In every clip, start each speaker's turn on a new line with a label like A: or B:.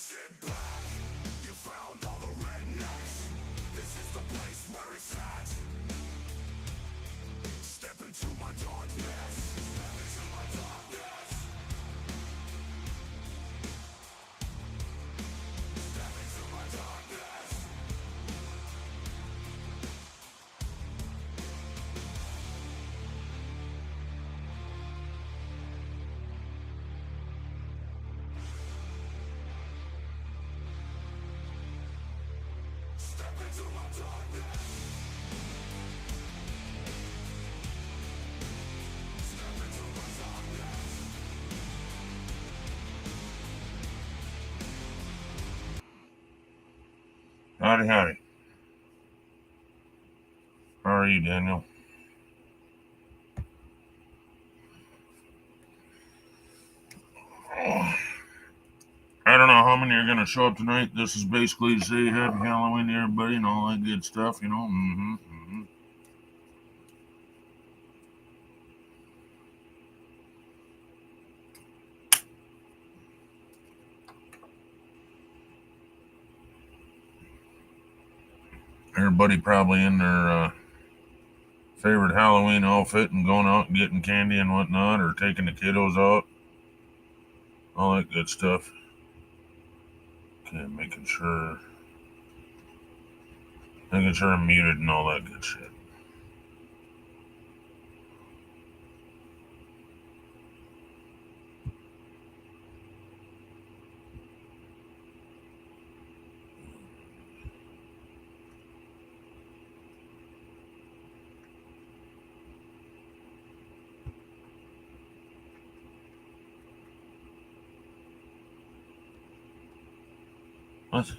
A: Punch it back. You found all the rednecks. This is the place where it's at. Step into my darkness. Step into my darkness. Step into my darkness. Step into my darkness. Step into my darkness.
B: Howdy, howdy. How are you, Daniel? I don't know how many are going to show up tonight. This is basically to say happy Halloween to everybody and all that good stuff, you know. Everybody probably in their favorite Halloween outfit and going out and getting candy and whatnot, or taking the kiddos out. All that good stuff. Okay, making sure I'm muted and all that good shit. What?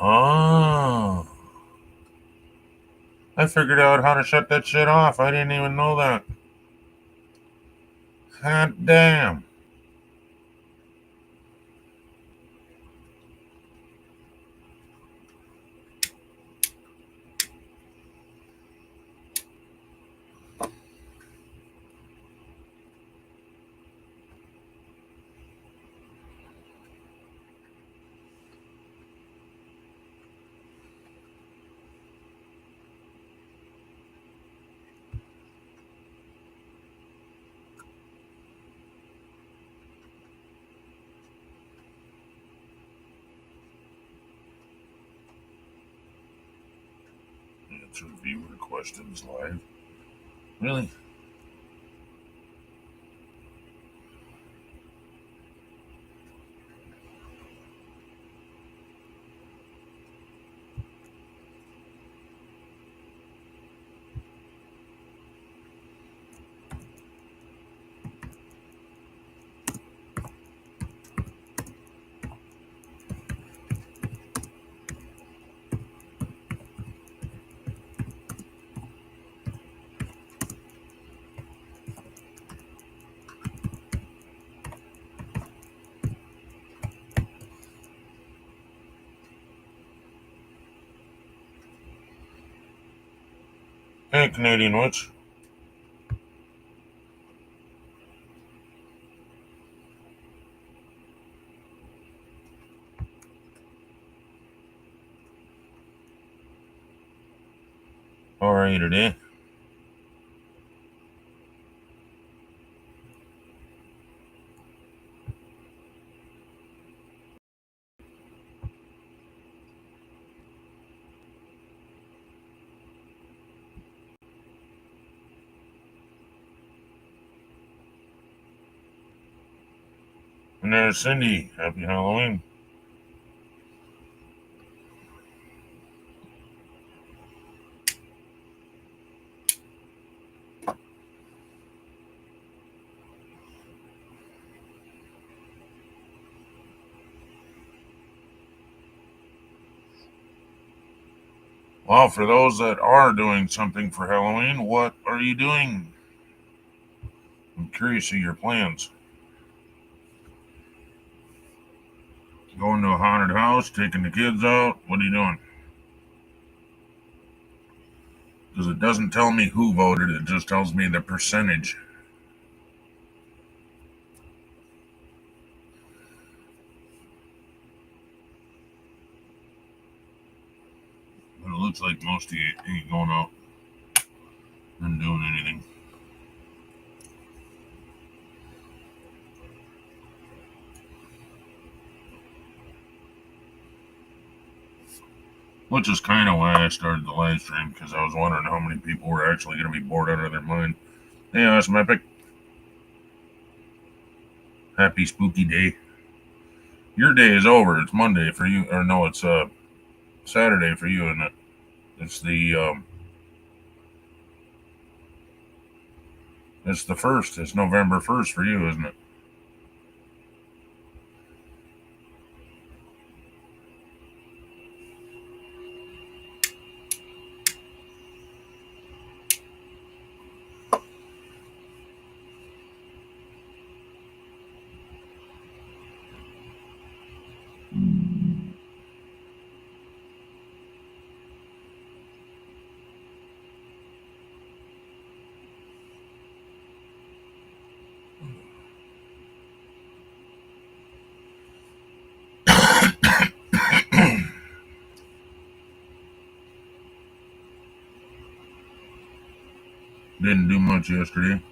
B: Oh. I figured out how to shut that shit off. I didn't even know that. God damn. Answer viewer questions live. Really? Hey, Canadian Witch. How are you today? And there's Cindy. Happy Halloween. Well, for those that are doing something for Halloween, what are you doing? I'm curious of your plans. Going to a haunted house, taking the kids out? What are you doing? Because it doesn't tell me who voted, it just tells me the percentage. Looks like most of you ain't going out and doing anything. Which is kind of why I started the live stream, because I was wondering how many people were actually going to be bored out of their mind. Hey, awesome epic. Happy spooky day. Your day is over. It's Monday for you, or no, it's Saturday for you, isn't it? It's the 1st. It's November 1st for you, isn't it? Didn't do much yesterday.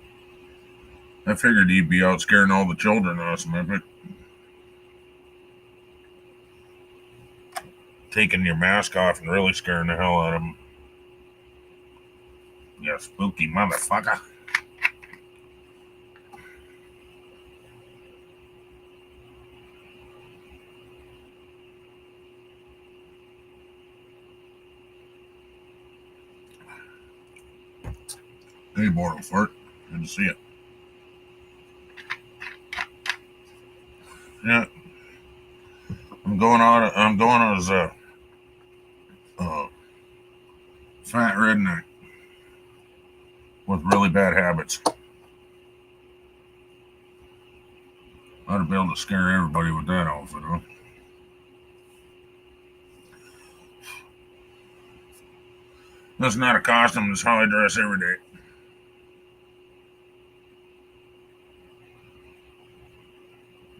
B: I figured he'd be out scaring all the children, awesome epic. Taking your mask off and really scaring the hell out of them. You spooky motherfucker. Hey, Bortle Fart. Good to see you. Yeah. I'm going as a fat redneck with really bad habits. I'd be able to scare everybody with that outfit, huh? That's not a costume. That's how I dress every day.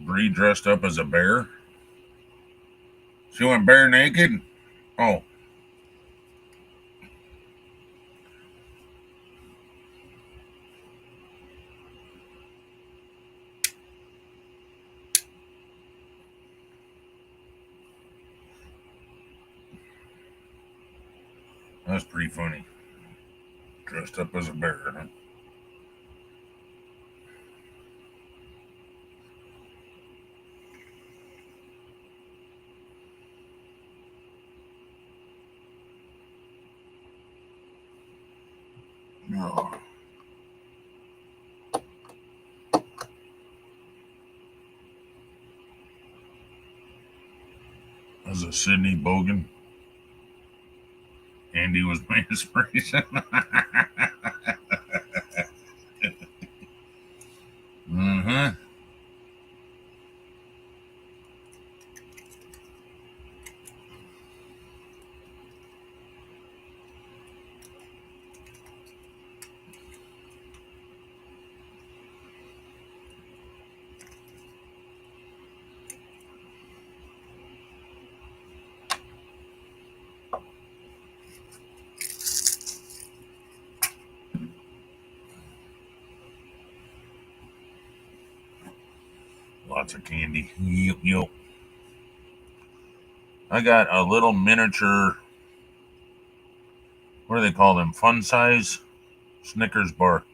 B: Bree dressed up as a bear. She went bare naked. Oh. That's pretty funny. Dressed up as a bear, huh? No. As a Sydney Bogan. Andy was my inspiration. Uh-huh. Lots of candy. Yo. I got a little miniature, what do they call them? Fun size Snickers bar.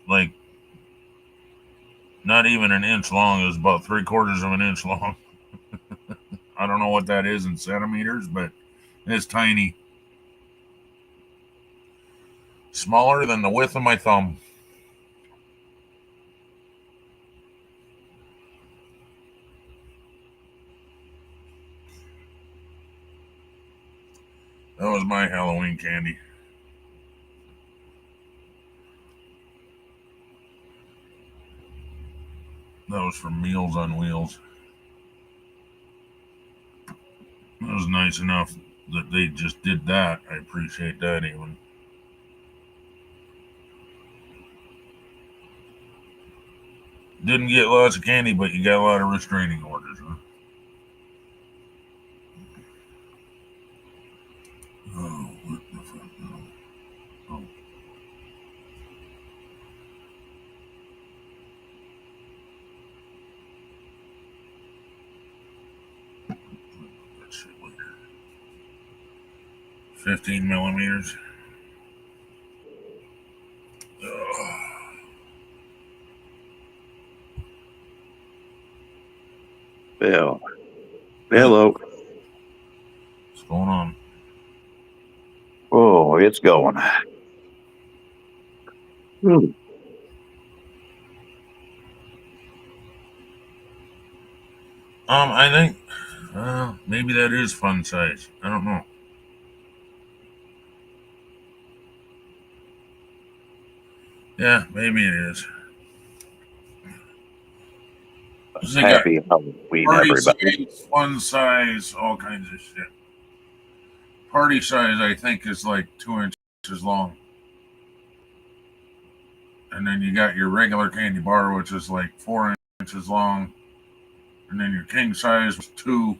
B: Like, not even an inch long. It was about 3/4 of an inch long. I don't know what that is in centimeters, but it's tiny. Smaller than the width of my thumb. That was my Halloween candy. That was from Meals on Wheels. That was nice enough that they just did that. I appreciate that even. Didn't get lots of candy, but you got a lot of restraining orders, huh? 15 millimeters.
C: Bill. Hello.
B: What's going on?
C: Oh, it's going.
B: I think maybe that is fun size. I don't know. Yeah, maybe it is. They got
C: Happy Halloween,
B: party
C: everybody.
B: size, fun size, all kinds of shit. Party size, I think, is like 2 inches long. And then you got your regular candy bar, which is like 4 inches long. And then your king size was 2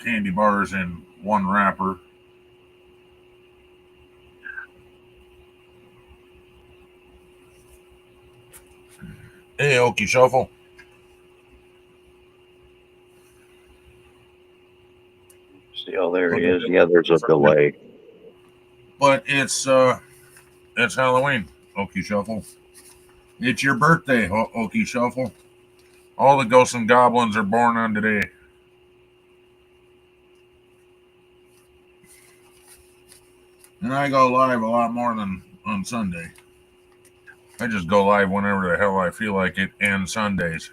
B: candy bars in one wrapper. Hey, Okie Shuffle.
C: Still, there he is. Yeah, there's a delay.
B: But it's Halloween, Okie Shuffle. It's your birthday, Okie Shuffle. All the ghosts and goblins are born on today. And I go live a lot more than on Sunday. I just go live whenever the hell I feel like it, and Sundays.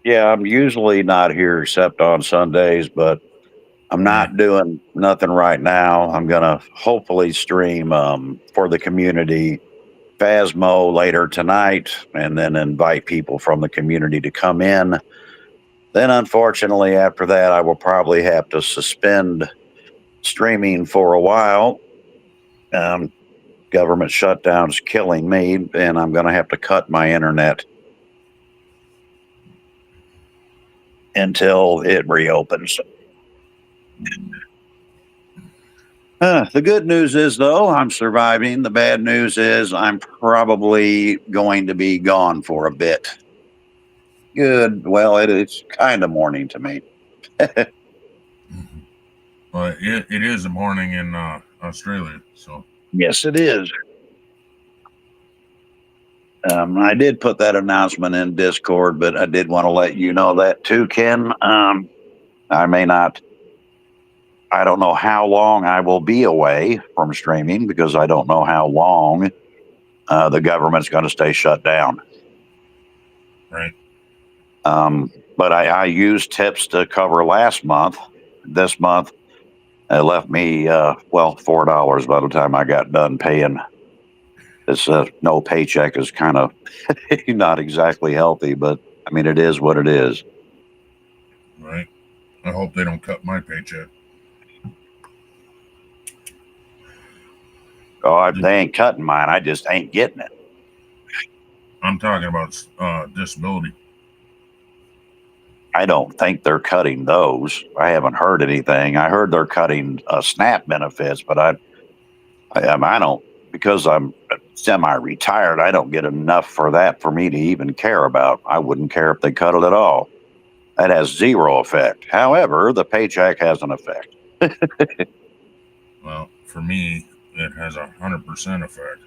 C: Yeah, I'm usually not here except on Sundays, but I'm not doing nothing right now. I'm going to hopefully stream for the community Phasmo later tonight and then invite people from the community to come in. Then, unfortunately, after that, I will probably have to suspend streaming for a while. Government shutdown's killing me, and I'm going to have to cut my internet until it reopens. The good news is, though, I'm surviving. The bad news is I'm probably going to be gone for a bit. Good. Well, it's kind of morning to me.
B: Well, it is a morning in Australia, so.
C: Yes, it is. I did put that announcement in Discord, but I did want to let you know that too, Ken. I may not, I don't know how long I will be away from streaming because I don't know how long the government's going to stay shut down.
B: Right.
C: But I used tips to cover last month. This month, it left me, $4 by the time I got done paying. This no paycheck is kind of not exactly healthy, but I mean, it is what it is.
B: Right. I hope they don't cut my paycheck.
C: Oh, they ain't cutting mine. I just ain't getting it.
B: I'm talking about disability.
C: I don't think they're cutting those. I haven't heard anything. I heard they're cutting SNAP benefits, but I don't, because I'm semi-retired. I don't get enough for that for me to even care about. I wouldn't care if they cut it at all. That has zero effect. However, the paycheck has an effect.
B: Well, for me, it has 100% effect.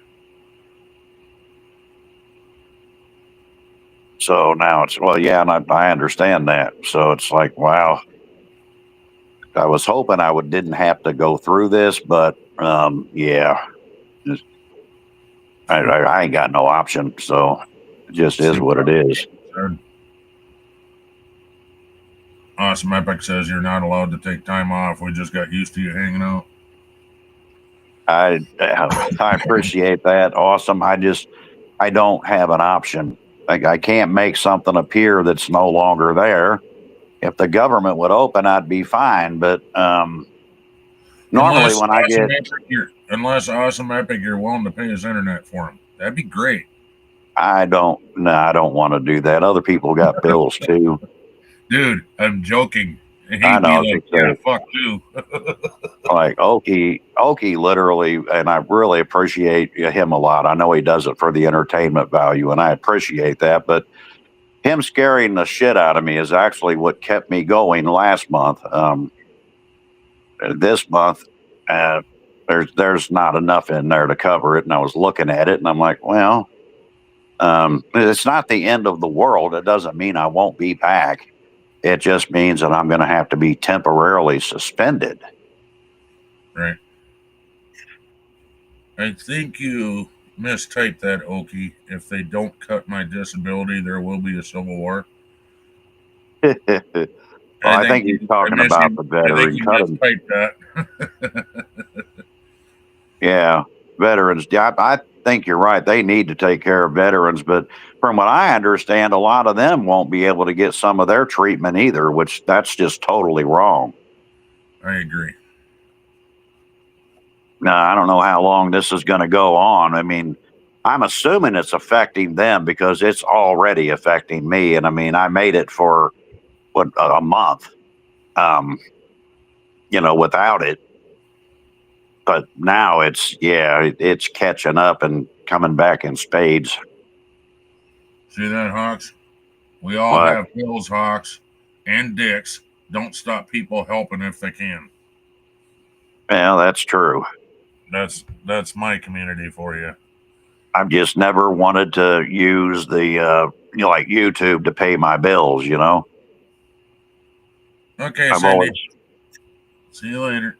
C: So now it's, well, yeah, and I understand that. So it's like, wow. I was hoping I didn't have to go through this, but yeah. I ain't got no option, so it just is what it is.
B: Awesome Epic says you're not allowed to take time off. We just got used to you hanging out.
C: I appreciate that. Awesome. I don't have an option. Like, I can't make something appear that's no longer there. If the government would open, I'd be fine. But normally when I get,
B: unless Awesome Epic, you're willing to pay his internet for him, that'd be great.
C: I don't want to do that. Other people got bills too.
B: Dude, I'm joking.
C: I know.
B: Like, yeah, fuck you.
C: Like Okie literally, and I really appreciate him a lot. I know he does it for the entertainment value, and I appreciate that. But him scaring the shit out of me is actually what kept me going last month. this month, there's not enough in there to cover it. And I was looking at it, and I'm like, well, it's not the end of the world. It doesn't mean I won't be back. It just means that I'm going to have to be temporarily suspended.
B: Right. I think you mistyped that, Okie. If they don't cut my disability, there will be a civil war.
C: Well, I think he's talking about the
B: I think
C: veteran
B: you
C: cutting.
B: mistyped that.
C: Yeah, veterans. I think you're right. They need to take care of veterans, but from what I understand, a lot of them won't be able to get some of their treatment either, which that's just totally wrong.
B: I agree.
C: Now, I don't know how long this is going to go on. I mean, I'm assuming it's affecting them because it's already affecting me. And I mean, I made it for a month, without it. But now it's catching up and coming back in spades.
B: See that, Hawks? We all
C: What?
B: have bills, Hawks, and dicks. Don't stop people helping if they can.
C: Well, that's true.
B: That's my community for you.
C: I've just never wanted to use the like YouTube to pay my bills.
B: Okay,
C: I've
B: Cindy.
C: always.
B: See you later.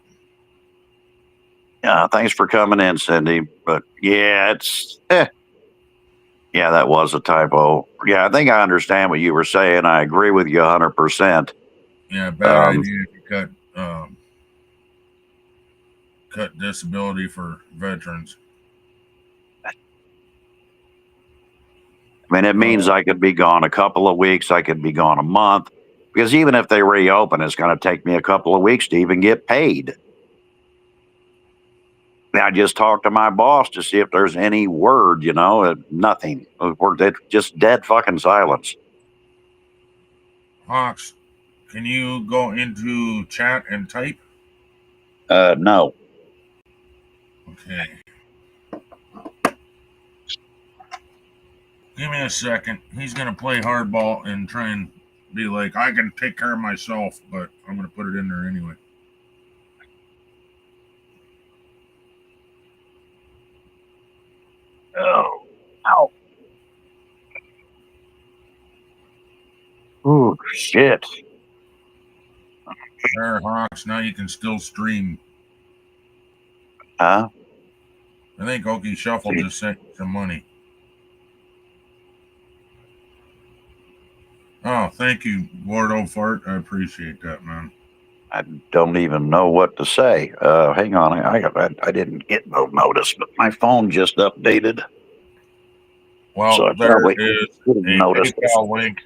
C: Yeah, thanks for coming in, Cindy. But yeah, yeah, that was a typo. Yeah, I think I understand what you were saying. I agree with you 100%.
B: Yeah, bad idea if you cut disability for veterans.
C: I mean, it means I could be gone a couple of weeks. I could be gone a month. Because even if they reopen, it's going to take me a couple of weeks to even get paid. Now, I just talked to my boss to see if there's any word, nothing. We're just dead fucking silence.
B: Hawks, can you go into chat and type?
C: No.
B: Okay. Give me a second. He's going to play hardball and try and be like, I can take care of myself, but I'm going to put it in there anyway.
C: Oh. Ow. Oh, shit.
B: There, Hawks. Now you can still stream.
C: Huh?
B: I think Okie Shuffle just sent you some money. Oh, thank you, Lord O'Fart. I appreciate that, man.
C: I don't even know what to say. Hang on. I didn't get no notice, but my phone just updated.
B: Well,
C: So
B: there is a
C: notice.
B: PayPal link.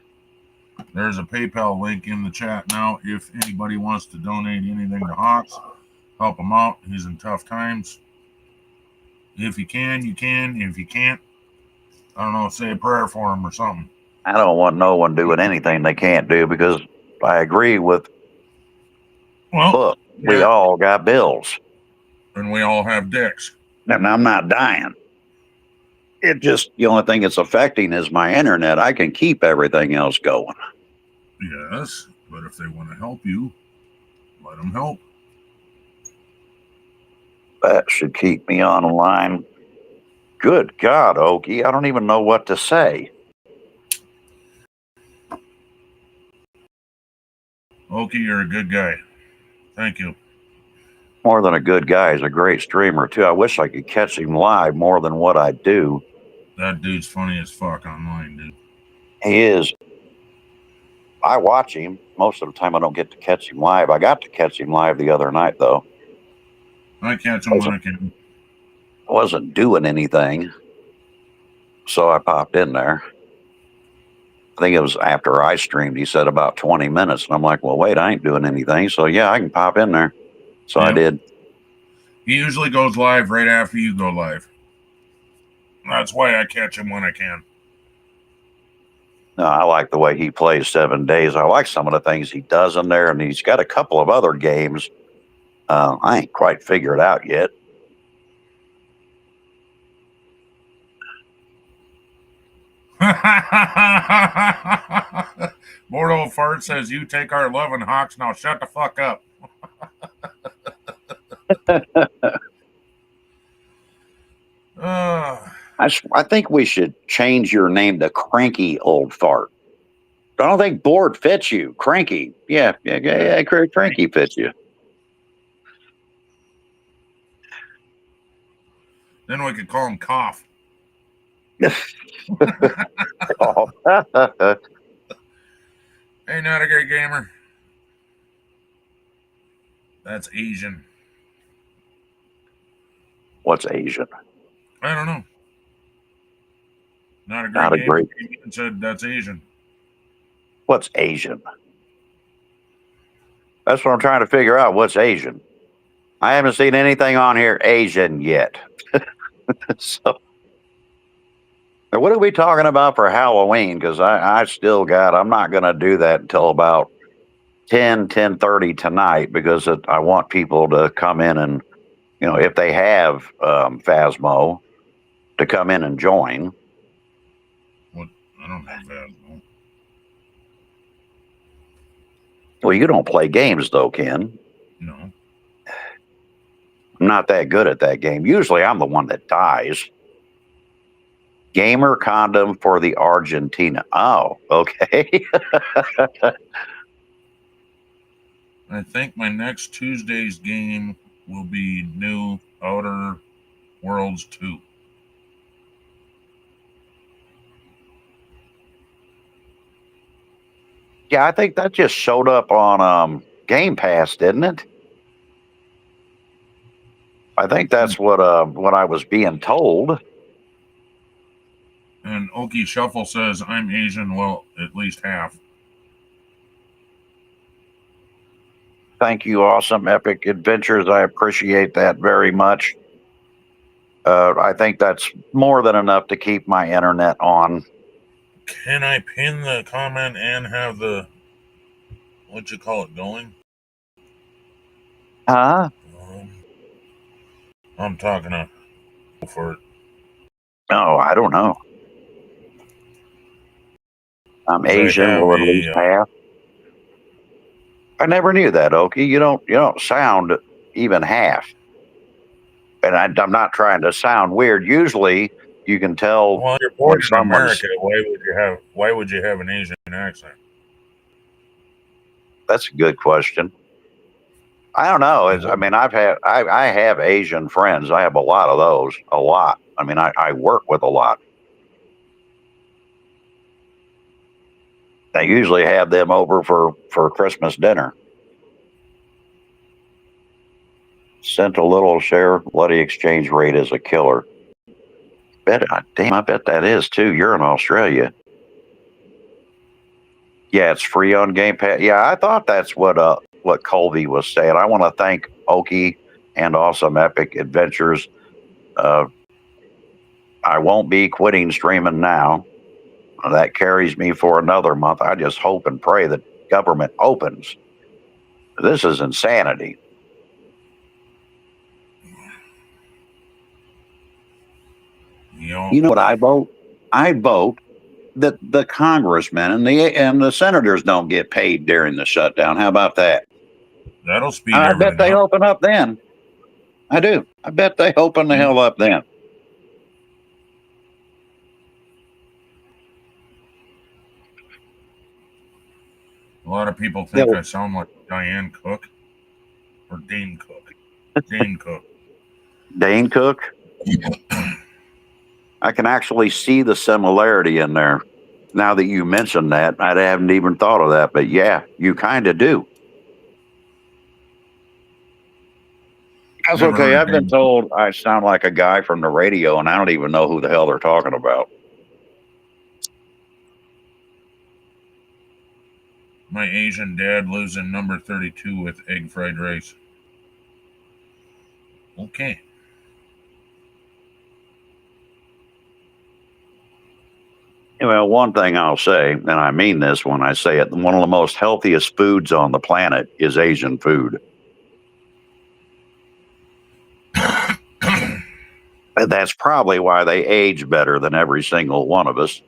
B: There's a PayPal link in the chat now. If anybody wants to donate anything to Hawks, help him out. He's in tough times. If you can, you can. If you can't, I don't know, say a prayer for him or something.
C: I don't want no one doing anything they can't do because I agree with. Look, we all got bills.
B: And we all have dicks.
C: And I'm not dying. It just, the only thing it's affecting is my internet. I can keep everything else going.
B: Yes, but if they want to help you, let them help.
C: That should keep me online. Good God, Okie, I don't even know what to say.
B: Okie, you're a good guy. Thank you.
C: More than a good guy, he's a great streamer, too. I wish I could catch him live more than what I do.
B: That dude's funny as fuck online, dude.
C: He is. I watch him. Most of the time I don't get to catch him live. I got to catch him live the other night, though.
B: I catch him when I can.
C: I wasn't doing anything, so I popped in there. I think it was after I streamed. He said about 20 minutes, and I'm like, well, wait, I ain't doing anything, so yeah, I can pop in there. So I did.
B: He usually goes live right after you go live. That's why I catch him when I can.
C: No, I like the way he plays 7 Days. I like some of the things he does in there, and he's got a couple of other games. I ain't quite figured out yet.
B: Mortal Fart says, you take our love and Hawks, now shut the fuck up.
C: I think we should change your name to Cranky Old Fart. I don't think bored fits you. Cranky. Yeah, Cranky fits you.
B: Then we could call him Cough.
C: Oh.
B: Hey, not a great gamer. That's Asian.
C: What's Asian?
B: I don't know. Not a
C: Not a
B: great gamer.
C: great-
B: He said that's Asian.
C: What's Asian? That's what I'm trying to figure out. What's Asian? I haven't seen anything on here Asian yet. So, now what are we talking about for Halloween? Because I still got, I'm not going to do that until about 10:30 tonight because I want people to come in and, you know, if they have Phasmo, to come in and join.
B: What? I don't have that. No.
C: Well, you don't play games though, Ken.
B: No.
C: I'm not that good at that game. Usually I'm the one that dies. Gamer condom for the Argentina. Oh, okay.
B: I think my next Tuesday's game will be New Outer Worlds 2.
C: Yeah, I think that just showed up on Game Pass, didn't it? I think that's what I was being told.
B: And Okie Shuffle says, I'm Asian. Well, at least half.
C: Thank you, Awesome Epic Adventures. I appreciate that very much. I think that's more than enough to keep my internet on.
B: Can I pin the comment and have the, what you call it, going?
C: Huh?
B: I'm talking to for it.
C: Oh, I don't know. I'm
B: They
C: Asian,
B: have
C: or at least half. I never knew that, Okie. You don't sound even half. And I'm not trying to sound weird. Usually, you can tell.
B: Well, you're born
C: when
B: in
C: someone's-
B: America. Why would you have an Asian accent?
C: That's a good question. I don't know. I mean, I have Asian friends. I have a lot of those. A lot. I mean, I work with a lot. I usually have them over for Christmas dinner. Sent a little share. Bloody exchange rate is a killer. I bet that is too. You're in Australia. Yeah, it's free on Game Pass. Yeah, I thought that's what Colby was saying. I want to thank Okie and Awesome Epic Adventures. I won't be quitting streaming now. That carries me for another month. I just hope and pray that government opens. This is insanity. You know what I vote? I vote that the congressmen and the senators don't get paid during the shutdown. How about that?
B: That'll speed
C: I bet
B: everything
C: they
B: up.
C: open up then. I do. I bet they open the hell up then.
B: A lot of people think I sound like Diane Cook or Dane Cook. Dane Cook.
C: Dane Cook? I can actually see the similarity in there. Now that you mention that, I haven't even thought of that, but yeah, you kind of do. That's okay. I've been told I sound like a guy from the radio, and I don't even know who the hell they're talking about.
B: My Asian dad lives in number 32 with egg fried rice. Okay.
C: Well, one thing I'll say, and I mean this when I say it, one of the most healthiest foods on the planet is Asian food. And that's probably why they age better than every single one of us.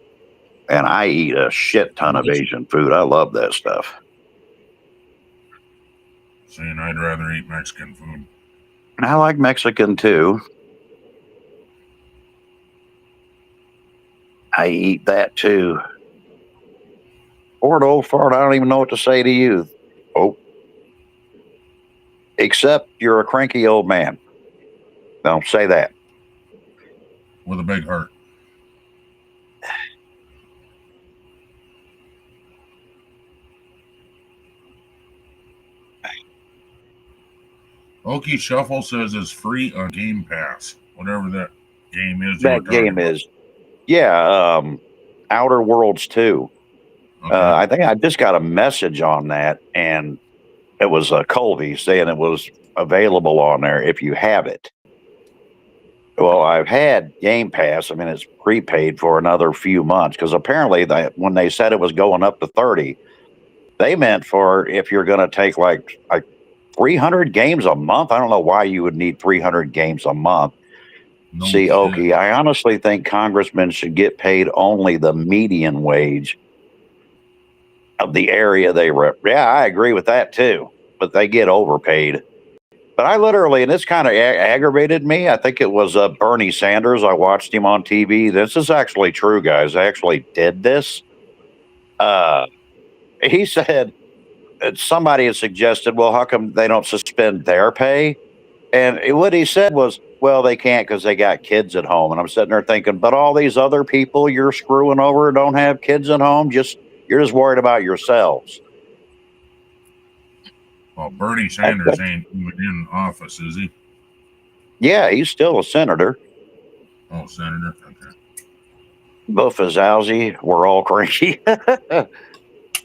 C: And I eat a shit ton of Asian food. I love that stuff.
B: Saying I'd rather eat Mexican food.
C: I like Mexican too. I eat that too. Ford, old fart, I don't even know what to say to you. Oh, except you're a cranky old man. Don't say that.
B: With a big heart. Okie Shuffle says it's free on Game Pass. Whatever that game is you were
C: That
B: talking
C: game
B: about.
C: is, yeah, Outer Worlds 2.
B: Okay.
C: I think I just got a message on that, and it was Colby saying it was available on there if you have it. Well, I've had Game Pass. I mean, it's prepaid for another few months because apparently when they said it was going up to 30, they meant for if you're going to take like 300 games a month. I don't know why you would need 300 games a month.
B: No
C: See,
B: shit.
C: Okie, I honestly think congressmen should get paid only the median wage of the area they rep. Yeah, I agree with that too, but they get overpaid. But I literally, and this kind of aggravated me. I think it was Bernie Sanders. I watched him on TV. This is actually true, guys. I actually did this. He said somebody had suggested, well, how come they don't suspend their pay? And what he said was, well, they can't because they got kids at home. And I'm sitting there thinking, but all these other people you're screwing over don't have kids at home. You're just worried about yourselves.
B: Well, Bernie Sanders ain't even in office, is he?
C: Yeah, he's still a senator.
B: Oh, senator. Okay.
C: Buffazowski, we're all cranky.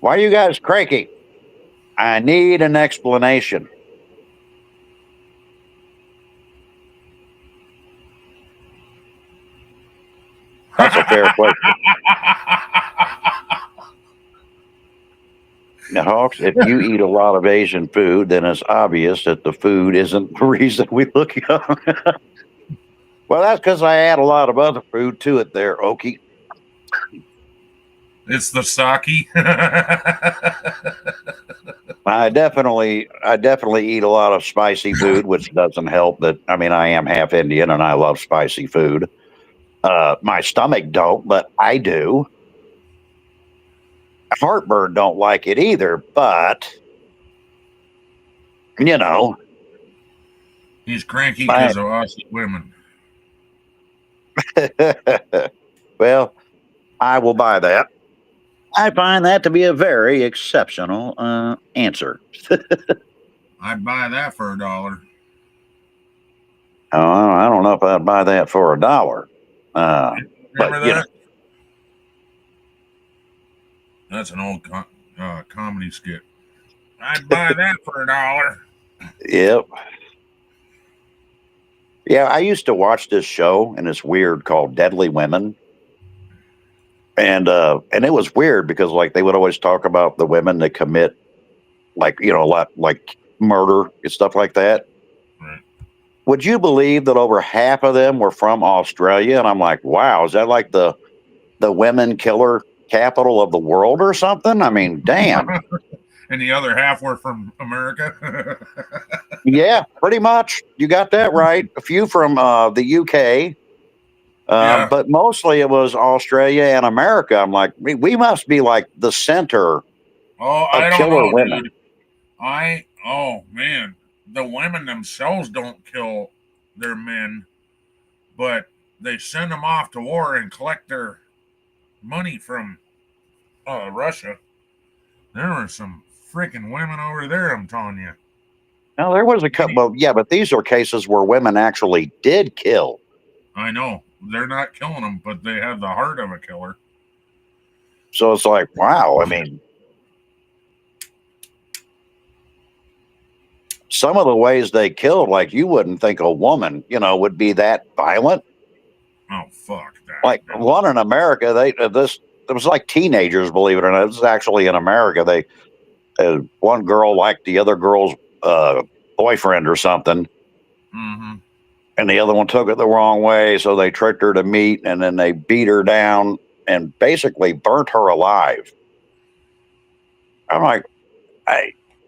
C: Why are you guys cranky? I need an explanation. That's a fair question. Now, Hawks, if you eat a lot of Asian food, then it's obvious that the food isn't the reason we look young. Well, that's because I add a lot of other food to it there, Okie.
B: It's the sake.
C: I definitely eat a lot of spicy food, which doesn't help that, I mean, I am half Indian and I love spicy food. My stomach don't, but I do. Heartburn don't like it either, but you know.
B: He's cranky because of Aussie women.
C: Well, I will buy that. I find that to be a very exceptional answer.
B: I'd buy that for $1.
C: Oh, I don't know if I'd buy that for $1.
B: Remember
C: but,
B: that? That's an old comedy skit. I'd buy that for $1.
C: Yep. Yeah, I used to watch this show, and it's weird, called Deadly Women. And it was weird because like they would always talk about the women that commit a lot like murder and stuff like that.
B: Right.
C: Would you believe that over half of them were from Australia? And I'm like, wow, is that like the women killer capital of the world or something? I mean, damn.
B: And the other half were from America.
C: Yeah, pretty much. You got that right. A few from the UK.
B: Yeah.
C: But mostly it was Australia and America. I'm like, we must be like the center
B: I
C: of
B: don't
C: killer
B: know,
C: women.
B: dude. Oh man, the women themselves don't kill their men, but they send them off to war and collect their money from Russia. There were some freaking women over there, I'm telling you.
C: Now, there was a couple, well, yeah, but these are cases where women actually did kill.
B: I know. They're not killing them, but they have the heart of a killer.
C: So it's like, wow. I mean, some of the ways they killed, like you wouldn't think a woman, would be that violent.
B: Oh, fuck that.
C: Like one in America, it was like teenagers, believe it or not. This is actually in America. One girl liked the other girl's boyfriend or something.
B: Mm-hmm.
C: And the other one took it the wrong way, so they tricked her to meet, and then they beat her down and basically burnt her alive. I'm like,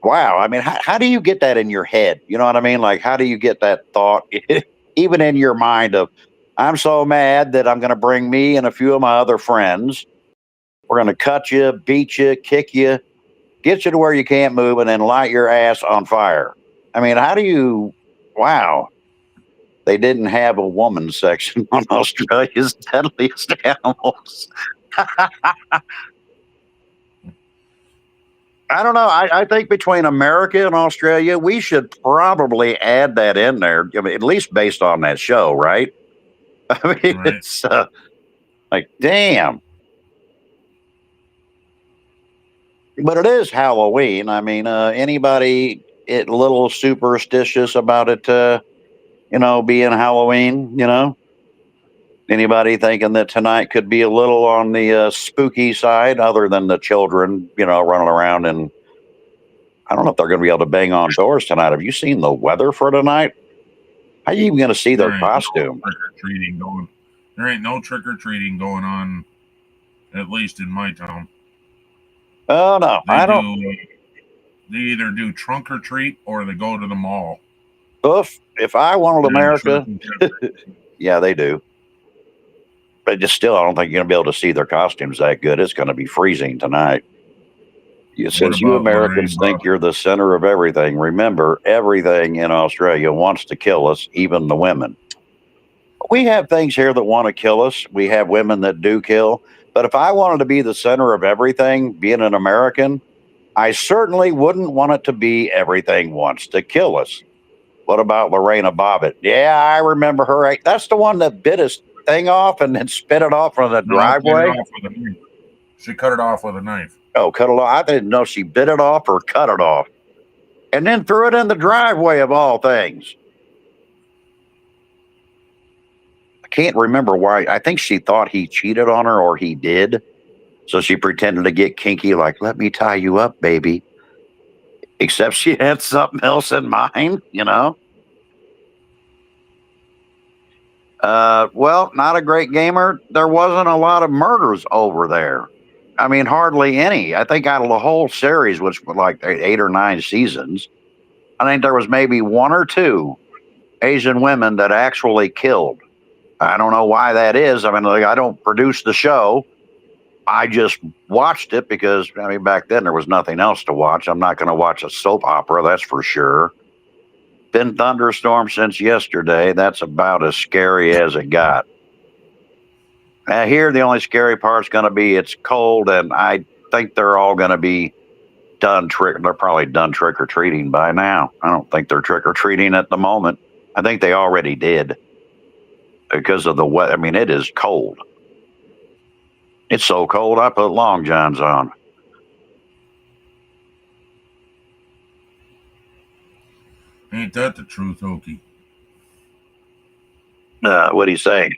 C: wow. I mean, how do you get that in your head? You know what I mean? Like, how do you get that thought even in your mind of, I'm so mad that I'm going to bring me and a few of my other friends. We're going to cut you, beat you, kick you, get you to where you can't move, and then light your ass on fire. I mean, how do you, wow. They didn't have a woman section on Australia's deadliest animals. I don't know. I think between America and Australia, we should probably add that in there. I mean, at least based on that show, right? I mean,
B: Right.
C: it's like, damn. But it is Halloween. I mean, anybody a little superstitious about it, being Halloween, Anybody thinking that tonight could be a little on the spooky side, other than the children, running around, and I don't know if they're going to be able to bang on doors tonight. Have you seen the weather for tonight? How are you even going to see their costume?
B: Trick-or-treating going. There ain't no trick-or-treating going on, at least in my town.
C: Oh, no. I don't.
B: They either do trunk or treat or they go to the mall.
C: If I wanted America, yeah, they do. But just still, I don't think you're going to be able to see their costumes that good. It's going to be freezing tonight. Since you Americans think you're the center of everything, remember, everything in Australia wants to kill us, even the women. We have things here that want to kill us. We have women that do kill. But if I wanted to be the center of everything, being an American, I certainly wouldn't want it to be everything wants to kill us. What about Lorena Bobbitt? Yeah, I remember her. That's the one that bit his thing off and then spit it off from the driveway.
B: She cut it off with a knife.
C: Oh, cut it off. I didn't know she bit it off or cut it off. And then threw it in the driveway of all things. I can't remember why. I think she thought he cheated on her, or he did. So she pretended to get kinky, like, let me tie you up, baby. Except she had something else in mind, Well, not a great gamer. There wasn't a lot of murders over there. I mean, hardly any. I think out of the whole series, which was like 8 or 9 seasons, I think there was maybe 1 or 2 Asian women that actually killed. I don't know why that is. I mean, I don't produce the show. I just watched it because, back then there was nothing else to watch. I'm not going to watch a soap opera, that's for sure. Been thunderstorm since yesterday. That's about as scary as it got. Here, the only scary part's going to be it's cold, and I think they're all going to be done. They're probably done trick-or-treating by now. I don't think they're trick-or-treating at the moment. I think they already did because of the weather. I mean, it is cold. It's so cold, I put long johns on.
B: Ain't that the truth, Okie?
C: What do you say?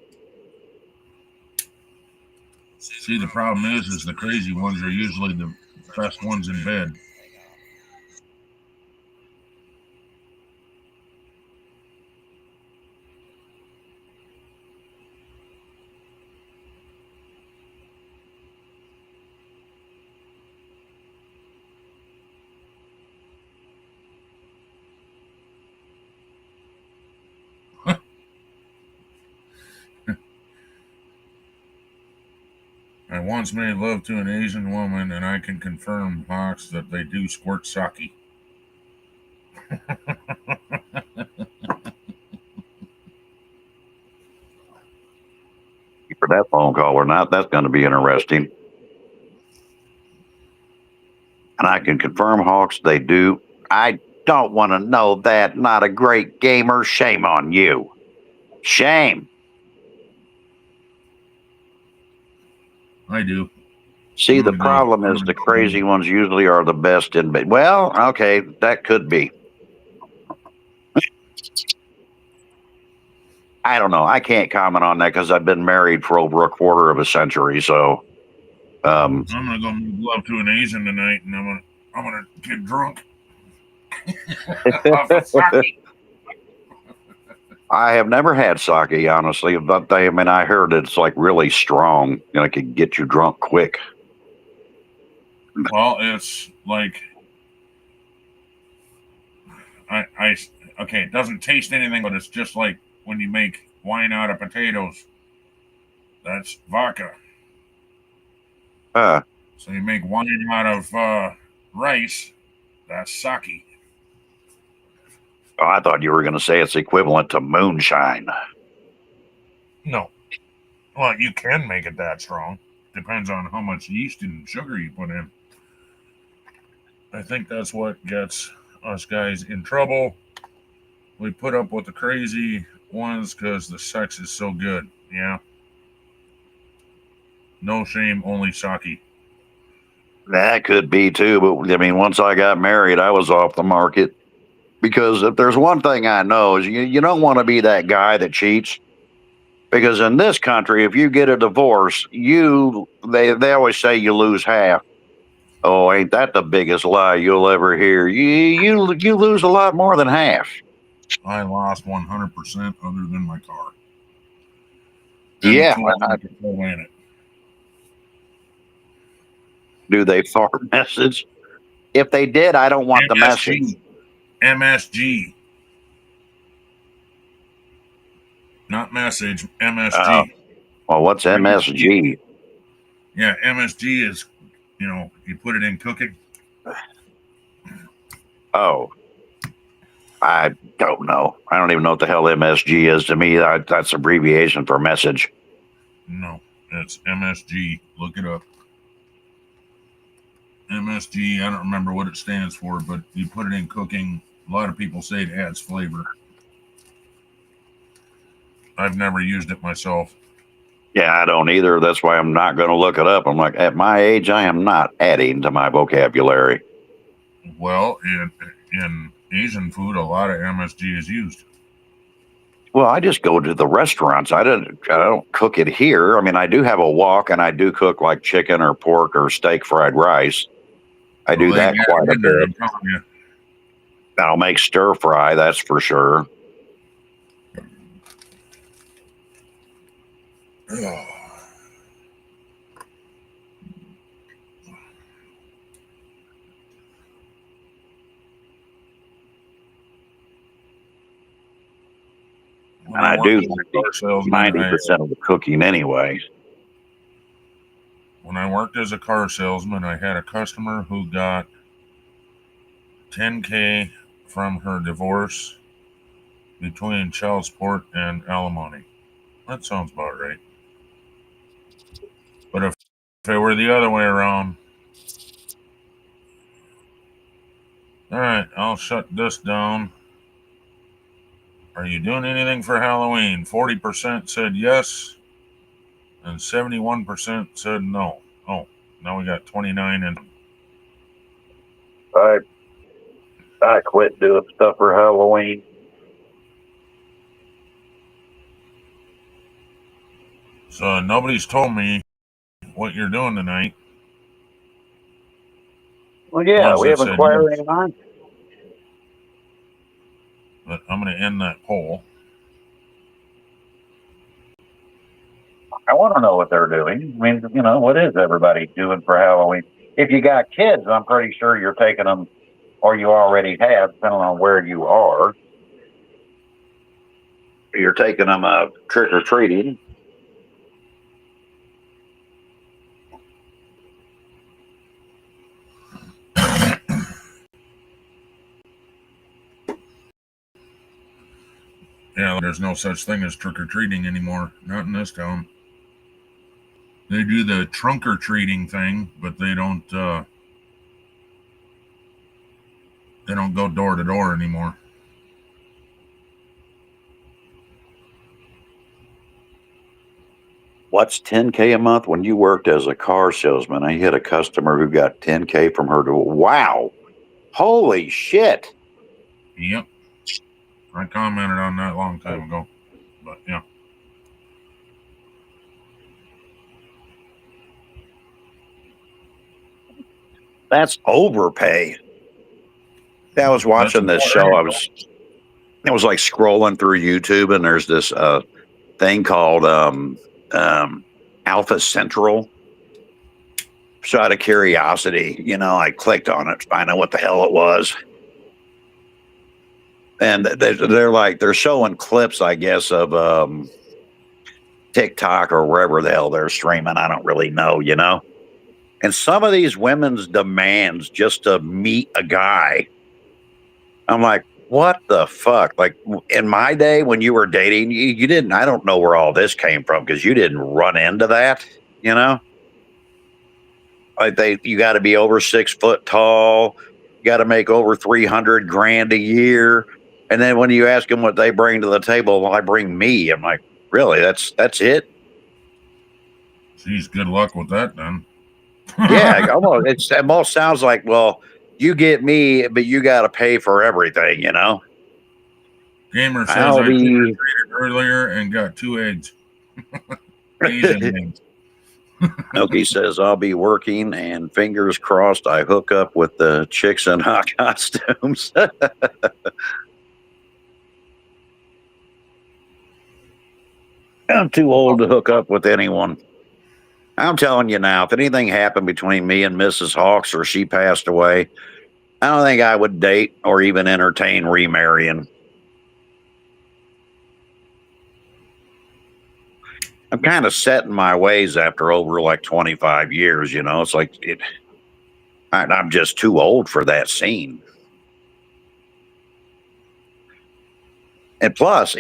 B: See, the problem is the crazy ones are usually the best ones in bed. I once made love to an Asian woman, and I can confirm, Hawks, that they do squirt sake.
C: For that phone call or not, that's going to be interesting. And I can confirm, Hawks, they do. I don't want to know that. Not a great gamer. Shame on you. Shame.
B: I do.
C: See, the problem is the crazy ones usually are the best in bed. Well, okay, that could be. I don't know. I can't comment on that because I've been married for over a quarter of a century. So,
B: I'm gonna go make love to an Asian tonight, and I'm gonna get drunk.
C: I have never had sake, honestly, but I heard it's like really strong and it could get you drunk quick.
B: Well, it's like okay, it doesn't taste anything, but it's just like when you make wine out of potatoes. That's vodka.
C: Huh.
B: So you make wine out of rice. That's sake.
C: Oh, I thought you were going to say it's equivalent to moonshine.
B: No. Well, you can make it that strong. Depends on how much yeast and sugar you put in. I think that's what gets us guys in trouble. We put up with the crazy ones because the sex is so good. Yeah. No shame, only sake.
C: That could be too, but I mean, once I got married, I was off the market because if there's one thing I know is you don't want to be that guy that cheats. Because in this country, if you get a divorce, they always say you lose half. Oh, ain't that the biggest lie you'll ever hear? You lose a lot more than half.
B: I lost 100% other than my car. And
C: Yeah,
B: the tools I could throw in it.
C: do they fart message? If they did, I don't want the message.
B: MSG. Not message,
C: Uh,
B: MSG.
C: well, what's MSG?
B: Yeah, MSG is, you put it in cooking.
C: Oh, I don't know. I don't even know what the hell MSG is. To me, that's abbreviation for message.
B: No, it's MSG. Look it up. MSG, I don't remember what it stands for, but you put it in cooking. A lot of people say it adds flavor. I've never used it myself.
C: Yeah, I don't either. That's why I'm not going to look it up. I'm like, at my age, I am not adding to my vocabulary.
B: Well, in Asian food, a lot of MSG is used.
C: Well, I just go to the restaurants. I don't cook it here. I mean, I do have a wok, and I do cook like chicken or pork or steak fried rice. I do that quite a bit.
B: I'm telling you.
C: I'll make stir fry, that's for sure.
B: When
C: And I
B: worked
C: do
B: as a car salesman,
C: 90% of the cooking anyway.
B: When I worked as a car salesman, I had a customer who got $10K from her divorce between child support and alimony. That sounds about right. But if it were the other way around, all right, I'll shut this down. Are you doing anything for Halloween? 40% said yes, and 71% said no. Oh, now we got 29 and
C: I quit doing stuff for Halloween.
B: so nobody's told me what you're doing tonight.
C: Well, yeah,
B: Ones
C: we
B: that
C: haven't
B: said
C: quite
B: yes.
C: any.
B: But I'm going to end that poll.
C: I want to know what they're doing. I mean, what is everybody doing for Halloween? If you got kids, I'm pretty sure you're taking them, or you already have, depending on where you are. You're taking them trick or treating.
B: Yeah, there's no such thing as trick or treating anymore. Not in this town. They do the trunk or treating thing, but they don't go door to door anymore.
C: What's 10K a month? When you worked as a car salesman, I had a customer who got 10K from her. Wow. Holy shit.
B: Yep. I commented on that a long time ago. But yeah.
C: That's overpay. I was watching this show. I was like scrolling through YouTube, and there's this thing called Alpha Central. So out of curiosity, I clicked on it to find out what the hell it was. And they're showing clips, I guess, of TikTok or wherever the hell they're streaming. I don't really know, you know. And some of these women's demands just to meet a guy, I'm like, what the fuck? Like in my day when you were dating, you didn't. I don't know where all this came from because you didn't run into that, you know. Like you got to be over 6 foot tall, you got to make over 300 grand a year, and then when you ask them what they bring to the table, well, I bring me. I'm like, really? That's it?
B: Geez, good luck with that then.
C: Yeah, almost. It almost sounds like, well, you get me, but you got to pay for everything, you know.
B: Gamer says I trick-or-treated earlier and got 2 eggs. Asian eggs.
C: Noki says I'll be working, and fingers crossed I hook up with the chicks in hot costumes. I'm too old to hook up with anyone. I'm telling you now, if anything happened between me and Mrs. Hawks or she passed away, I don't think I would date or even entertain remarrying. I'm kind of set in my ways after over like 25 years, you know. It's like I'm just too old for that scene. And plus,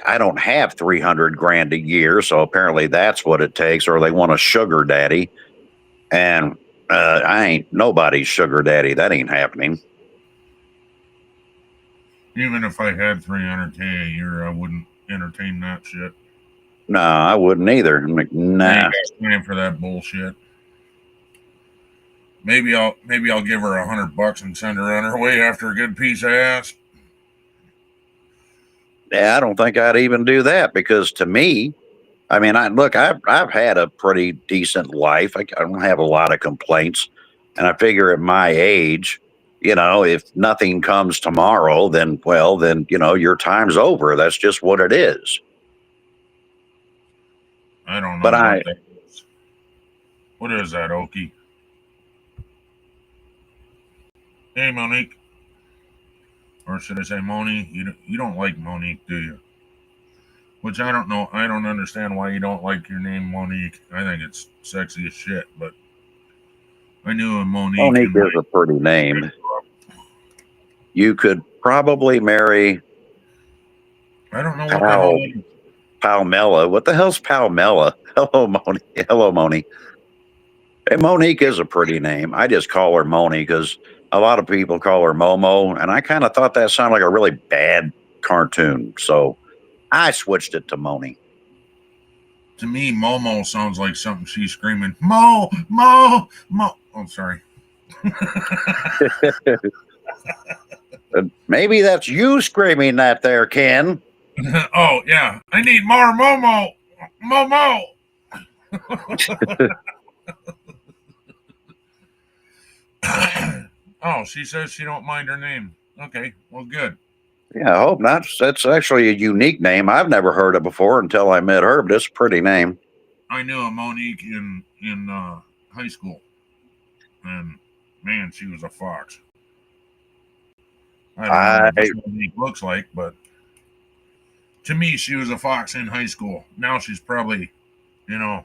C: I don't have 300 grand a year, so apparently that's what it takes, or they want a sugar daddy. And I ain't nobody's sugar daddy. That ain't happening.
B: Even if I had 300K a year, I wouldn't entertain that shit.
C: No, I wouldn't either. I'm like, nah.
B: I ain't got time for that bullshit. Maybe I'll give her $100 and send her on her way after a good piece of ass.
C: Yeah, I don't think I'd even do that because to me, I mean, I've had a pretty decent life. I don't have a lot of complaints, and I figure at my age, you know, if nothing comes tomorrow, then you know, your time's over. That's just what it is.
B: I don't know.
C: But
B: that is. What is that, Okie? Hey, Monique. Or should I say Moni? You don't like Monique, do you? Which I don't know. I don't understand why you don't like your name Monique. I think it's sexy as shit, but I knew a Monique.
C: Monique is a pretty name. You could probably marry.
B: I don't know what the hell.
C: Palmella. What the hell's Palmella? Hello, Moni. Hello, Moni. Hey, Monique is a pretty name. I just call her Moni because a lot of people call her Momo, and I kind of thought that sounded like a really bad cartoon, so I switched it to Moni.
B: To me, Momo sounds like something she's screaming, Mo, Mo, Mo. Oh, sorry.
C: Maybe that's you screaming that there, Ken.
B: Oh, yeah. I need more Momo. Momo. Oh, she says she don't mind her name. Okay, well, good.
C: Yeah, I hope not. That's actually a unique name. I've never heard it before until I met her, but it's a pretty name.
B: I knew a Monique in high school, and man, she was a fox. I don't know what Monique looks like, but to me, she was a fox in high school. Now she's probably, you know,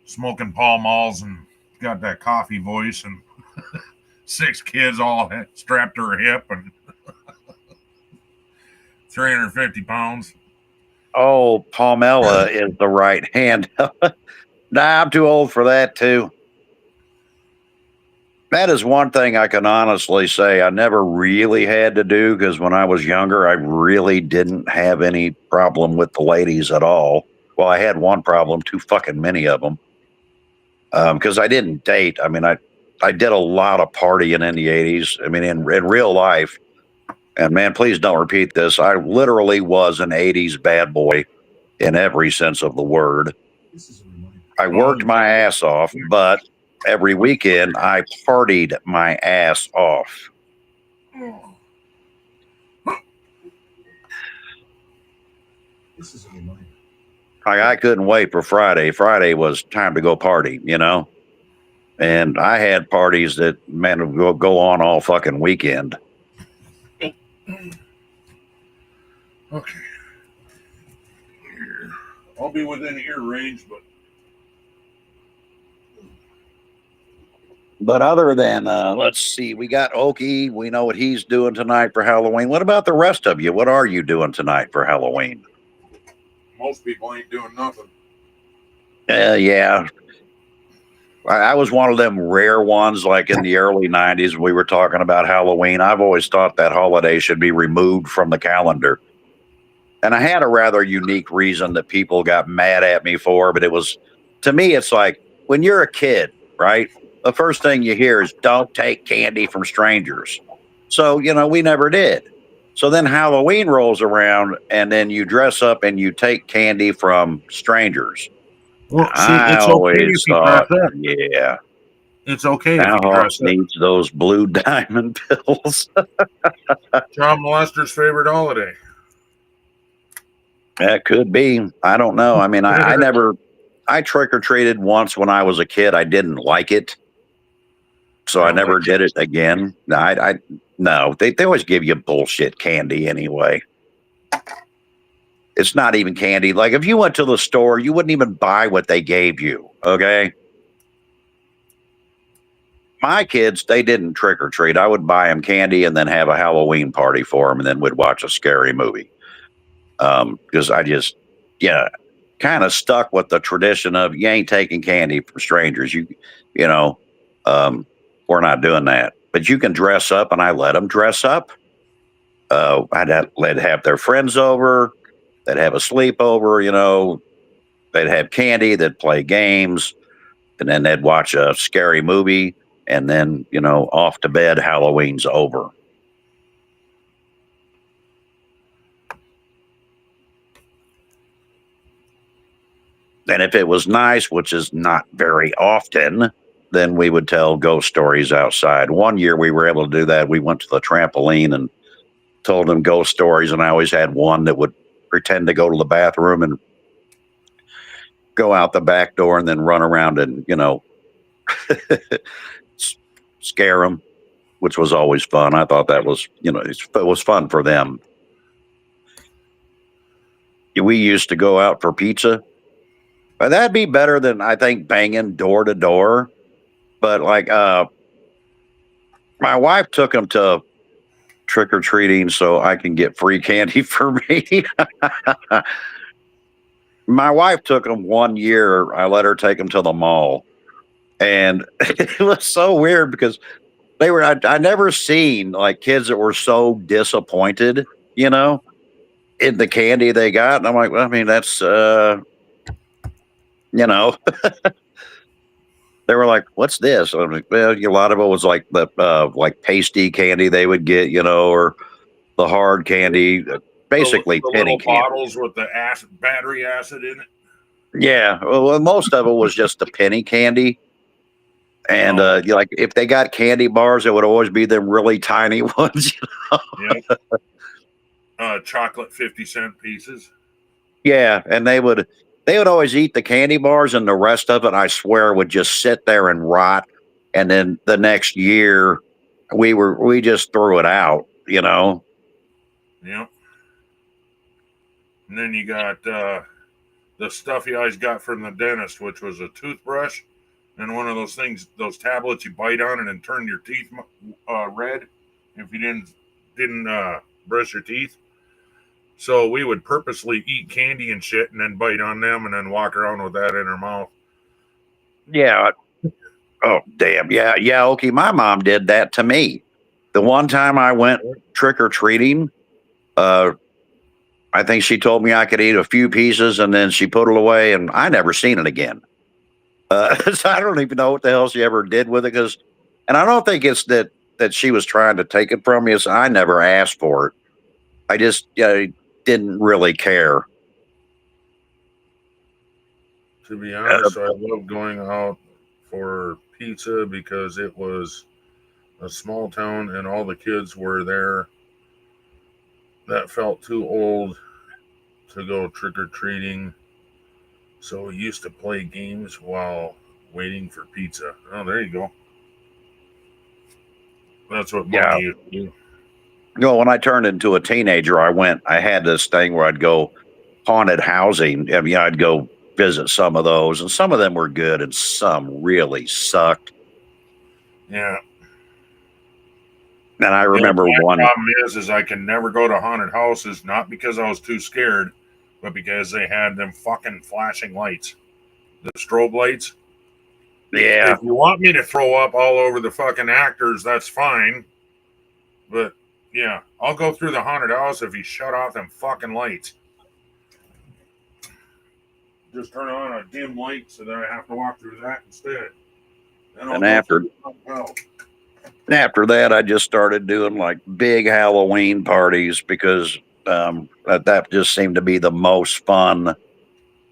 B: smoking Pall Malls and got that coffee voice and 6 kids all strapped to her hip and 350 pounds.
C: Oh, Palmella is the right hand. Nah, I'm too old for that too. That is one thing I can honestly say I never really had to do because when I was younger, I really didn't have any problem with the ladies at all. Well, I had one problem, too fucking many of them. Because I didn't date. I mean, I did a lot of partying in the 80s. I mean, in real life, and man, please don't repeat this. I literally was an 80s bad boy in every sense of the word. I worked my ass off, but every weekend I partied my ass off. I couldn't wait for Friday. Friday was time to go party, you know? And I had parties that, man, would go on all fucking weekend.
B: Okay. Here. I'll be within ear range, but
C: But other than, let's see, we got Okie. We know what he's doing tonight for Halloween. What about the rest of you? What are you doing tonight for Halloween?
B: most people ain't doing nothing.
C: Yeah. I was one of them rare ones, like in the early 90s, we were talking about Halloween. I've always thought that holiday should be removed from the calendar. And I had a rather unique reason that people got mad at me for, but it was, to me, it's like when you're a kid, right? The first thing you hear is don't take candy from strangers. So, we never did. So then Halloween rolls around and then you dress up and you take candy from strangers.
B: Well, see,
C: I
B: it's okay if
C: always
B: you dress
C: thought,
B: up.
C: yeah,
B: It's okay if
C: that
B: you
C: horse
B: dress up.
C: needs those blue diamond pills.
B: Child molester's favorite holiday.
C: That could be. I don't know. I mean, I trick or treated once when I was a kid. I didn't like it. So
B: You
C: I
B: don't
C: never
B: like
C: did it again. No, they always give you bullshit candy anyway. It's not even candy. Like if you went to the store, you wouldn't even buy what they gave you. Okay. My kids, they didn't trick or treat. I would buy them candy and then have a Halloween party for them, and then we'd watch a scary movie. Because I just, yeah, kind of stuck with the tradition of you ain't taking candy from strangers. You know, um, we're not doing that. But you can dress up, and I let them dress up. They'd have their friends over. They'd have a sleepover. They'd have candy. They'd play games, and then they'd watch a scary movie, and then off to bed. Halloween's over. And if it was nice, which is not very often, then we would tell ghost stories outside. One year we were able to do that. We went to the trampoline and told them ghost stories, and I always had one that would pretend to go to the bathroom and go out the back door and then run around and, scare them, which was always fun. I thought that was, it was fun for them. We used to go out for pizza. But that'd be better than, I think, banging door to door. But like, my wife took them to trick or treating so I can get free candy for me. My wife took them one year. I let her take them to the mall. And it was so weird because I never seen like kids that were so disappointed, in the candy they got. And I'm like, well, I mean, that's, you know, they were like, "What's this?" I'm like, "Well, a lot of it was like the like pasty candy they would get, or the hard candy, basically
B: The
C: penny
B: little
C: candy."
B: bottles with the battery acid in it.
C: Yeah, well, most of it was just the penny candy, and
B: Oh,
C: like if they got candy bars, it would always be them really tiny ones.
B: yeah. Chocolate 50-cent pieces.
C: Yeah, and they would always eat the candy bars, and the rest of it, I swear, would just sit there and rot. And then the next year, we just threw it out.
B: Yep. And then you got the stuff you always got from the dentist, which was a toothbrush and one of those things, those tablets you bite on and then turn your teeth red if you didn't brush your teeth. So we would purposely eat candy and shit and then bite on them and then walk around with that in our mouth.
C: Yeah. Oh, damn. Yeah. Yeah. Okay. My mom did that to me. The one time I went trick or treating, uh, I think she told me I could eat a few pieces and then she put it away and I never seen it again. So I don't even know what the hell she ever did with it and I don't think it's that she was trying to take it from me. It's I never asked for it. I just didn't really care.
B: To be
C: Uh,
B: honest, I loved going out for pizza because it was a small town and all the kids were there that felt too old to go trick or treating. So we used to play games while waiting for pizza. Oh, there you go. That's what
C: yeah.
B: Bunny used to do.
C: when I turned into a teenager, I had this thing where I'd go haunted housing. I mean, I'd go visit some of those, and some of them were good, and some really sucked.
B: Yeah.
C: And I
B: The
C: remember
B: only
C: one.
B: problem is I can never go to haunted houses, not because I was too scared, but because they had them fucking flashing lights, the strobe lights.
C: Yeah,
B: If you want me to throw up all over the fucking actors, that's fine. But yeah, I'll go through the haunted house if you shut off them fucking lights. Just turn on a dim light so that I have to walk through that instead. Then I'll
C: and
B: go
C: after
B: through the haunted house.
C: after that, I just started doing like big Halloween parties because that just seemed to be the most fun.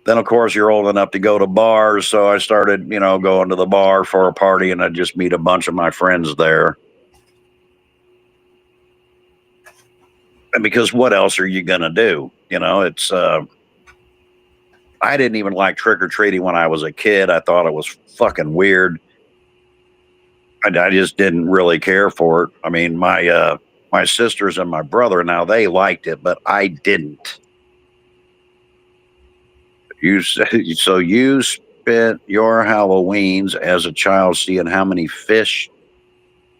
C: Then, of course, you're old enough to go to bars, so I started, going to the bar for a party, and I'd just meet a bunch of my friends there. And because what else are you gonna do? It's I didn't even like trick or treating when I was a kid. I thought it was fucking weird. I just didn't really care for it. I mean, my sisters and my brother now they liked it, but I didn't. So you spent your Halloweens as a child seeing how many fish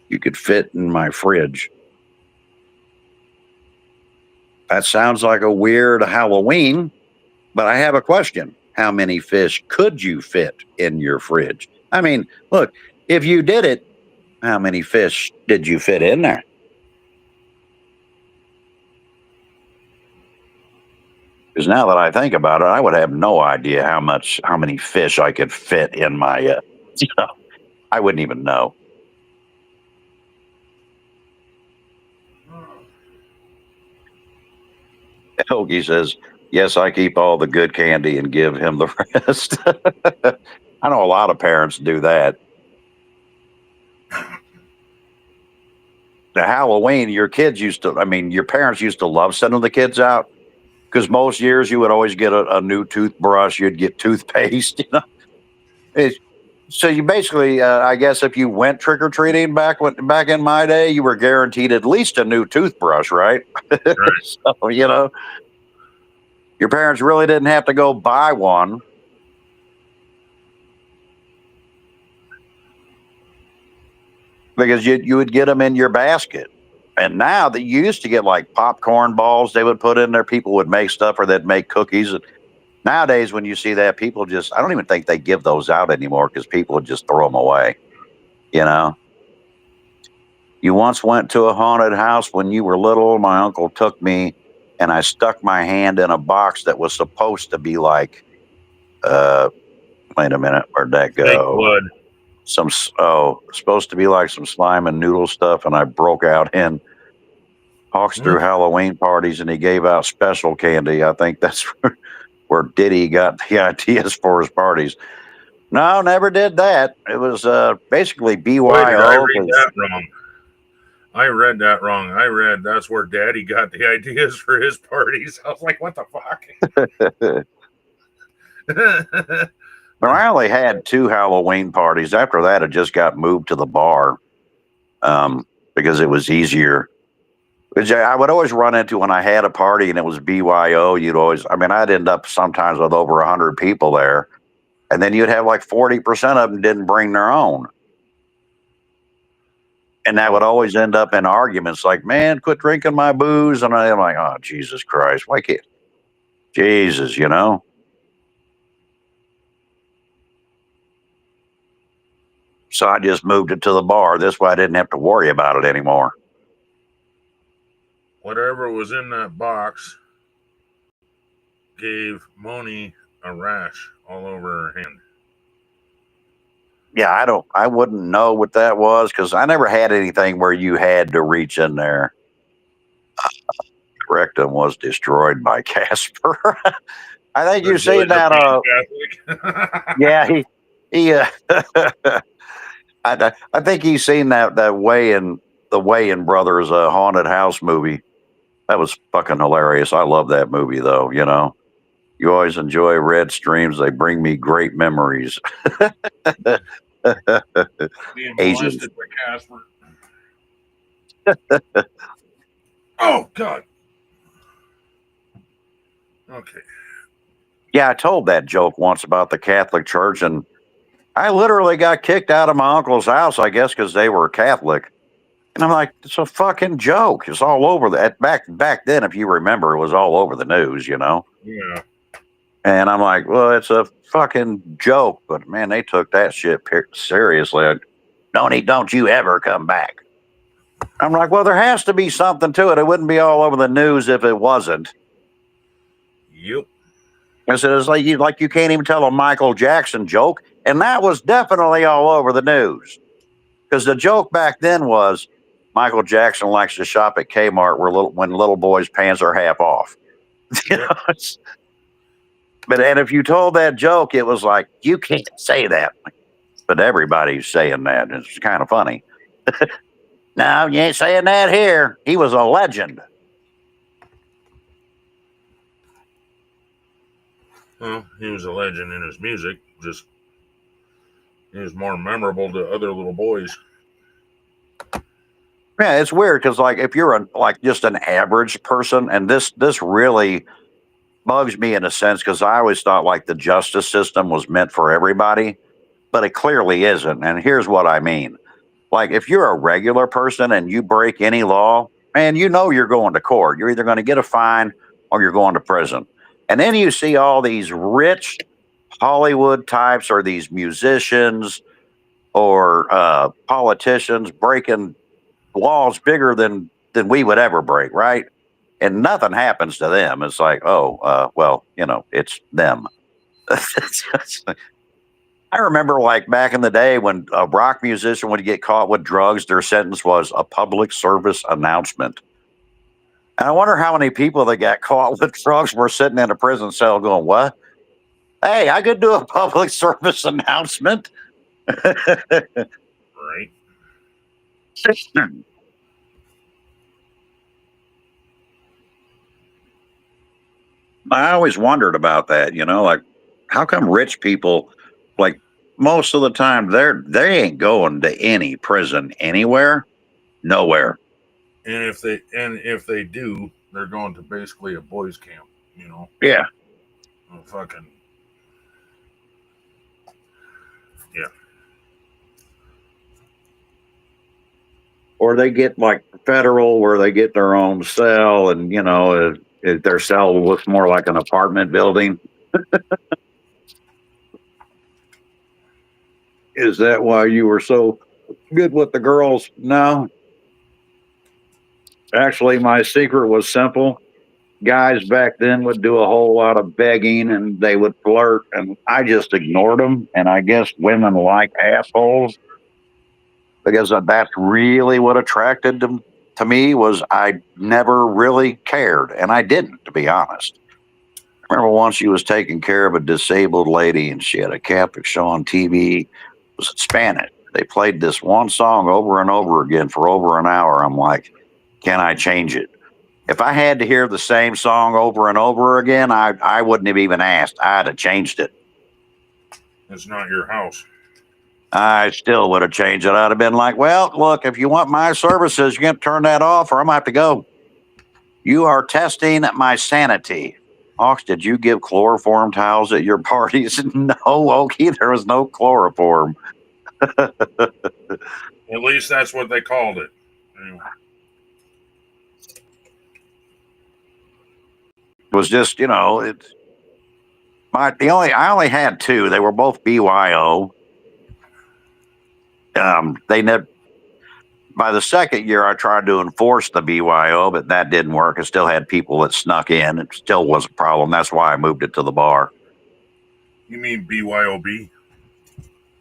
C: you could fit in my fridge. That sounds like a weird Halloween, but I have a question. How many fish could you fit in your fridge? I mean, look, if you did it, how many fish did you fit in there? Because now that I think about it, I would have no idea how many fish I could fit in my, I wouldn't even know. Hoagie says, yes, I keep all the good candy and give him the rest. I know a lot of parents do that. The Halloween, your parents used to love sending the kids out because most years you would always get a new toothbrush, you'd get toothpaste, So you basically, I guess, if you went trick or treating back in my day, you were guaranteed at least a new toothbrush, right?
B: Right.
C: So your parents really didn't have to go buy one. Because you would get them in your basket. And now that you used to get like popcorn balls they would put in there, people would make stuff or they'd make cookies. And nowadays, when you see that, people I don't even think they give those out anymore because people would just throw them away. You once went to a haunted house when you were little. My uncle took me and I stuck my hand in a box that was supposed to be like, wait a minute, where'd that
B: Fake
C: go?
B: blood.
C: Supposed to be like some slime and noodle stuff. And I broke out in Hawks through Halloween parties and he gave out special candy. I think that's where Diddy got the ideas for his parties. No, never did that. It was basically BYO.
B: Wait, did I read that wrong? I read that wrong. I read that's where Daddy got the ideas for his parties. I was like, what the fuck?
C: I only had 2 Halloween parties. After that, it just got moved to the bar because it was easier. Which I would always run into when I had a party and it was BYO. I'd end up sometimes with over 100 people there. And then you'd have like 40% of them didn't bring their own. And that would always end up in arguments like, man, quit drinking my booze. And I'm like, oh, Jesus Christ. Why can't Jesus, So I just moved it to the bar. This way I didn't have to worry about it anymore.
B: Whatever was in that box gave Moni a rash all over her hand.
C: Yeah, I wouldn't know what that was because I never had anything where you had to reach in there. Rectum was destroyed by Casper. I think you've seen that. Yeah, he I think he's seen that the Wayans Brothers haunted house movie. That was fucking hilarious. I love that movie though. You always enjoy red streams. They bring me great memories.
B: Being
C: Asians.
B: molested by Casper. Oh, God. Okay.
C: Yeah, I told that joke once about the Catholic Church, and I literally got kicked out of my uncle's house, I guess, because they were Catholic. And I'm like, it's a fucking joke. It's all over that back then. If you remember, it was all over the news, you know.
B: Yeah.
C: And I'm like, well, it's a fucking joke, but man, they took that shit seriously. Don't you ever come back. I'm like, well, there has to be something to it. It wouldn't be all over the news if it wasn't.
B: Yep.
C: I said, it's like you can't even tell a Michael Jackson joke, and that was definitely all over the news. Because the joke back then was Michael Jackson likes to shop at Kmart when little boys' pants are half off. You know, but and if you told that joke, it was like, you can't say that. But everybody's saying that. It's kind of funny. No, you ain't saying that here. He was a legend.
B: Well, he was a legend in his music. Just he was more memorable to other little boys.
C: Yeah, it's weird because like if you're just an average person, and this really bugs me in a sense because I always thought like the justice system was meant for everybody, but it clearly isn't. And here's what I mean. Like if you're a regular person and you break any law, man, you know you're going to court. You're either going to get a fine or you're going to prison. And then you see all these rich Hollywood types or these musicians or politicians breaking laws bigger than we would ever break, right? And nothing happens to them. It's like, oh, well, you know, it's them. I remember like back in the day when a rock musician would get caught with drugs, their sentence was a public service announcement. And I wonder how many people that got caught with drugs were sitting in a prison cell going, what? Hey, I could do a public service announcement.
B: Right.
C: I always wondered about that, you know, like how come rich people, like most of the time, they ain't going to any prison anywhere, nowhere.
B: And if they do, they're going to basically a boys' camp. You know.
C: Yeah,
B: Oh, fucking. Yeah.
C: or they get like federal, where they get their own cell, and you know, their cell looks more like an apartment building. Is that why you were so good with the girls? No, actually, my secret was simple. Guys back then would do a whole lot of begging and they would flirt, and I just ignored them. And I guess women like assholes because that's really what attracted them to me. Was I never really cared, and I didn't, to be honest. I remember once she was taking care of a disabled lady, and she had a Catholic show on TV. It was in Spanish. They played this one song over and over again for over an hour. I'm like, can I change it? If I had to hear the same song over and over again, I wouldn't have even asked. I'd have changed it.
B: It's not your house.
C: I still would have changed it. I'd have been like, well, look, if you want my services, you're going to turn that off or I'm going to have to go. You are testing my sanity. Ox, did you give chloroform towels at your parties? No, Okie, there was no chloroform.
B: At least that's what they called it. Anyway.
C: It was just, you know, I only had two. They were both BYO. They never. By the second year, I tried to enforce the BYO, but that didn't work. It still had people that snuck in. It still was a problem. That's why I moved it to the bar.
B: You mean BYOB?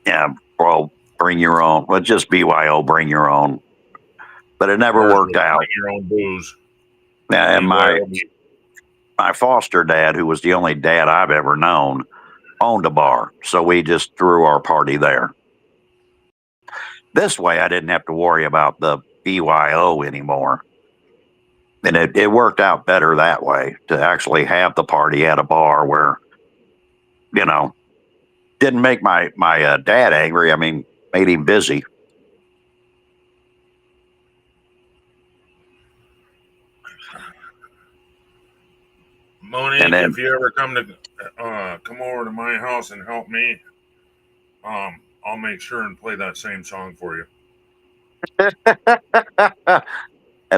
C: Yeah, well, bring your own. Well, just BYO, bring your own. But it never worked out.
B: Bring your own booze.
C: Yeah, and
B: BYOB.
C: my foster dad, who was the only dad I've ever known, owned a bar. So we just threw our party there. This way, I didn't have to worry about the BYO anymore. And it worked out better that way, to actually have the party at a bar where, you know, didn't make my dad angry. I mean, made him busy.
B: Monique,
C: And then
B: if you ever come over to my house and help me, I'll make sure and play that same song for you.
C: that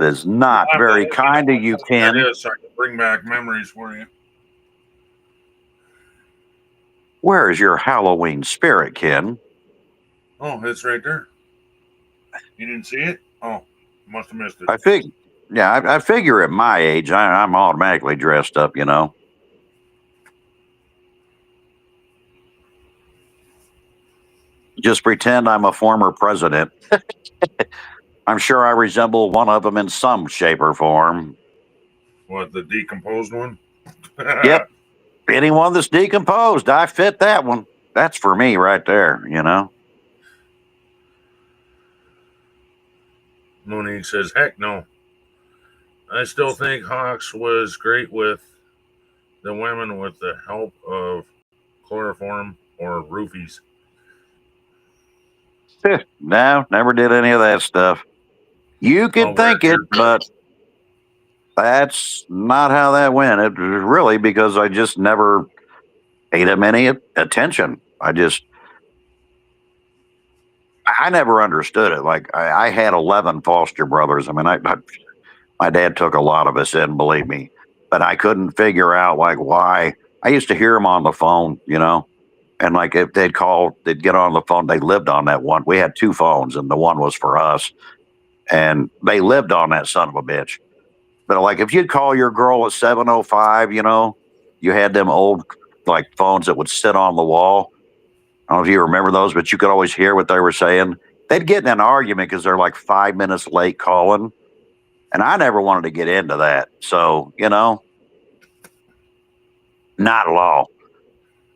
C: is
B: You'll
C: not
B: have to
C: very
B: let me know
C: kind of you,
B: what that
C: Ken.
B: is so I can bring back memories for you.
C: Where is your Halloween spirit, Ken?
B: Oh, it's right there. You didn't see it? Oh, must have missed it.
C: I figure at my age, I'm automatically dressed up, you know. Just pretend I'm a former president. I'm sure I resemble one of them in some shape or form.
B: What, the decomposed one?
C: Yep. Anyone that's decomposed, I fit that one. That's for me right there, you know.
B: Monique says, heck no. I still think Hawks was great with the women with the help of chloroform or roofies.
C: No, never did any of that stuff. You
B: Oh,
C: could think it, but that's not how that went. It was really because I just never paid him any attention. I never understood it. Like I had 11 foster brothers. I mean, my dad took a lot of us in, believe me, but I couldn't figure out like why. I used to hear him on the phone, you know, and like if they'd call, they'd get on the phone. They lived on that one. We had two phones, and the one was for us, and they lived on that son of a bitch. But like if you'd call your girl at 7:05, you know, you had them old like phones that would sit on the wall. I don't know if you remember those, but you could always hear what they were saying. They'd get in an argument because they're like 5 minutes late calling. And I never wanted to get into that. So, you know, not law.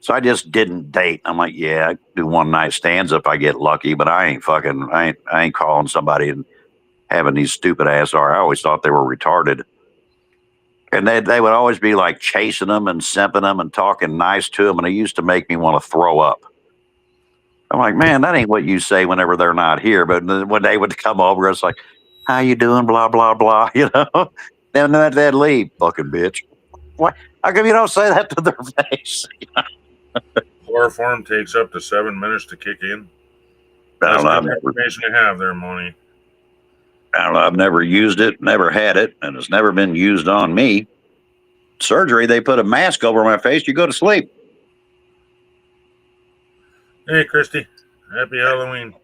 C: So I just didn't date. I'm like, yeah, I do one night stands if I get lucky, but I ain't calling somebody and having these stupid ass or I always thought they were retarded. And they would always be like chasing them and simping them and talking nice to them. And it used to make me want to throw up. I'm like, man, that ain't what you say whenever they're not here. But then when they would come over, it's like, how you doing? Blah, blah, blah. You know, then they'd leave, fucking bitch. Why? How come you don't say that to their face?
B: Chloroform takes up to 7 minutes to kick in.
C: I
B: That's
C: don't know.
B: good information to have there, Moni.
C: I don't know. I've never used it, never had it, and it's never been used on me. Surgery, they put a mask over my face. You go to sleep.
B: Hey, Christy. Happy Halloween.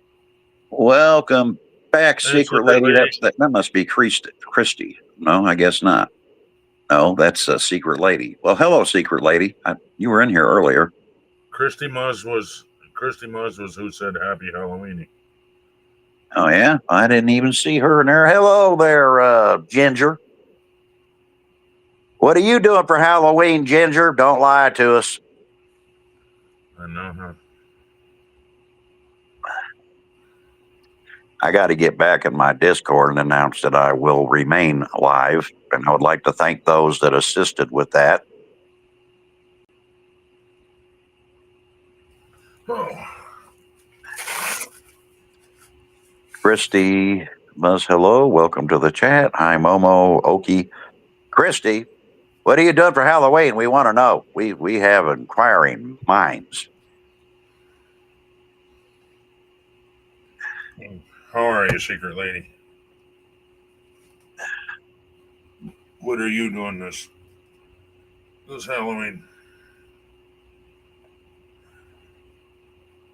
C: Welcome back,
B: Hey,
C: secret lady. That must be Christy. No, I guess not. No, that's a secret lady. Well, hello, secret lady. You were in here earlier.
B: Christy Muzz was who said Happy Halloween.
C: Oh yeah, I didn't even see her in there. Hello there, Ginger. What are you doing for Halloween, Ginger? Don't lie to us.
B: I know, huh?
C: I got to get back in my Discord and announce that I will remain live, and I would like to thank those that assisted with that.
B: Oh.
C: Christy Buzz, hello. Welcome to the chat. Hi, Momo, Okie. Christy, what are you doing for Halloween? We want to know. We have inquiring minds.
B: How are you, secret lady? What are you doing this Halloween?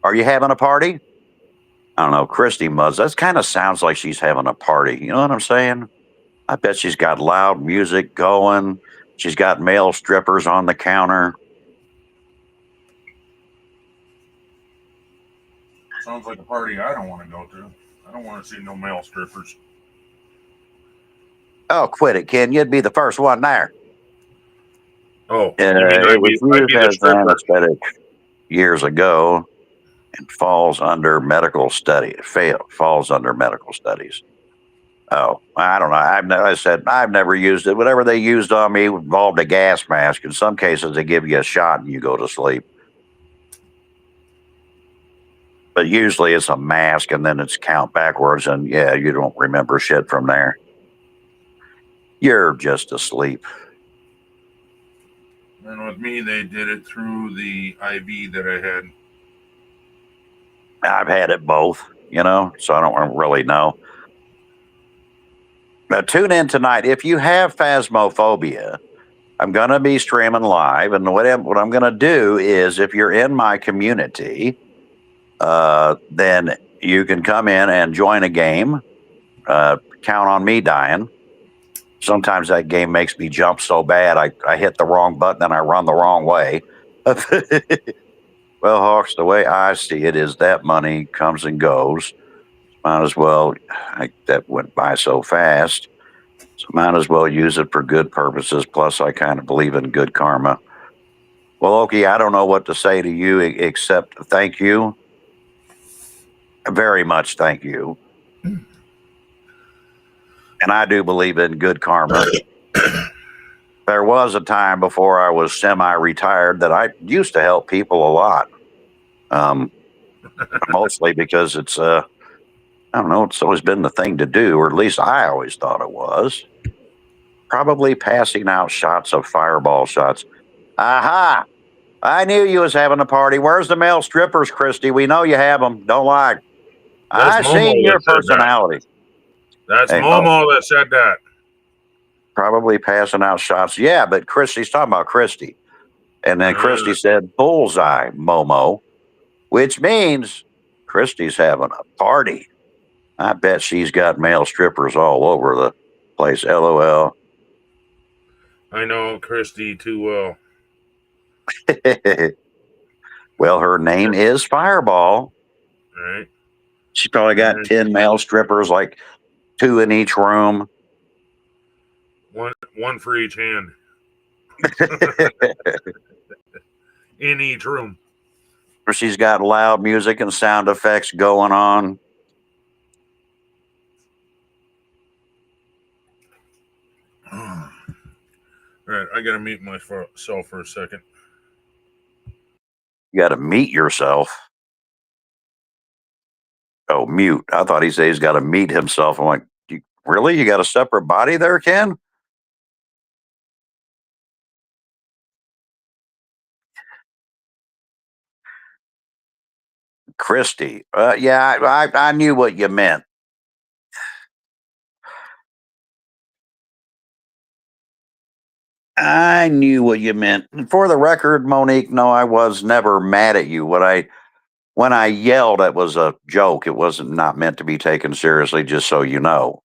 C: Are you having a party? I don't know. Christy Muzz, that kind of sounds like she's having a party. You know what I'm saying? I bet she's got loud music going. She's got male strippers on the counter.
B: Sounds like a party I don't want to go to. I don't want to see no male strippers.
C: Oh, quit it, Ken. You'd be the first one there.
B: Oh,
C: It was
B: I'd be
C: used
B: the
C: as
B: stripper.
C: anesthetic years ago and falls under medical study. Falls under medical studies. Oh, I don't know. I've never used it. Whatever they used on me involved a gas mask. In some cases, they give you a shot and you go to sleep. But usually it's a mask and then it's count backwards. And yeah, you don't remember shit from there. You're just asleep.
B: And with me, they did it through the IV that I had.
C: I've had it both, so I don't really know. Now, tune in tonight. If you have phasmophobia, I'm going to be streaming live. And what I'm going to do is, if you're in my community, then you can come in and join a game. Count on me dying. Sometimes that game makes me jump so bad I hit the wrong button and I run the wrong way. Well, Hawks, the way I see it is that money comes and goes. Might as well, that went by so fast. So might as well use it for good purposes. Plus, I kind of believe in good karma. Well, Okie, I don't know what to say to you except thank you. Very much thank you. And I do believe in good karma. There was a time before I was semi-retired that I used to help people a lot. Mostly because it's, I don't know, it's always been the thing to do, or at least I always thought it was. Probably passing out shots of fireball shots. Aha! I knew you was having a party. Where's the male strippers, Christy? We know you have them. Don't lie. I seen your personality.
B: That's Momo that said that.
C: Probably passing out shots. Yeah, but Christy's talking about Christy. And then Christy said, bullseye, Momo, which means Christy's having a party. I bet she's got male strippers all over the place. LOL.
B: I know Christy too well.
C: Well, her name is Fireball.
B: Right.
C: She probably got 10 male strippers, like 2 in each room.
B: One for each hand. In each room.
C: She's got loud music and sound effects going on.
B: All right, I got to mute myself for a second.
C: You got to meet yourself. Oh, mute. I thought he said he's got to meet himself. I'm like, really? You got a separate body there, Ken? Christy. Yeah, I knew what you meant. I knew what you meant. For the record, Monique, no, I was never mad at you. When I yelled, it was a joke. It wasn't not meant to be taken seriously, just so you know.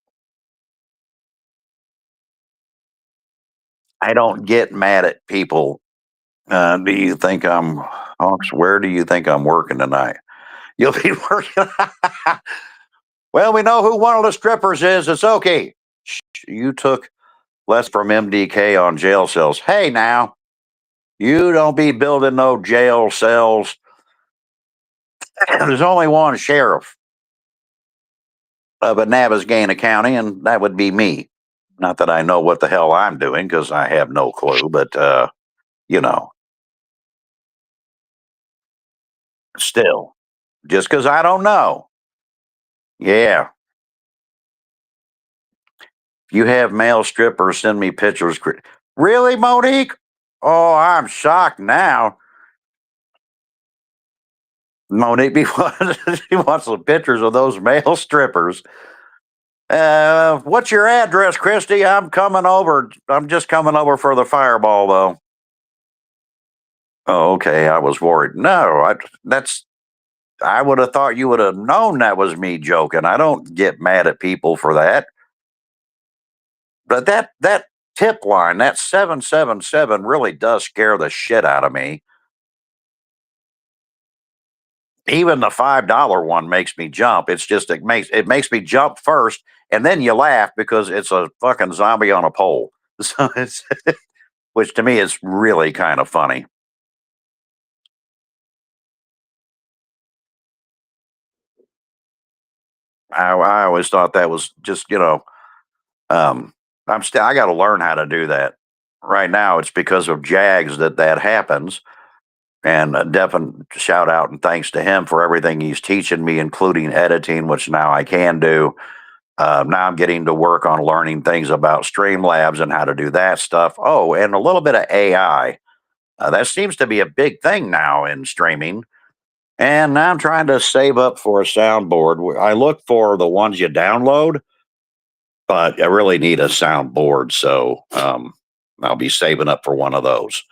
C: I don't get mad at people. Do you think Hawks, where do you think I'm working tonight? You'll be working. Well, we know who one of the strippers is. It's okay. You took less from MDK on jail cells. Hey, now, you don't be building no jail cells. There's only one sheriff of Navasgana County, and that would be me. Not that I know what the hell I'm doing, because I have no clue, but, still, just because I don't know. Yeah. If you have male strippers, send me pictures. Really, Monique? Oh, I'm shocked now. Monique, she wants some pictures of those male strippers. What's your address, Christy? I'm coming over. I'm just coming over for the fireball, though. Oh, okay. I was worried. No, I would have thought you would have known that was me joking. I don't get mad at people for that. But that tip line, that 777, really does scare the shit out of me. Even the $5 one makes me jump. It's just it makes me jump first, and then you laugh because it's a fucking zombie on a pole. So it's which to me is really kind of funny. I always thought that was just I got to learn how to do that. Right now, it's because of Jags that happens. And a definite shout out and thanks to him for everything he's teaching me, including editing, which now I can do. Now I'm getting to work on learning things about Streamlabs and how to do that stuff. Oh, and a little bit of AI. That seems to be a big thing now in streaming. And now I'm trying to save up for a soundboard. I look for the ones you download, but I really need a soundboard. So I'll be saving up for one of those.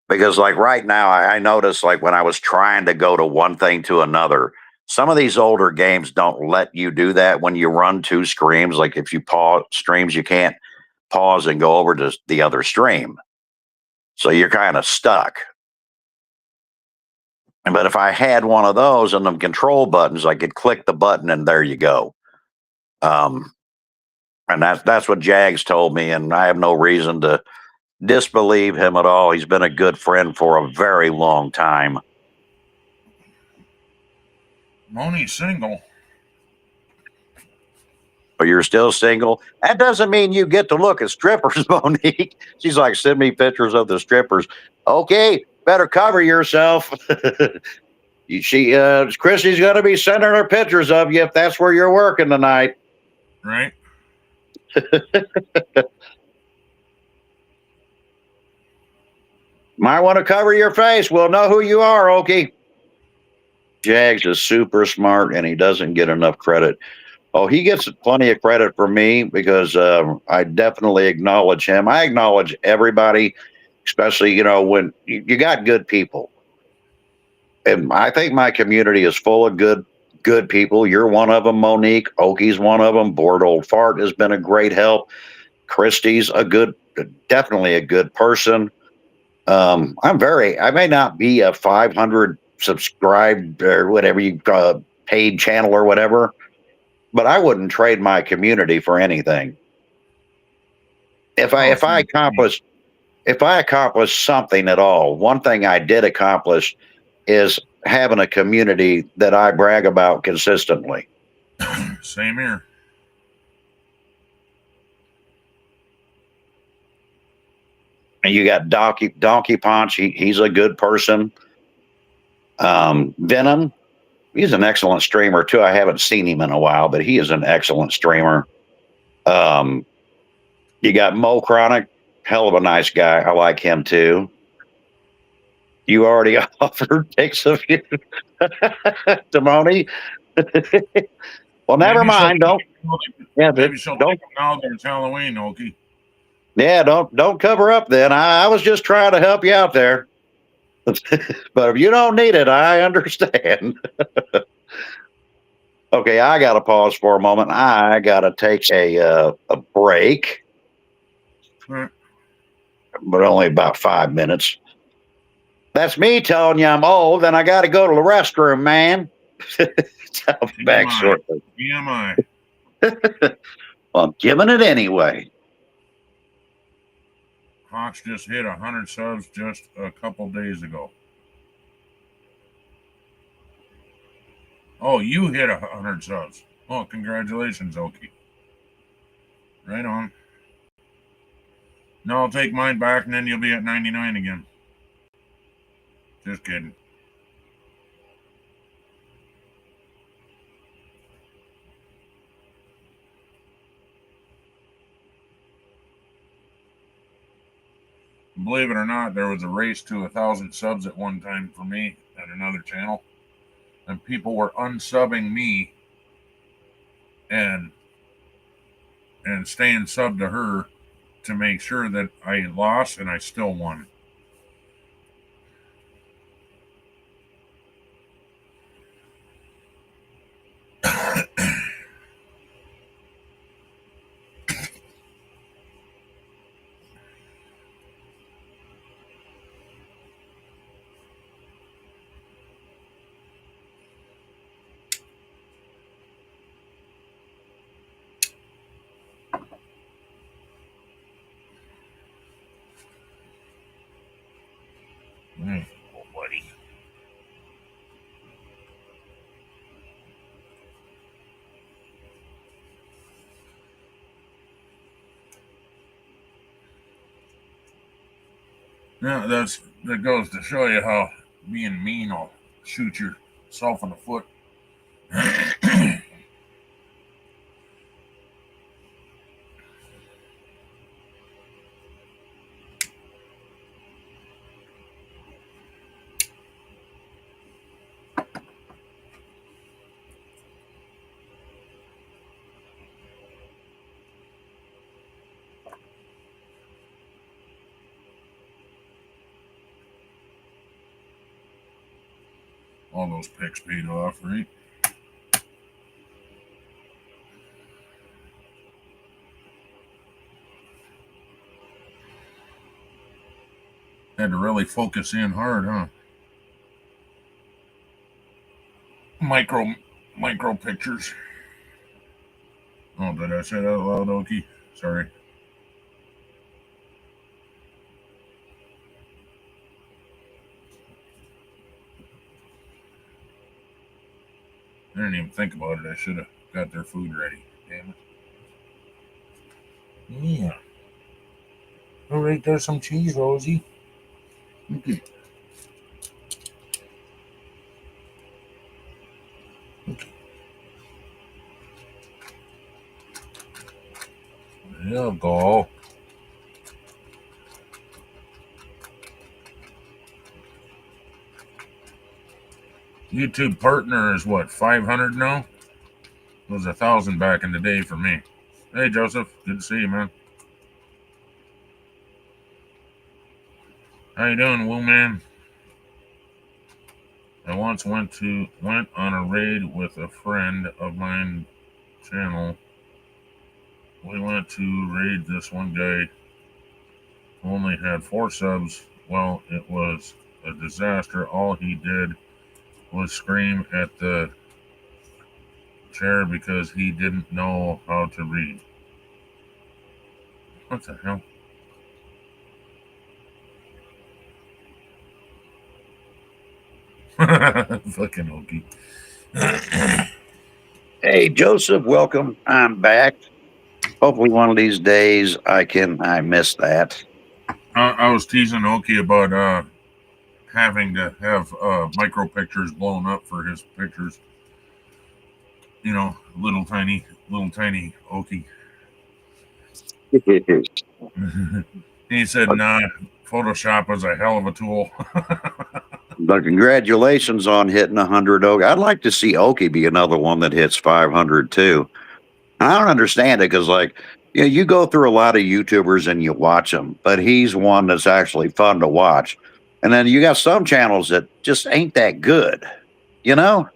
C: Because, like, right now, I notice, like, when I was trying to go to one thing to another, some of these older games don't let you do that when you run two streams. Like, if you pause streams, you can't pause and go over to the other stream. So you're kind of stuck. But if I had one of those and them control buttons, I could click the button and there you go. And that's what Jags told me, and I have no reason to disbelieve him at all. He's been a good friend for a very long time.
B: Moni's single.
C: But you're still single. That doesn't mean you get to look at strippers, Monique. She's like, send me pictures of the strippers. Okay, better cover yourself. Chrissy's going to be sending her pictures of you if that's where you're working tonight.
B: Right?
C: Might want to cover your face. We'll know who you are, Okie. Jags is super smart, and he doesn't get enough credit. Oh, he gets plenty of credit for me because I definitely acknowledge him. I acknowledge everybody, especially, when you got good people. And I think my community is full of good people. You're one of them, Monique. Okie's one of them. Bored Old Fart has been a great help. Christy's definitely a good person. I may not be a 500 subscribed or whatever you paid channel or whatever, but I wouldn't trade my community for anything. If I accomplish something at all, one thing I did accomplish is having a community that I brag about consistently.
B: Same here.
C: And you got Donkey Punch. He's a good person. Venom, he's an excellent streamer too. I haven't seen him in a while, but he is an excellent streamer. You got Mo Chronic, hell of a nice guy. I like him too. You already offered pics of you to Moni. Well, never mind. Don't.
B: Maybe she'll take them now that it's Halloween, Okie.
C: Yeah, don't cover up then. I was just trying to help you out there. But if you don't need it, I understand. Okay, I got to pause for a moment. I got to take a break, but only about 5 minutes. That's me telling you I'm old, and I got to go to the restroom, man. I'll be back shortly.
B: TMI.
C: Well, I'm giving it anyway.
B: Hawks just hit 100 subs just a couple days ago. Oh, you hit 100 subs. Oh, congratulations, Okie. Right on. No, I'll take mine back, and then you'll be at 99 again. Just kidding. Believe it or not, there was a race to 1,000 subs at one time for me at another channel, and people were unsubbing me and staying sub to her to make sure that I lost, and I still won. Oh, buddy. Yeah, that goes to show you how being mean will shoot yourself in the foot. all those picks paid off, right? Had to really focus in hard, huh? Micro pictures. Oh, did I say that out loud, Okie? Sorry. I didn't even think about it. I should have got their food ready. Damn it. Yeah. All right, there's some cheese, Rosie. Okay. There you go. YouTube partner is what, 500 now? It was 1,000 back in the day for me. Hey, Joseph. Good to see you, man. How you doing, Woo Man? I once went on a raid with a friend of mine channel. We went to raid this one guy who only had 4 subs. Well, it was a disaster. All he did was scream at the chair because he didn't know how to read. What the hell? Fucking Okie.
C: Hey, Joseph, welcome. I'm back. Hopefully one of these days I missed that.
B: I was teasing Okie about having to have micro pictures blown up for his pictures. You know, little tiny Okie. He said, nah, Photoshop was a hell of a tool.
C: But congratulations on hitting 100 Okie. I'd like to see Okie be another one that hits 500 too. I don't understand it because, like, you know, you go through a lot of YouTubers and you watch them, but he's one that's actually fun to watch. And then you got some channels that just ain't that good, you know?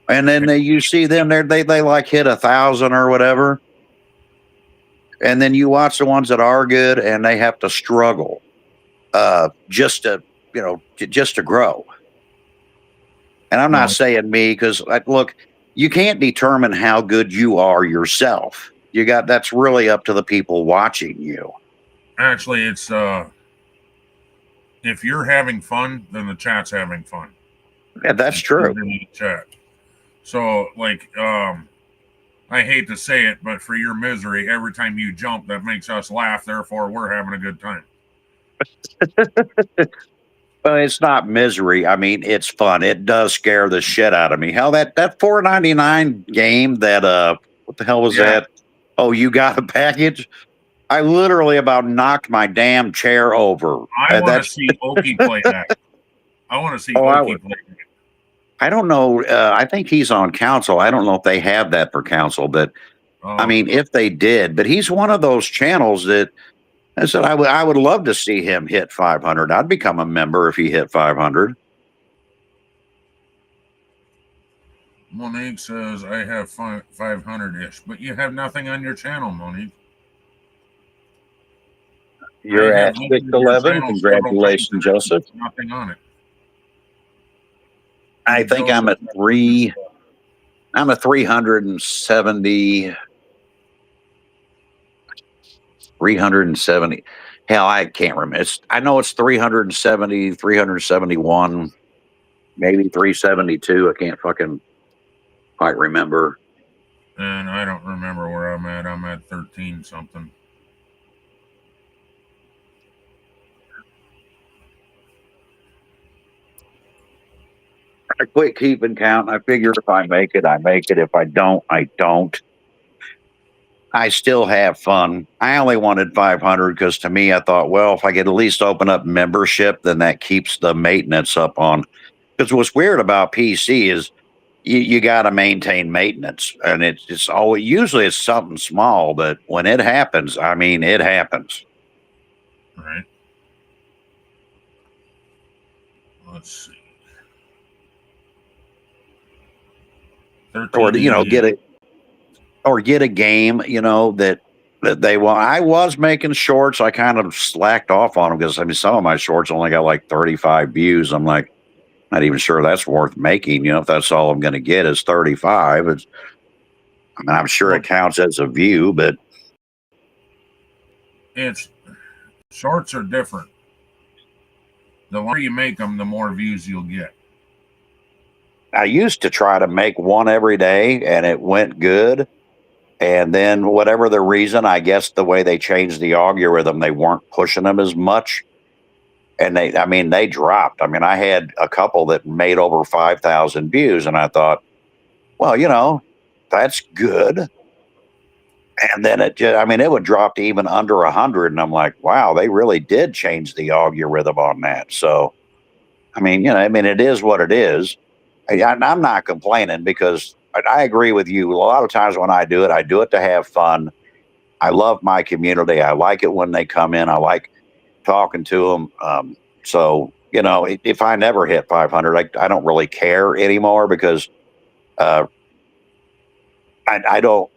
C: And then you see them, they like hit 1,000 or whatever. And then you watch the ones that are good and they have to struggle just to, you know, just to grow. And I'm not saying me because, like, look, you can't determine how good you are yourself. That's really up to the people watching you.
B: Actually, it's if you're having fun, then the chat's having fun.
C: Yeah, that's true.
B: Chat. So, like, I hate to say it, but for your misery, every time you jump, that makes us laugh. Therefore, we're having a good time.
C: Well, it's not misery. I mean, it's fun. It does scare the shit out of me. Hell, that $4.99 game that what the hell was that? Oh, you got a package? I literally about knocked my damn chair over.
B: I want to see Okie play that. I want to see Okie play that.
C: I don't know. I think he's on council. I don't know if they have that for council, but I mean, if they did, but he's one of those channels that I said I would love to see him hit 500. I'd become a member if he hit 500.
B: Monique says, I have 500-ish, but you have nothing on your channel, Monique.
C: You're at 611. Congratulations, Joseph.
B: Nothing on it.
C: I think I'm at 370. 370. Hell, I can't remember. I know it's 370, 371, maybe 372. I can't fucking quite remember.
B: And I don't remember where I'm at. I'm at 13 something.
C: I quit keeping count. I figure if I make it, I make it. If I don't, I don't. I still have fun. I only wanted 500 because to me, I thought, well, if I could at least open up membership, then that keeps the maintenance up on. Because what's weird about PC is you got to maintain maintenance, and it's always usually it's something small, but when it happens, I mean, it happens.
B: Right. Let's see.
C: or
B: 13 days.
C: get a game, that they want. I was making shorts. I kind of slacked off on them because some of my shorts only got like 35 views. I'm like, not even sure that's worth making. If that's all I'm going to get is 35. I'm sure it counts as a view, but
B: It's shorts are different. The more you make them, the more views you'll get.
C: I used to try to make one every day and it went good. And then whatever the reason, I guess the way they changed the algorithm, they weren't pushing them as much. And they dropped. I had a couple that made over 5,000 views and I thought, well, that's good. And then it would drop to even under 100. And I'm like, wow, they really did change the algorithm on that. So, it is what it is. I'm not complaining because I agree with you. A lot of times when I do it to have fun. I love my community. I like it when they come in. I like talking to them. So, if I never hit 500, I don't really care anymore because I don't.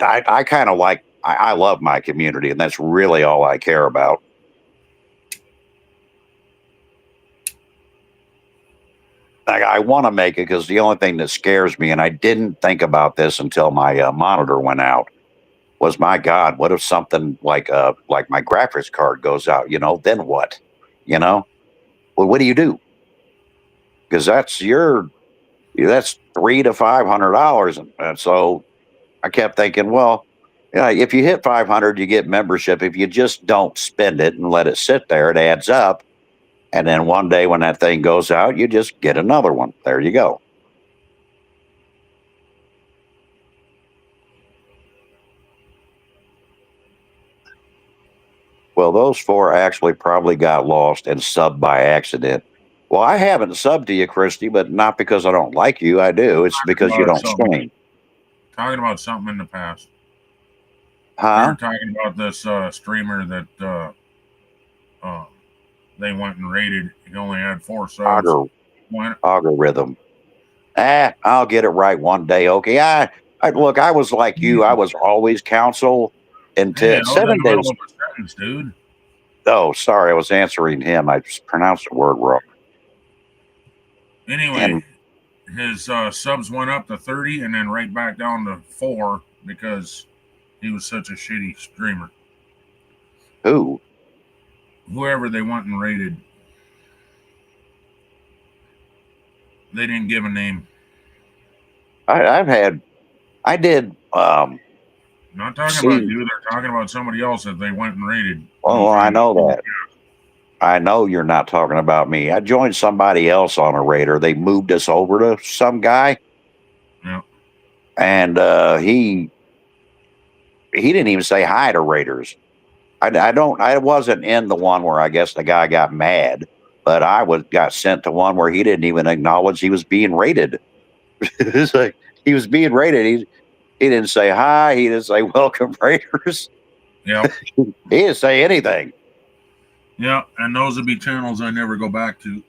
C: I kind of like. I love my community, and that's really all I care about. I want to make it because the only thing that scares me, and I didn't think about this until my monitor went out, was my God, what if something like my graphics card goes out? Then what? Well, what do you do? Because that's $300 to $500, and so I kept thinking, well, yeah, if you hit 500, you get membership. If you just don't spend it and let it sit there, it adds up. And then one day when that thing goes out, you just get another one. There you go. Well, those 4 actually probably got lost and subbed by accident. Well, I haven't subbed to you, Christy, but not because I don't like you. I do. It's because you don't stream.
B: Talking about something in the past.
C: Huh?
B: We were talking about this streamer that they went and raided. He only had 4 subs.
C: Algorithm. I'll get it right one day. Okay. Look, I was like you. I was always counsel until 7 days.
B: Sentence, dude.
C: Oh, sorry. I was answering him. I just pronounced the word wrong.
B: Anyway, his subs went up to 30 and then right back down to 4 because he was such a shitty streamer.
C: Who?
B: Whoever they went and raided. They didn't give a name.
C: I did.
B: Not talking about you. They're talking about somebody else that they went and raided.
C: Oh, I know that. I know you're not talking about me. I joined somebody else on a raider. They moved us over to some guy.
B: Yeah.
C: And he didn't even say hi to raiders. I wasn't in the one where I guess the guy got mad, but I got sent to one where he didn't even acknowledge he was being raided. It's like he was being raided. He didn't say hi. He didn't say welcome, raiders.
B: Yeah.
C: He didn't say anything.
B: Yeah, and those would be channels I never go back to.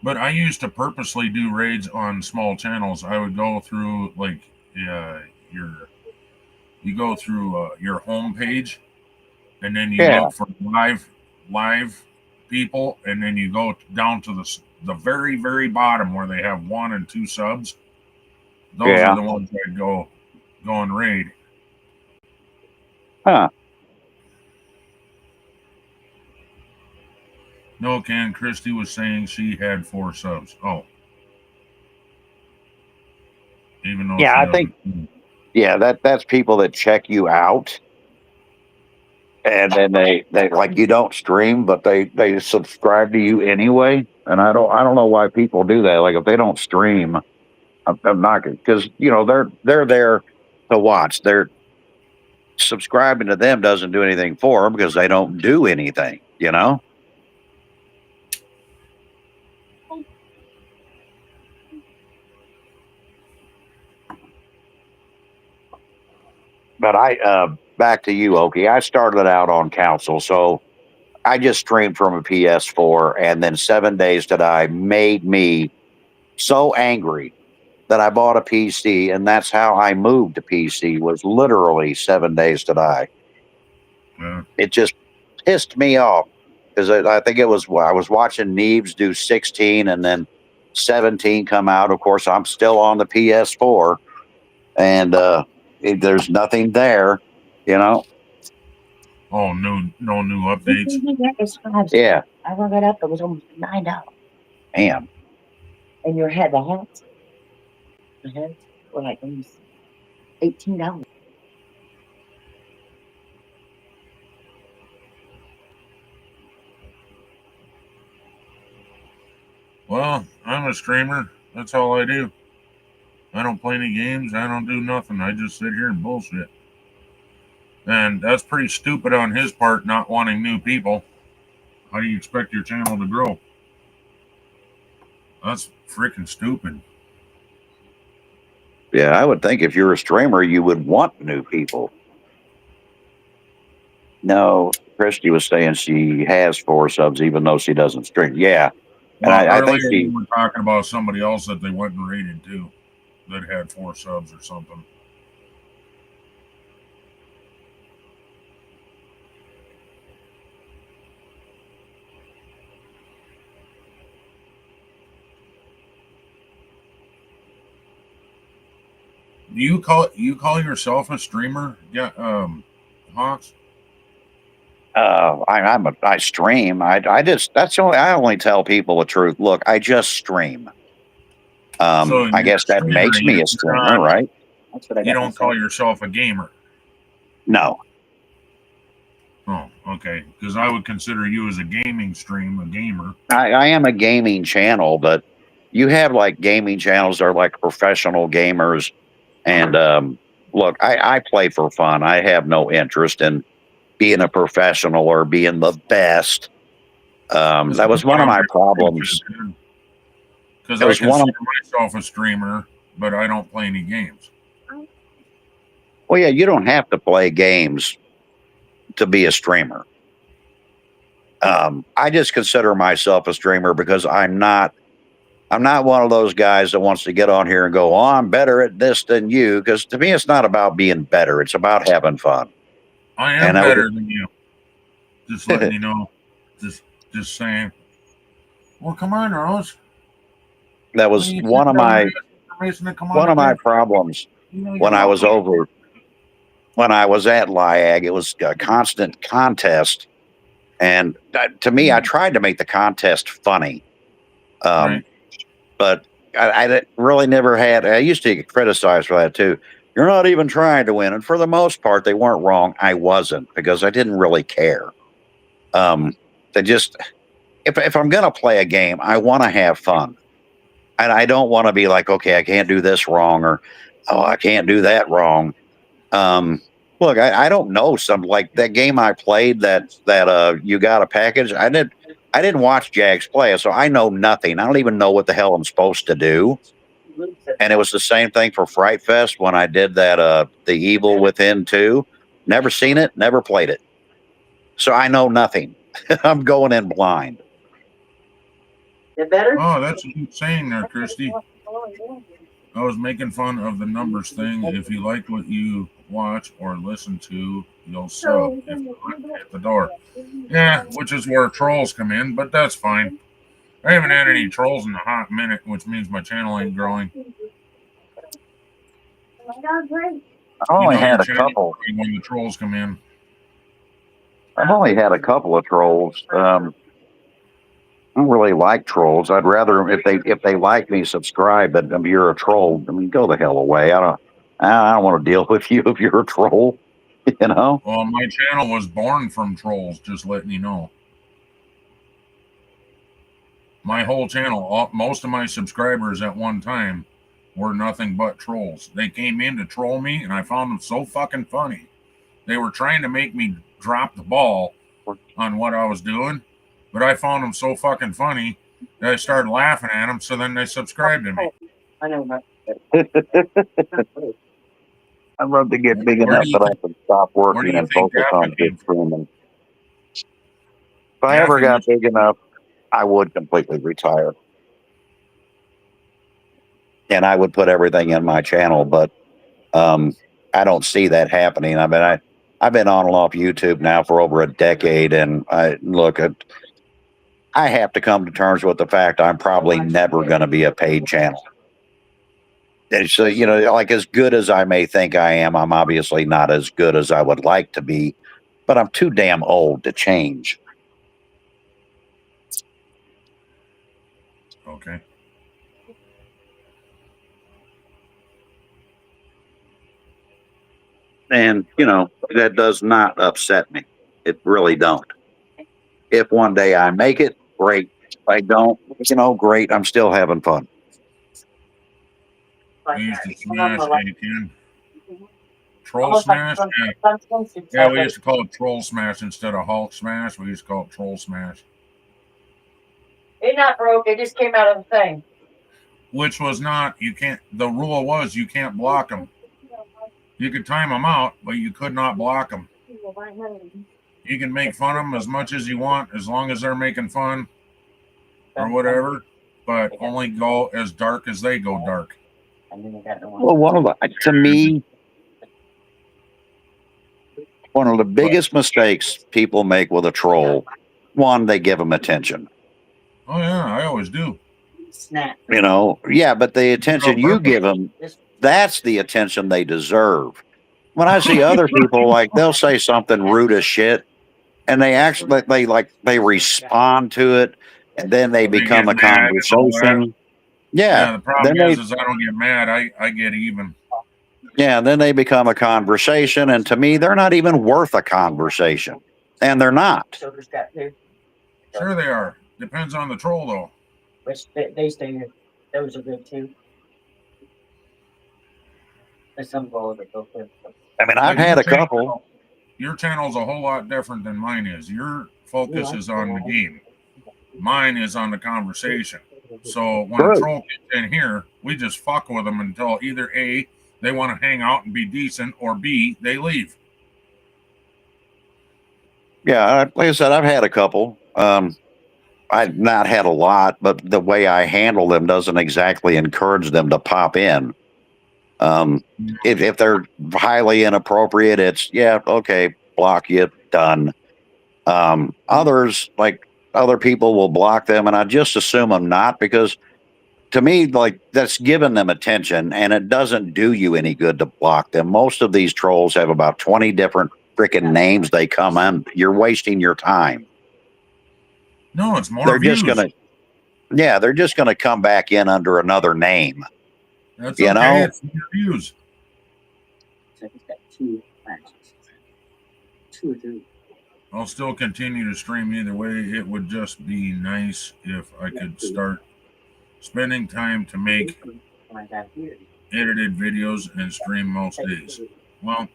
B: But I used to purposely do raids on small channels. I would go through you go through your home page, and then you look for live people, and then you go down to the very, very bottom where they have 1 and 2 subs. Those are the ones that go and raid.
C: Huh.
B: No, Ken, Christy was saying she had 4 subs. Oh. Even though
C: I think that's people that check you out. And then they like you don't stream, but they subscribe to you anyway. And I don't know why people do that. Like if they don't stream, I'm not because they're there to watch. They're subscribing to them doesn't do anything for them because they don't do anything. But back to you, Okie. I started out on council, so I just streamed from a PS4, and then 7 Days to Die made me so angry that I bought a PC, and that's how I moved to PC. Was literally 7 days to die.
B: Yeah.
C: It just pissed me off because I think it was I was watching Neves do 16 and then 17 come out. Of course, I'm still on the PS4, and there's nothing there, you know.
B: Oh, no new updates.
C: Yeah,
D: I rung it up. It was almost $9.
C: damn.
D: And the hats were like almost $18.
B: Well, I'm a streamer. That's all I do. I don't play any games. I don't do nothing. I just sit here and bullshit. And that's pretty stupid on his part, not wanting new people. How do you expect your channel to grow? That's freaking stupid.
C: Yeah, I would think if you're a streamer, you would want new people. No, Christy was saying she has 4 subs, even though she doesn't stream. Yeah, and
B: Well,
C: I
B: earlier
C: think she.
B: we were talking about somebody else that they went and rated too, that had 4 subs or something. Do you call yourself a streamer? Yeah, Hawks.
C: I stream. I just I only tell people the truth. Look, I just stream.
B: So
C: I
B: you're
C: guess
B: a
C: that
B: streamer,
C: makes me a
B: you're
C: streamer,
B: not-
C: right?
D: That's what I
B: You
D: got
B: don't call
D: myself.
B: yourself a gamer.
C: No,
B: Oh, okay. Because I would consider you as a gaming stream a gamer.
C: I am a gaming channel, but you have like gaming channels that are like professional gamers. And look, I play for fun. I have no interest in being a professional or being the best. That was one of my problems.
B: Because
C: It
B: I
C: was one of
B: consider myself a streamer, but I don't play any games.
C: Well, yeah, you don't have to play games to be a streamer. I just consider myself a streamer because I'm not one of those guys that wants to get on here and go, "Oh, I'm better at this than you." Because to me, it's not about being better; it's about having fun.
B: I am
C: And that was-
B: better than you. Just letting you know. Just saying. Well, come on, Rose.
C: That was
B: When you
C: one
B: sit
C: of
B: down
C: my
B: and ask permission to come on
C: one of
B: up
C: my
B: here,
C: problems
B: you know you're
C: when I was
B: welcome.
C: when I was at LIAG. It was a constant contest, and to me, I tried to make the contest funny.
B: Right.
C: But I really never had. I used to get criticized for that too. You're not even trying to win, and for the most part, they weren't wrong. I wasn't because I didn't really care. They just if I'm gonna play a game, I want to have fun, and I don't want to be like, okay, I can't do this wrong, or oh, I can't do that wrong. Look, I don't know some like that game I played that you got a package. I didn't watch Jags play it, so I know nothing. I don't even know what the hell I'm supposed to do. And it was the same thing for Fright Fest when I did that the Evil Within 2. Never seen it, never played it. So I know nothing. I'm going in blind.
D: Is it better?
B: Oh, that's what you're saying there, Christy. I was making fun of the numbers thing. If you like what you watch or listen to, you'll sub. If not, hit the door. Yeah, which is where trolls come in, but that's fine. I haven't had any trolls in a hot minute, which means my channel ain't growing.
C: I've only had
B: your
C: a
B: channel's
C: couple.
B: growing when the trolls come in.
C: I've only had a couple of trolls. I don't really like trolls. I'd rather if they like me, subscribe. But if you're a troll, I mean, go the hell away. I don't want to deal with you if you're a troll. You know.
B: Well, my channel was born from trolls, just letting you know. My whole channel, most of my subscribers at one time were nothing but trolls. They came in to troll me, and I found them so fucking funny. They were trying to make me drop the ball on what I was doing, but I found them so fucking funny that I started laughing at them, so then they subscribed to me.
D: I know, right?
C: I'd love to get big
B: Where
C: enough
B: do you
C: that I can stop
B: do
C: working
B: you
C: and
B: think
C: focus
B: that
C: on
B: came
C: just streaming. If I ever
B: Kathy
C: got
B: was-
C: big enough, I would completely retire. and I would put everything in my channel, but I don't see that happening. I mean, I've been on and off YouTube now for over a decade, and I have to come to terms with the fact I'm probably never going to be a paid channel. And so, like as good as I may think I am, I'm obviously not as good as I would like to be, but I'm too damn old to change.
B: Okay.
C: And, that does not upset me. It really don't. If one day I make it, great. If I don't, great. I'm still having fun.
B: We used to smash A10. Troll
D: Almost like
B: smash? Yeah.
D: some swimsuits
B: Yeah,
D: have
B: we
D: it.
B: used to call it troll smash instead of Hulk smash. We used to call it troll smash.
D: It's not broke. It just came out of the thing.
B: Which was not, the rule was you can't block them. You could time them out, but you could not block them. You can make fun of them as much as you want, as long as they're making fun or whatever, but only go as dark as they go dark.
C: Well, to me, one of the biggest mistakes people make with a troll, one, they give them attention.
B: Oh, yeah, I always do.
D: Snap.
C: Yeah, but the attention you give them, that's the attention they deserve. When I see other people, like, they'll say something rude as shit, and they actually, they respond to it, and then they become a
B: get mad and all that.
C: conversation.
B: Yeah,
C: Yeah.
B: the problem
C: Then
B: is I don't get mad. I get even.
C: Yeah, then they become a conversation, and to me, they're not even worth a conversation, and they're not.
D: Silver's got two.
B: Sure they are. Depends on the troll, though.
D: Which they stay. Those are good too. There's some goals that go good.
C: I mean, I've had a couple.
B: Your channel's a whole lot different than mine is. Your focus is on the game. Mine is on the conversation. So when a troll gets in here, we just fuck with them until either A, they want to hang out and be decent, or B, they leave.
C: Yeah, like I said, I've had a couple. I've not had a lot, but the way I handle them doesn't exactly encourage them to pop in. If they're highly inappropriate, it's, yeah, okay, block you, done. Others, like other people will block them, and I just assume I'm not, because to me, like, that's giving them attention, and it doesn't do you any good to block them. Most of these trolls have about 20 different freaking names they come in. You're wasting your time.
B: No, it's more
C: They're
B: views.
C: they're just gonna come back in under another name.
B: That's
C: you
B: okay.
C: know?
B: It's more views.
D: So he's got two matches. 2 or 3.
B: I'll still continue to stream either way. It would just be nice if I could start spending time to make edited videos and stream most days. Well,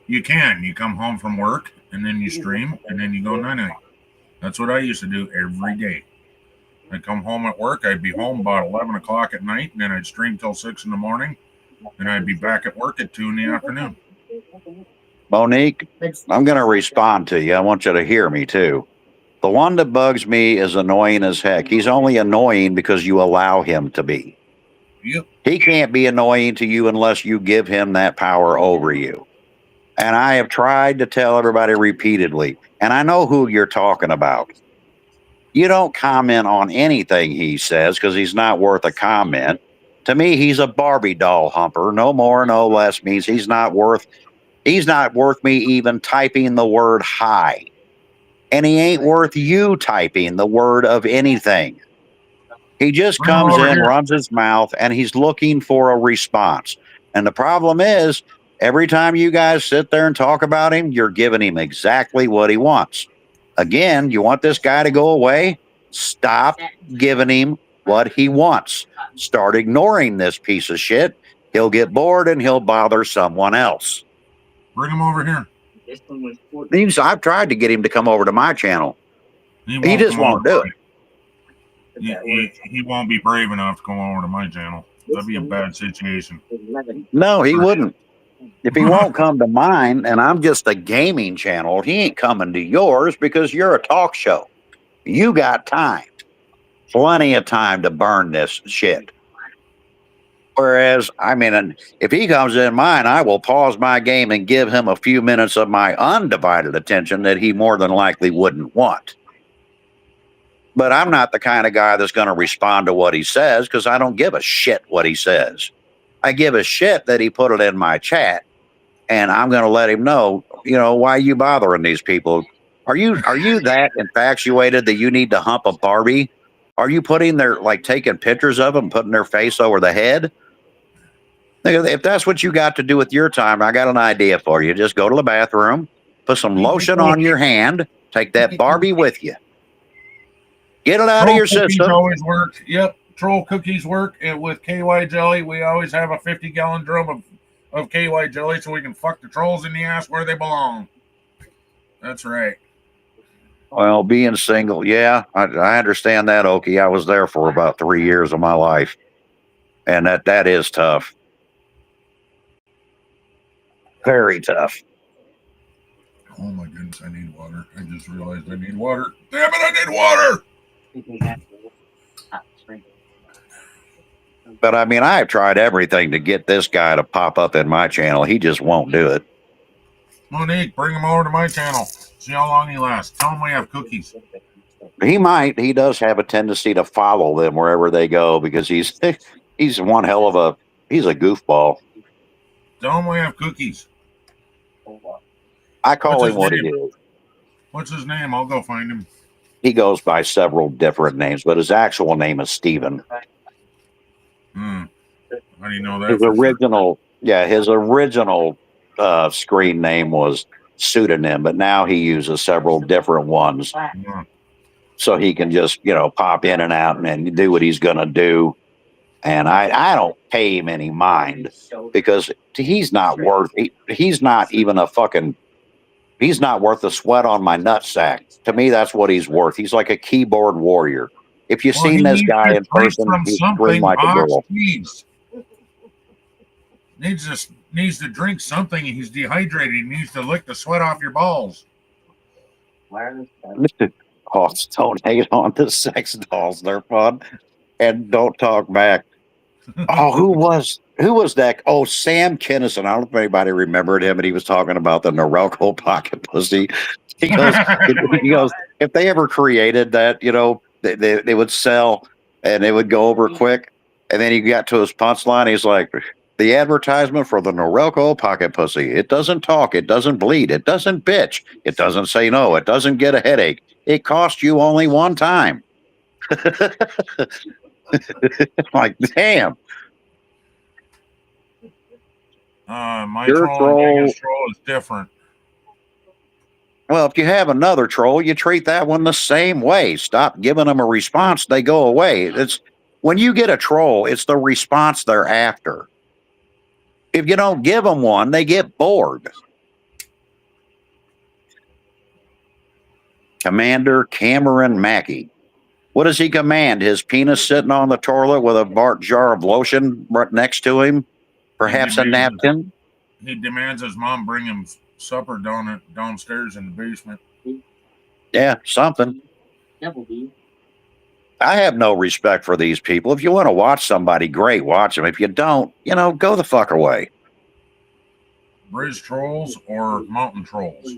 B: you can. You come home from work, and then you stream, and then you go night-night. That's what I used to do every day. I'd come home at work. I'd be home about 11 o'clock at night, and then I'd stream till 6 in the morning, and I'd be back at work at 2 in the afternoon.
C: Monique, I'm going to respond to you. I want you to hear me, too. The one that bugs me is annoying as heck. He's only annoying because you allow him to be.
B: Yep.
C: He can't be annoying to you unless you give him that power over you. And I have tried to tell everybody repeatedly, and I know who you're talking about. You don't comment on anything he says because he's not worth a comment. To me, he's a Barbie doll humper. No more, no less means he's not worth me even typing the word hi. And he ain't worth you typing the word of anything. He just comes in, runs his mouth, and he's looking for a response. And the problem is, every time you guys sit there and talk about him, you're giving him exactly what he wants. Again, you want this guy to go away? Stop giving him what he wants. Start ignoring this piece of shit. He'll get bored and he'll bother someone else.
B: Bring him over here.
C: I've tried to get him to come over to my channel. He just won't do it.
B: He won't be brave enough to come over to my channel. That'd be a bad situation.
C: No, he wouldn't. If he won't come to mine, and I'm just a gaming channel, he ain't coming to yours because you're a talk show. You got time. Plenty of time to burn this shit. Whereas, I mean, and if he comes in mine, I will pause my game and give him a few minutes of my undivided attention that he more than likely wouldn't want. But I'm not the kind of guy that's going to respond to what he says because I don't give a shit what he says. I give a shit that he put it in my chat, and I'm going to let him know, why are you bothering these people? Are you that infatuated that you need to hump a Barbie? Are you taking pictures of them, putting their face over the head? If that's what you got to do with your time, I got an idea for you. Just go to the bathroom, put some lotion on your hand, take that Barbie with you. Get it out of your system.
B: Always work. Yep. Troll cookies work. And with KY jelly, we always have a 50-gallon drum of KY jelly so we can fuck the trolls in the ass where they belong. That's right.
C: Well, being single, yeah, I understand that, Okie. I was there for about 3 years of my life. And that is tough. Very tough.
B: Oh my goodness, I need water. I just realized I need water. Damn it, I need water!
C: But I mean, I've tried everything to get this guy to pop up in my channel. He just won't do it.
B: Monique, bring him over to my channel. See how long he lasts. Tell him we have cookies.
C: He might. He does have a tendency to follow them wherever they go because he's one hell of he's a goofball.
B: Tell him we have cookies.
C: I call him what he is.
B: What's his name? I'll go find him.
C: He goes by several different names, but his actual name is Steven.
B: How do you know that?
C: His original screen name was pseudonym, but now he uses several different ones.
B: Yeah.
C: So he can just, pop in and out and do what he's going to do. And I don't pay him any mind because he's not worth the sweat on my nutsack. To me, that's what he's worth. He's like a keyboard warrior. If you've seen this guy in person, he's scream like a girl.
B: Needs to drink something. He's dehydrated. He needs to lick the sweat off your balls.
C: Oh, don't hate on the sex dolls. They're fun. And don't talk back. Oh, who was that? Oh, Sam Kinison. I don't know if anybody remembered him, but he was talking about the Norelco pocket pussy. He goes, if they ever created that, they would sell and it would go over quick. And then he got to his punchline. He's like, the advertisement for the Norelco pocket pussy. It doesn't talk. It doesn't bleed. It doesn't bitch. It doesn't say no. It doesn't get a headache. It costs you only one time. Like, damn.
B: My troll is different.
C: Well, if you have another troll, you treat that one the same way. Stop giving them a response. They go away. It's when you get a troll, it's the response they're after. If you don't give them one, they get bored. Commander Cameron Mackey. What does he command? His penis sitting on the toilet with a jar of lotion right next to him? Perhaps a napkin?
B: He demands his mom bring him supper downstairs in the basement.
C: Yeah, something. I have no respect for these people. If you want to watch somebody, great, watch them. If you don't, go the fuck away.
B: Bridge trolls or mountain trolls?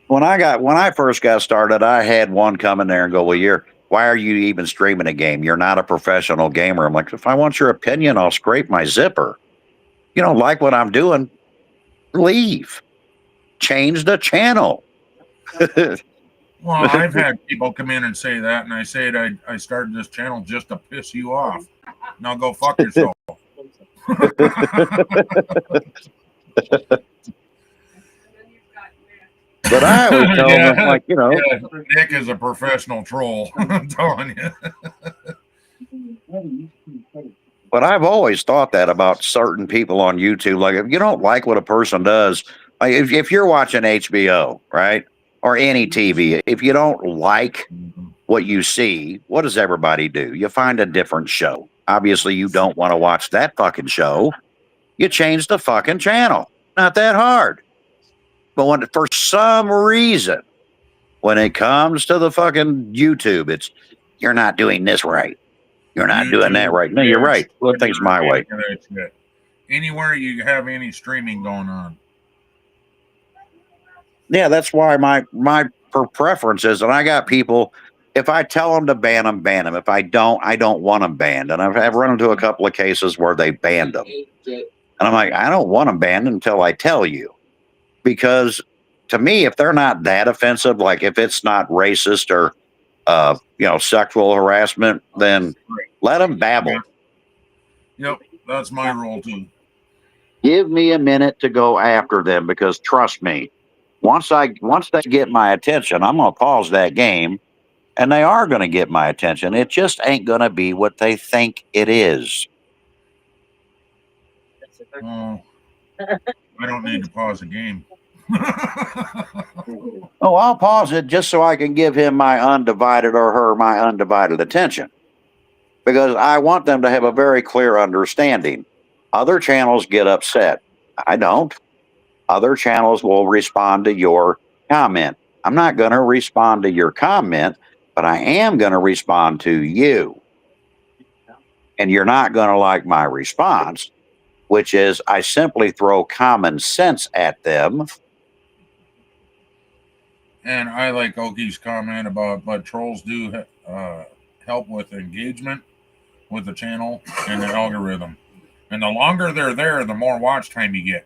C: When I first got started, I had one come in there and go, well, why are you even streaming a game? You're not a professional gamer. I'm like, if I want your opinion, I'll scrape my zipper. You don't like what I'm doing? Leave. Change the channel.
B: Well, I've had people come in and say that, and I said I started this channel just to piss you off. Now go fuck yourself.
C: But I always tell them, like,
B: Nick is a professional troll. I'm telling you.
C: But I've always thought that about certain people on YouTube. Like, if you don't like what a person does, like if you're watching HBO, right, or any TV, if you don't like what you see, what does everybody do? You find a different show. Obviously, you don't want to watch that fucking show. You change the fucking channel. Not that hard. But for some reason, when it comes to the fucking YouTube, you're not doing this right. You're not doing that
B: YouTube,
C: right. No, you're right. Put things
B: Twitter,
C: my
B: any
C: way.
B: of that shit. Anywhere you have any streaming going on.
C: Yeah, that's why my preference is, and I got people. If I tell them to ban them, ban them. If I don't want them banned. And I've run into a couple of cases where they banned them, and I'm like, I don't want them banned until I tell you, because to me, if they're not that offensive, like if it's not racist or sexual harassment, then let them babble.
B: Yep, that's my role too.
C: Give me a minute to go after them, because trust me, once they get my attention, I'm going to pause that game, and they are going to get my attention. It just ain't going to be what they think it is.
B: Oh, I don't need to pause the game.
C: Oh, I'll pause it just so I can give him my undivided, or her my undivided attention, because I want them to have a very clear understanding. Other channels get upset. I don't. Other channels will respond to your comment. I'm not going to respond to your comment, but I am going to respond to you. And you're not going to like my response, which is I simply throw common sense at them.
B: And I like Oki's comment about, but trolls do help with engagement with the channel and the algorithm. And the longer they're there, the more watch time you get.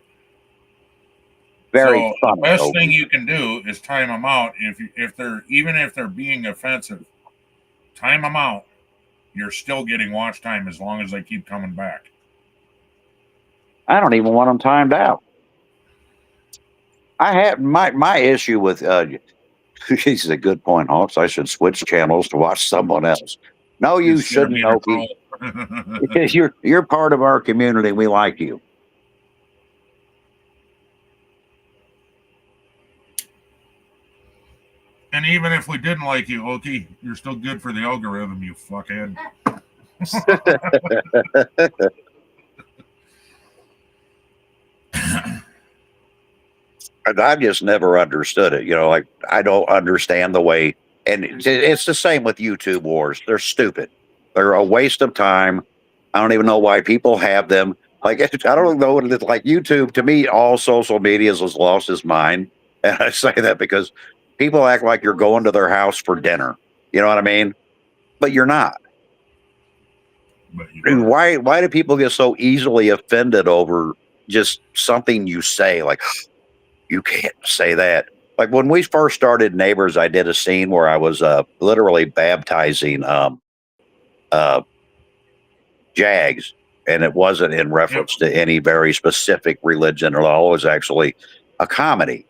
C: Very
B: so
C: funny,
B: the best
C: Oki.
B: thing you can do is time them out. If they're being offensive, time them out. You're still getting watch time as long as they keep coming back.
C: I don't even want them timed out. I have my issue with this is a good point, Hawks. I should switch channels to watch someone else. No, you shouldn't, Oki. Because you're part of our community. We like you.
B: And even if we didn't like you, Oki, you're still good for the algorithm, you fuckhead.
C: And I've just never understood it. Like I don't understand the way. And it's the same with YouTube wars. They're stupid. They're a waste of time. I don't even know why people have them. Like, I don't know what it is. Like YouTube, to me, all social media has lost its mind. And I say that because people act like you're going to their house for dinner. You know what I mean? But you're not. Why do people get so easily offended over just something you say? Like, you can't say that. Like when we first started Neighbors, I did a scene where I was literally baptizing Jags, and it wasn't in reference to any very specific religion or law. It was actually a comedy.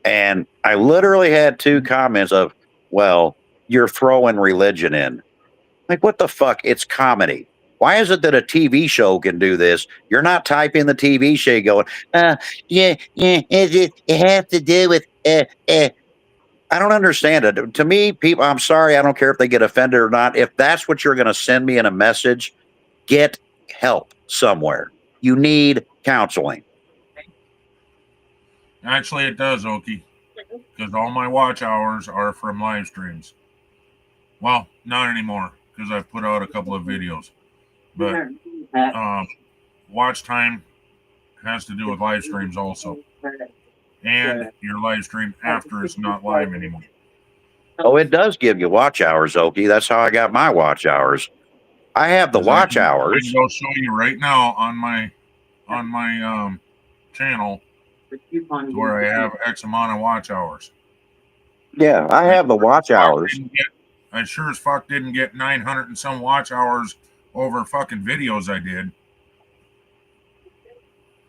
C: And I literally had two comments of, well, you're throwing religion in. Like, what the fuck? It's comedy. Why is it that a TV show can do this? You're not typing the TV show going, it has to do with, I don't understand it. To me, people, I'm sorry, I don't care if they get offended or not. If that's what you're going to send me in a message, get help somewhere. You need counseling.
B: Actually, it does, Oki, because all my watch hours are from live streams. Well, not anymore, because I've put out a couple of videos. But watch time has to do with live streams also. And your live stream after it's not live anymore.
C: Oh, it does give you watch hours, Oki. That's how I got my watch hours. I have the watch hours.
B: I can go show you right now on my channel where I have X amount of watch hours.
C: Yeah, I have the watch hours.
B: I sure as fuck didn't get 900 and some watch hours over fucking videos I did.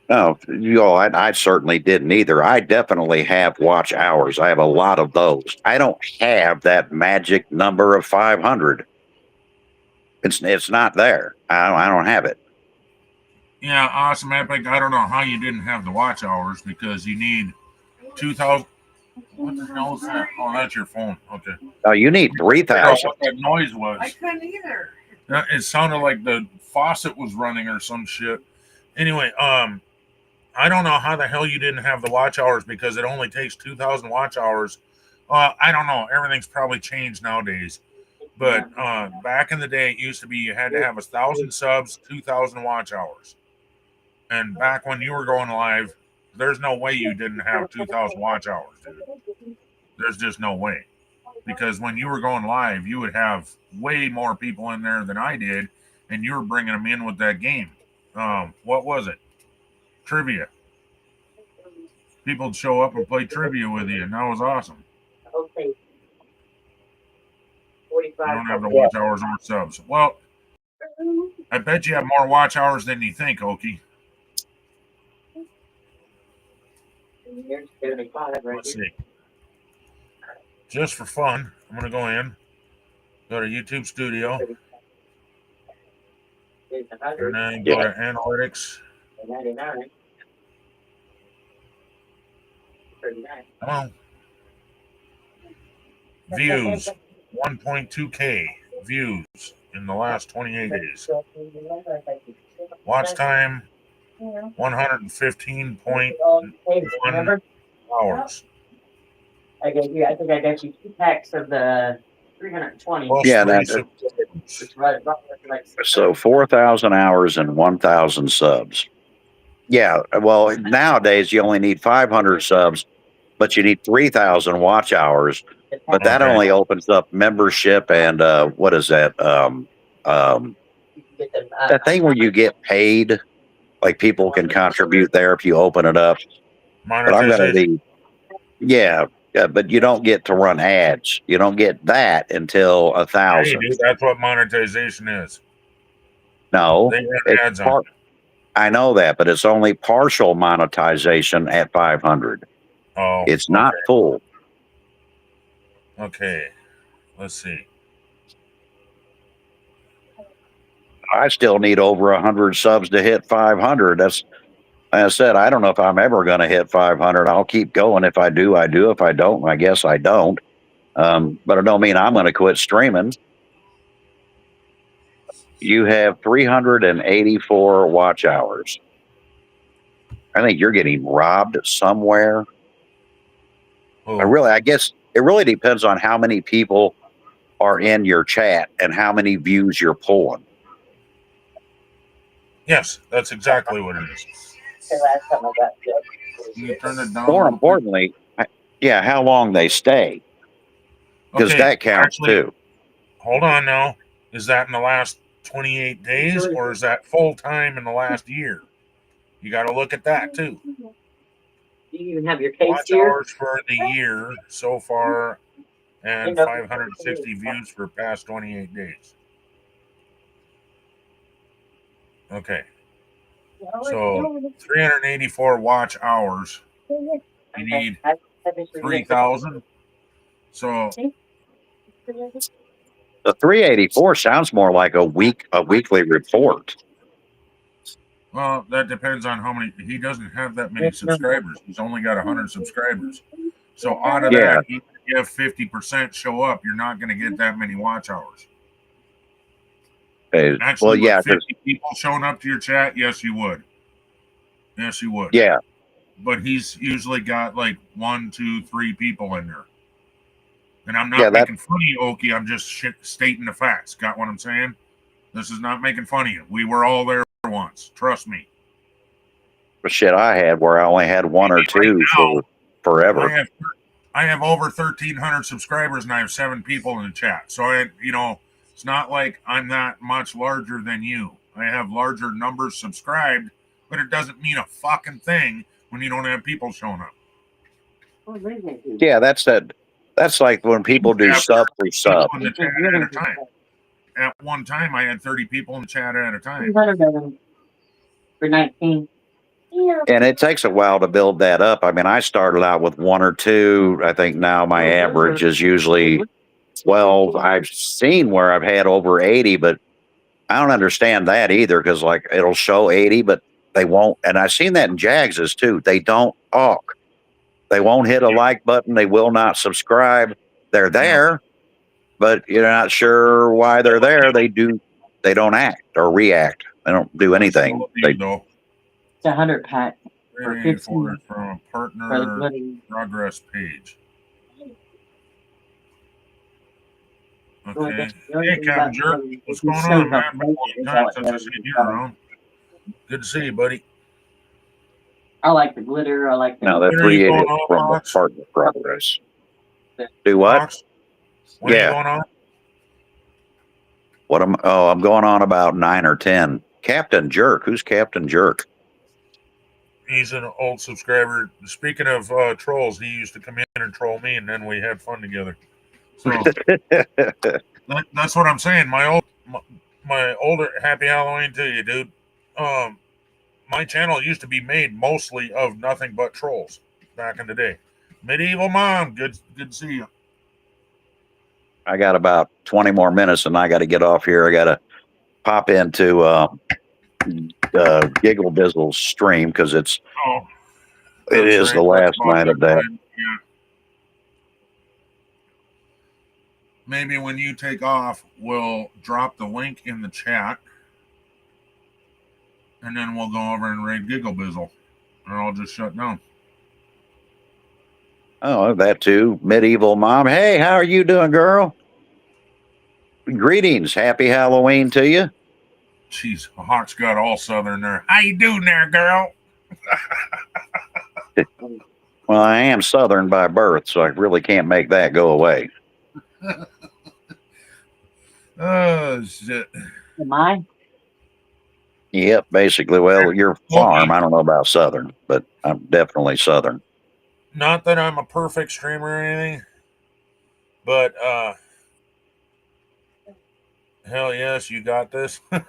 C: No, I certainly didn't either. I definitely have watch hours. I have a lot of those. I don't have that magic number of 500. It's not there. I don't have it.
B: Yeah, Awesome Epic. I don't know how you didn't have the watch hours, because you need 2,000. What the hell is that? Oh, that's your phone. Okay.
C: Oh, you need 3,000.
B: What that noise was?
E: I couldn't either.
B: It sounded like the faucet was running or some shit. Anyway, I don't know how the hell you didn't have the watch hours, because it only takes 2,000 watch hours. I don't know. Everything's probably changed nowadays. But back in the day, it used to be you had to have 1,000 subs, 2,000 watch hours. And back when you were going live, there's no way you didn't have 2,000 watch hours, dude. There's just no way. Because when you were going live, you would have way more people in there than I did, and you were bringing them in with that game. What was it? Trivia. People would show up and play trivia with you, and that was awesome.
D: Okay.
B: You don't have the watch hours or subs. Well, I bet you have more watch hours than you think, Okie.
D: Here's 75 right
B: Let's
D: here.
B: see. Just for fun, I'm going to go in, go to YouTube Studio,
D: Here's
B: and
D: 100,
B: then go to Analytics.
D: 99, 39.
B: Oh. Views, 1.2K views in the last 28 days. Watch time, 115.1 hours.
D: I think I got you 2 packs of the 320.
B: Plus
C: Yeah,
B: 3
C: that-
B: subscribers.
D: It's right about like
C: So 4,000 hours and 1,000 subs. Yeah, well, nowadays you only need 500 subs, but you need 3,000 watch hours. But that
B: Okay.
C: only opens up membership and what is that? That thing where you get paid, like people can contribute there if you open it up. But I'm going to
B: Monetization.
C: be, yeah, but you don't get to run ads. You don't get that until
B: Hey,
C: 1,000.
B: dude, that's what monetization is.
C: No,
B: They run
C: it's
B: ads on
C: part, I know that, but it's only partial monetization at 500.
B: Oh,
C: It's not full.
B: okay. Let's see.
C: I still need over 100 subs to hit 500. That's, like I said, I don't know if I'm ever going to hit 500. I'll keep going. If I do, I do. If I don't, I guess I don't. But it don't mean I'm going to quit streaming. You have 384 watch hours. I think you're getting robbed somewhere.
B: Oh,
C: I guess it really depends on how many people are in your chat and how many views you're pulling.
B: yes, that's exactly what it is.
D: the last time I got it.
B: Can you turn it down?
C: More
B: real quick?
C: importantly, yeah, how long they stay, because
B: Okay,
C: that counts
B: actually,
C: too.
B: hold on now. Is that in the last 28 days or is that full time in the last year? You got to look at that too.
D: Do you even have your case
B: Watch
D: here?
B: hours for the year so far and 560 views for past 28 days. Okay, so 384 watch hours. You need 3,000. So
C: The 384 sounds more like a weekly report.
B: well, that depends on how many. He doesn't have that many subscribers. He's only got 100 subscribers. So out of
C: Yeah.
B: that, even if you have 50% show up, you're not going to get that many watch hours.
C: Well,
B: Actually,
C: yeah,
B: with 50 people showing up to your chat, yes, you would. Yes, you would.
C: yeah,
B: But he's usually got like 1, 2, 3 people in there. And I'm not
C: Yeah, that-
B: making fun of you, Okie. I'm just stating the facts. Got what I'm saying? This is not making fun of you. We were all there once. Trust me.
C: the shit I had where I only had one or two for forever.
B: I have over 1,300 subscribers and I have 7 people in the chat. So it's not like I'm that much larger than you. I have larger numbers subscribed, but it doesn't mean a fucking thing when you don't have people showing up.
C: Yeah, that's like when people do
B: Yeah,
C: sub for sub.
B: In the chat at a time. At one time, I had 30 people in the chat at a time.
D: 200 of them for 19.
C: And it takes a while to build that up. I mean, I started out with 1 or 2. I think now my average is usually 12. I've seen where I've had over 80, but I don't understand that either, because like it'll show 80, but they won't. And I've seen that in Jags's too. They don't talk. They won't hit a like button. They will not subscribe. They're there, but you're not sure why they're there. They don't act or react. They don't do anything.
D: It's 100 pack.
B: 384 from a
D: For the
B: partner
D: bloody
B: progress page. Okay. Hey, Captain Jerk. What's going on, man? Been a long time since I've seen you around. Good to see you, buddy.
D: I like the glitter. I like the.
C: Now that
B: When are you going
C: 380
B: on,
C: from the
B: Fox?
C: partner progress. Do what?
B: Fox? When are you
C: Yeah.
B: going on?
C: I'm going on about 9 or 10. Captain Jerk. Who's Captain Jerk?
B: He's an old subscriber. Speaking of trolls, he used to come in and troll me, and then we had fun together. So that's what I'm saying. My older Happy Halloween to you, dude. My channel used to be made mostly of nothing but trolls back in the day. Medieval Mom, good to see you.
C: I got about 20 more minutes and I got to get off here. I got to pop into Giggle Bizzle's stream because it
B: That's
C: is the
B: right.
C: last night of that.
B: Yeah. Maybe when you take off, we'll drop the link in the chat, and then we'll go over and raid Giggle Bizzle, and I'll just shut down.
C: Oh, that too. Medieval Mom. Hey, how are you doing, girl? Greetings. Happy Halloween to you.
B: Jeez, Hawk's got all southern there. How you doing there, girl?
C: Well, I am Southern by birth, so I really can't make that go away.
B: Oh, shit.
D: Am I?
C: Yep, basically. Well, you're farm. I don't know about Southern, but I'm definitely Southern.
B: Not that I'm a perfect streamer or anything, but hell yes, you got this. Not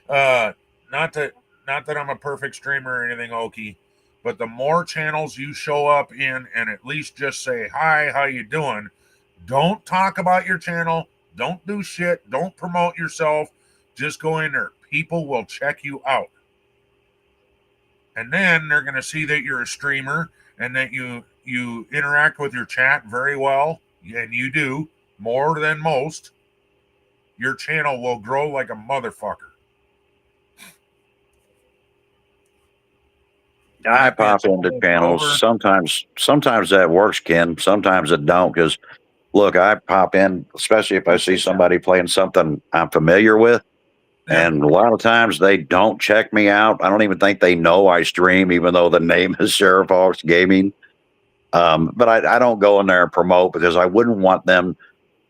B: that I'm a perfect streamer or anything, Okie, but the more channels you show up in and at least just say hi, how you doing? Don't talk about your channel. Don't do shit. Don't promote yourself. Just go in there. People will check you out. And then they're going to see that you're a streamer and that you interact with your chat very well, and you do more than most. Your channel will grow like a motherfucker.
C: I pop into channels. Sometimes that works, Ken. Sometimes it don't. Because look, I pop in, especially if I see somebody playing something I'm familiar with.
B: Yeah.
C: And a lot of times they don't check me out. I don't even think they know I stream, even though the name is Sheriff Hawks Gaming. But I don't go in there and promote because I wouldn't want them.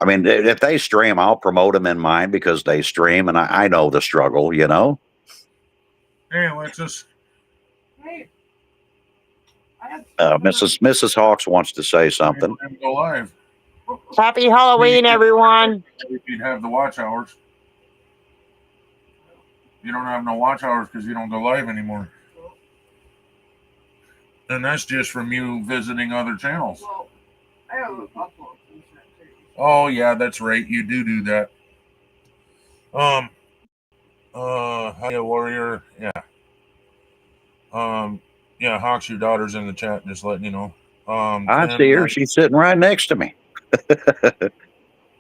C: I mean, if they stream, I'll promote them in mine because they stream, and I know the struggle, you know.
B: Hey, Alexis.
C: Mrs. Hawks wants to say something.
B: Go live.
E: Happy Halloween, everyone.
B: If you'd have the watch hours. You don't have no watch hours because you don't go live anymore. And that's just from you visiting other channels.
F: Well, I have a couple of things too.
B: Oh yeah, that's right. You do that. Hiya Warrior. Yeah. Yeah, Hawks, your daughter's in the chat, just letting you know.
C: I see her. She's sitting right next to me.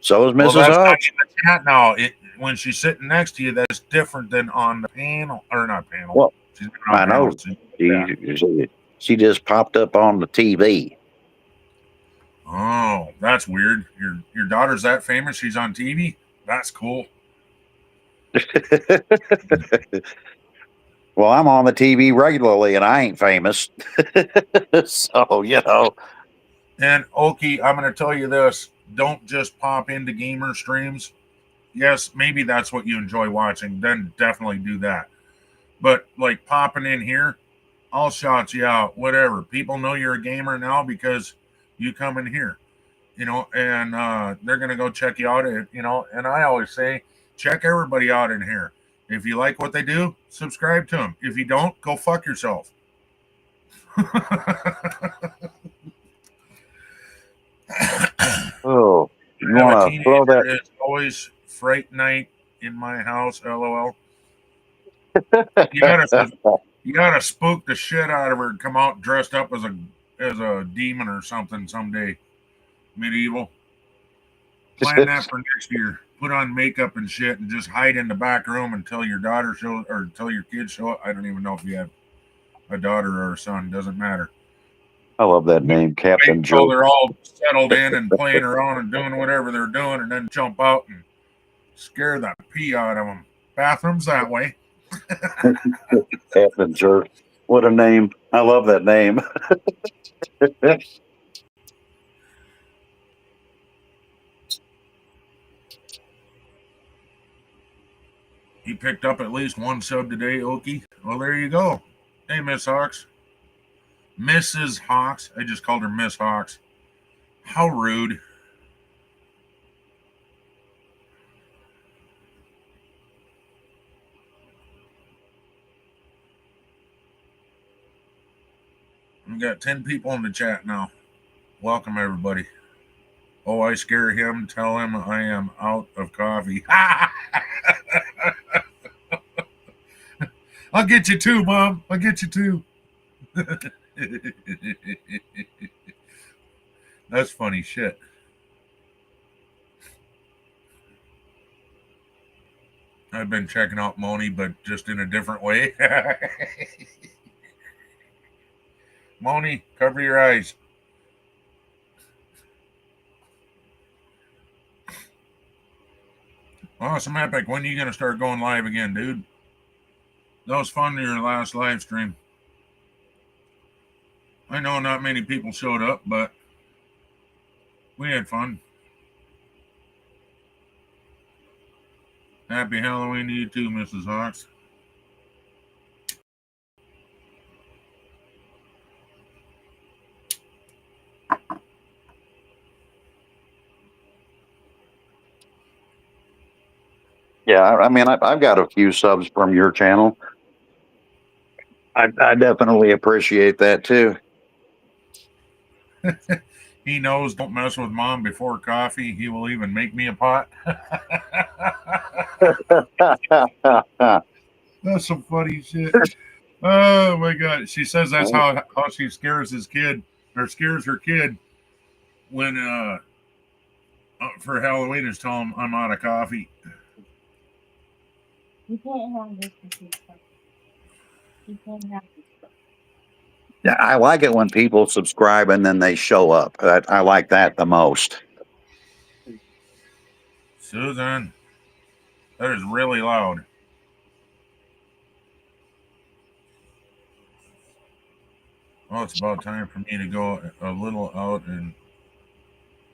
C: So is Mrs.
B: That's not
C: Hawks.
B: in the chat now. When she's sitting next to you, that's different than on the panel, or not panel.
C: Well,
B: she's been on
C: I know.
B: panel.
C: She just popped up on the TV.
B: Oh, that's weird. Your daughter's that famous? She's on TV? That's cool.
C: Well, I'm on the TV regularly, and I ain't famous. So, you know.
B: And Okie, I'm going to tell you this. Don't just pop into gamer streams. Yes, maybe that's what you enjoy watching. Then definitely do that. But like popping in here, I'll shout you out, whatever. People know you're a gamer now because you come in here, you know, and they're going to go check you out, you know. And I always say, check everybody out in here. If you like what they do, subscribe to them. If you don't, go fuck yourself.
C: Oh, you want to throw that?
B: It's always Fright Night in my house, LOL. You gotta spook the shit out of her and come out dressed up as a demon or something someday. Medieval. Plan that for next year. Put on makeup and shit and just hide in the back room until your daughter shows or until your kids show up. I don't even know if you have a daughter or a son. Doesn't matter.
C: I love that name, Captain
B: Wait till
C: Jerk.
B: they're all settled in and playing around and doing whatever they're doing, and then jump out and scare the pee out of them. Bathrooms that way.
C: Captain Jerk. What a name. I love that name.
B: He picked up at least one sub today, Okie. Well, there you go. Hey, Miss Hawks. Mrs. Hawks. I just called her Miss Hawks. How rude. We got 10 people in the chat now. Welcome, everybody. Oh, I scare him. Tell him I am out of coffee. I'll get you too, Mom. I'll get you too. That's funny shit. I've been checking out Moni, but just in a different way. Moni, cover your eyes. Awesome Epic. When are you going to start going live again, dude? That was fun, your last live stream. I know not many people showed up, but we had fun. Happy Halloween to you too, Mrs. Hawks.
C: Yeah, I mean, I've got a few subs from your channel. I definitely appreciate that too.
B: He knows don't mess with Mom before coffee. He will even make me a pot. That's some funny shit. Oh my God. She says that's how she scares his kid or scares her kid when for Halloween is tell him I'm out of coffee.
D: You can't have this. You can't have this.
C: Yeah, I like it when people subscribe and then they show up. I like that the most.
B: Susan, that is really loud. Well, it's about time for me to go a little out and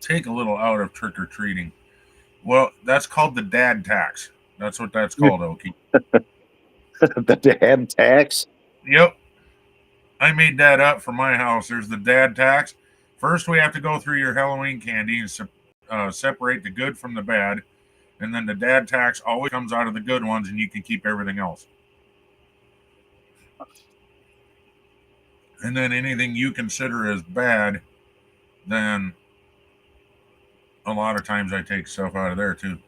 B: take a little out of trick-or-treating. Well, that's called the dad tax. That's what that's called, Okie.
C: The dad tax?
B: Yep. I made that up for my house. There's the dad tax. First, we have to go through your Halloween candy and separate the good from the bad. And then the dad tax always comes out of the good ones, and you can keep everything else. And then anything you consider as bad, then a lot of times I take stuff out of there too.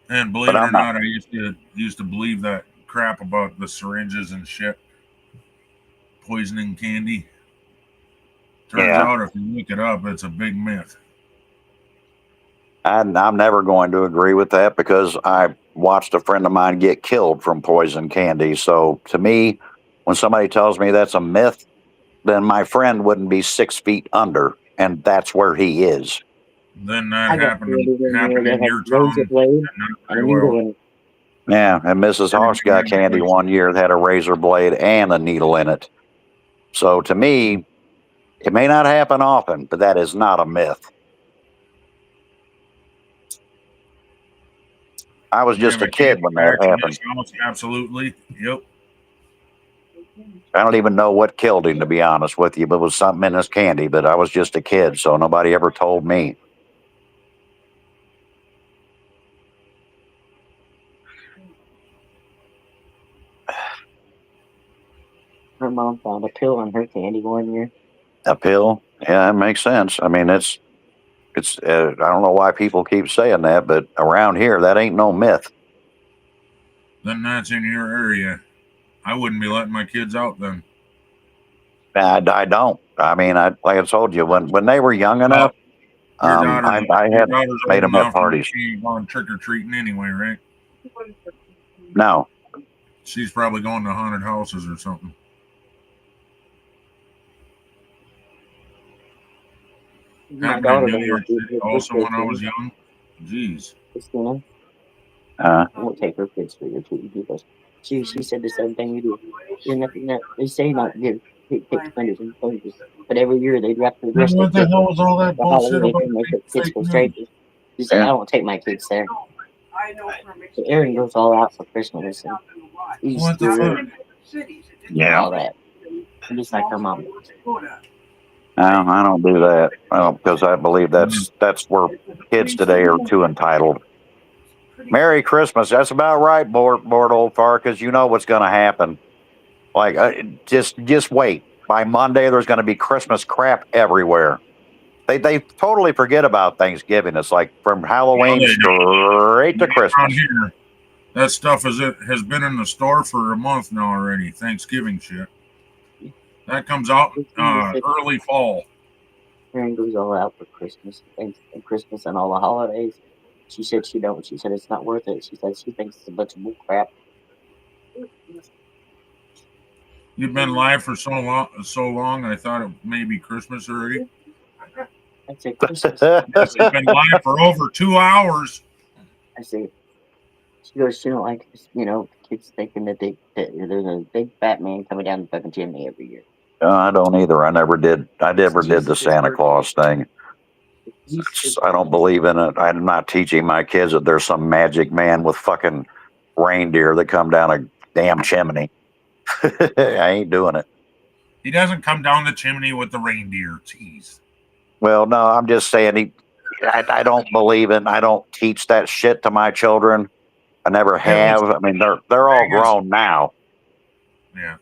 B: And believe it or not, I used to believe that crap about the syringes and shit, poisoning candy. Turns out if you look it up, it's a big myth.
C: I'm never going to agree with that because I watched a friend of mine get killed from poison candy. So to me, when somebody tells me that's a myth, then my friend wouldn't be 6 feet under, and that's where he is.
B: Then that happened in your town.
C: Yeah, and Mrs. Hawks got candy one year that had a razor blade and a needle in it. So to me, it may not happen often, but that is not a myth. I was just a kid when that happened.
B: Absolutely. Yep.
C: I don't even know what killed him, to be honest with you, but it was something in his candy, but I was just a kid, so nobody ever told me.
D: Her mom found a pill in her candy one year.
C: A pill? Yeah, that makes sense. I mean, it's. I don't know why people keep saying that, but around here, that ain't no myth.
B: Then that's in your area. I wouldn't be letting my kids out then.
C: I don't. I mean, like I told you, when they were young enough, I had made them at parties.
B: She ain't going trick or treating anyway, right?
C: No.
B: She's probably going to haunted houses or something.
D: My
B: Happened
D: daughter
B: in New
D: doesn't
B: York
D: want to
B: City also when I was young. Jeez.
D: Christina,
C: Uh,
D: I won't take her kids for your treat because she said the same thing you do. They say not to give pick fingers and toes, but every year they wrap the
B: Then
D: rest of
B: what
D: the
B: the
D: kid
B: hell was all that
D: for
B: bullshit
D: Halloween
B: about
D: and make
B: fake,
D: the kids
B: fake
D: feel
B: news?
D: strangers. She said,
C: Yeah.
D: I don't take my kids there.
F: I know from
D: So Aaron goes all out for Christmas and
B: What the
D: Easter
B: fuck?
F: cities.
D: and
C: Yeah.
D: all that. And just like her mom does.
C: No, I don't do that because I believe that's where kids today are too entitled. Merry Christmas. That's about right, board old Farkas. You know what's going to happen. Like, just wait. By Monday, there's going to be Christmas crap everywhere. They totally forget about Thanksgiving. It's like from Halloween
B: they do.
C: straight to
B: Around
C: Christmas.
B: here, that stuff has been in the store for a month now already. Thanksgiving shit. That comes out early fall.
D: Aaron goes all out for Christmas and Christmas and all the holidays. She said she don't. She said it's not worth it. She said she thinks it's a bunch of bull crap.
B: You've been live for so long. I thought it may be Christmas already.
D: I said Christmas.
B: You've been live for over 2 hours.
D: I said she goes. She don't like kids thinking that there's a big fat man coming down the fucking chimney every year.
C: I don't either. I never did the Santa Claus thing. I don't believe in it. I'm not teaching my kids that there's some magic man with fucking reindeer that come down a damn chimney. I ain't doing it.
B: He doesn't come down the chimney with the reindeer. Jeez.
C: Well, no, I'm just saying I don't believe in. I don't teach that shit to my children. I never have. I mean, they're all grown now,
B: Yeah.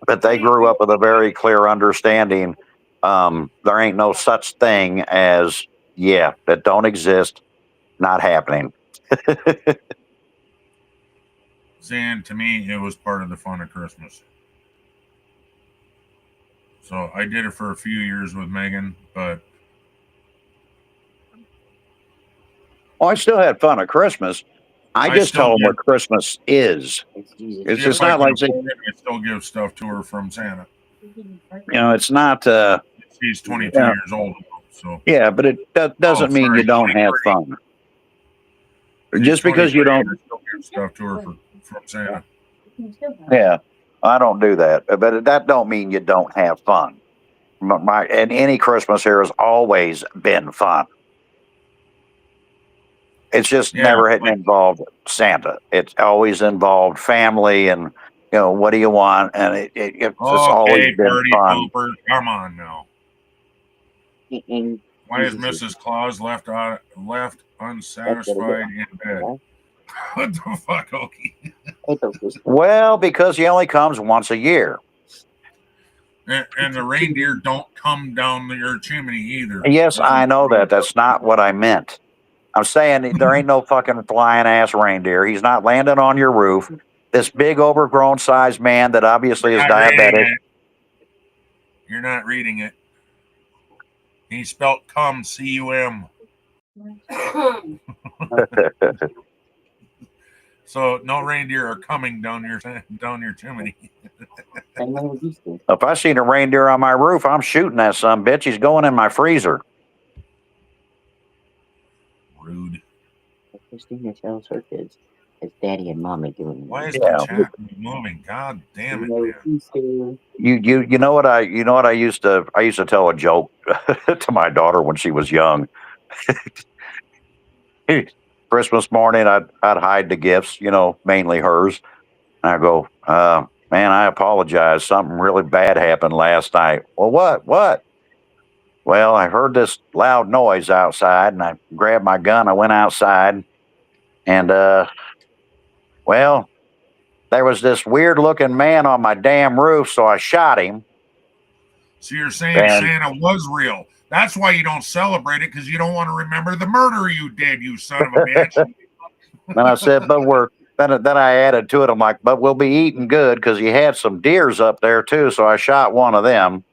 C: but they grew up with a very clear understanding. There ain't no such thing as that don't exist, not happening.
B: Saying to me, it was part of the fun of Christmas. So I did it for a few years with Megan, but
C: I still had fun at Christmas. I just
B: still
C: tell them
B: do.
C: what Christmas is.
D: It's Jesus.
C: It's
B: if
C: just
B: I
C: not
B: can
C: like
B: afford it, I still give stuff to her from Santa.
C: it's not.
B: She's 22
C: Yeah.
B: years old, so
C: Yeah, but it doesn't mean you don't have fun. Just because you don't.
B: I still give stuff to her from Santa.
C: Yeah, I don't do that, but that don't mean you don't have fun. And any Christmas here has always been fun. It's just never involved Santa. It's always involved family and what do you want, and it's always been
B: party
C: fun.
B: pooper, come on now.
D: And
B: Why is Mrs. Claus left unsatisfied in bed? What the fuck, Okie?
C: Well, because he only comes once a year.
B: And the reindeer don't come down your chimney either.
C: Yes, I know that. That's not what I meant. I'm saying there ain't no fucking flying ass reindeer. He's not landing on your roof. This big overgrown sized man that obviously is diabetic.
B: You're not reading it. He spelt cum, C-U-M. So no reindeer are coming down your chimney.
C: If I seen a reindeer on my roof, I'm shooting that son bitch. He's going in my freezer.
B: Rude.
D: Christina tells her kids, it's daddy and mommy doing it.
B: Why is the chat moving? God damn it, man.
C: You know what I used to tell a joke to my daughter when she was young. Christmas morning, I'd hide the gifts, mainly hers. And I go, man, I apologize. Something really bad happened last night. Well, what? Well, I heard this loud noise outside, and I grabbed my gun. I went outside, and well, there was this weird-looking man on my damn roof, so I shot him.
B: So you're saying Santa was real. That's why you don't celebrate it, because you don't want to remember the murder you did, you son of a bitch.
C: And I said, but then I added to it, I'm like, but we'll be eating good, because you had some deers up there, too, so I shot one of them.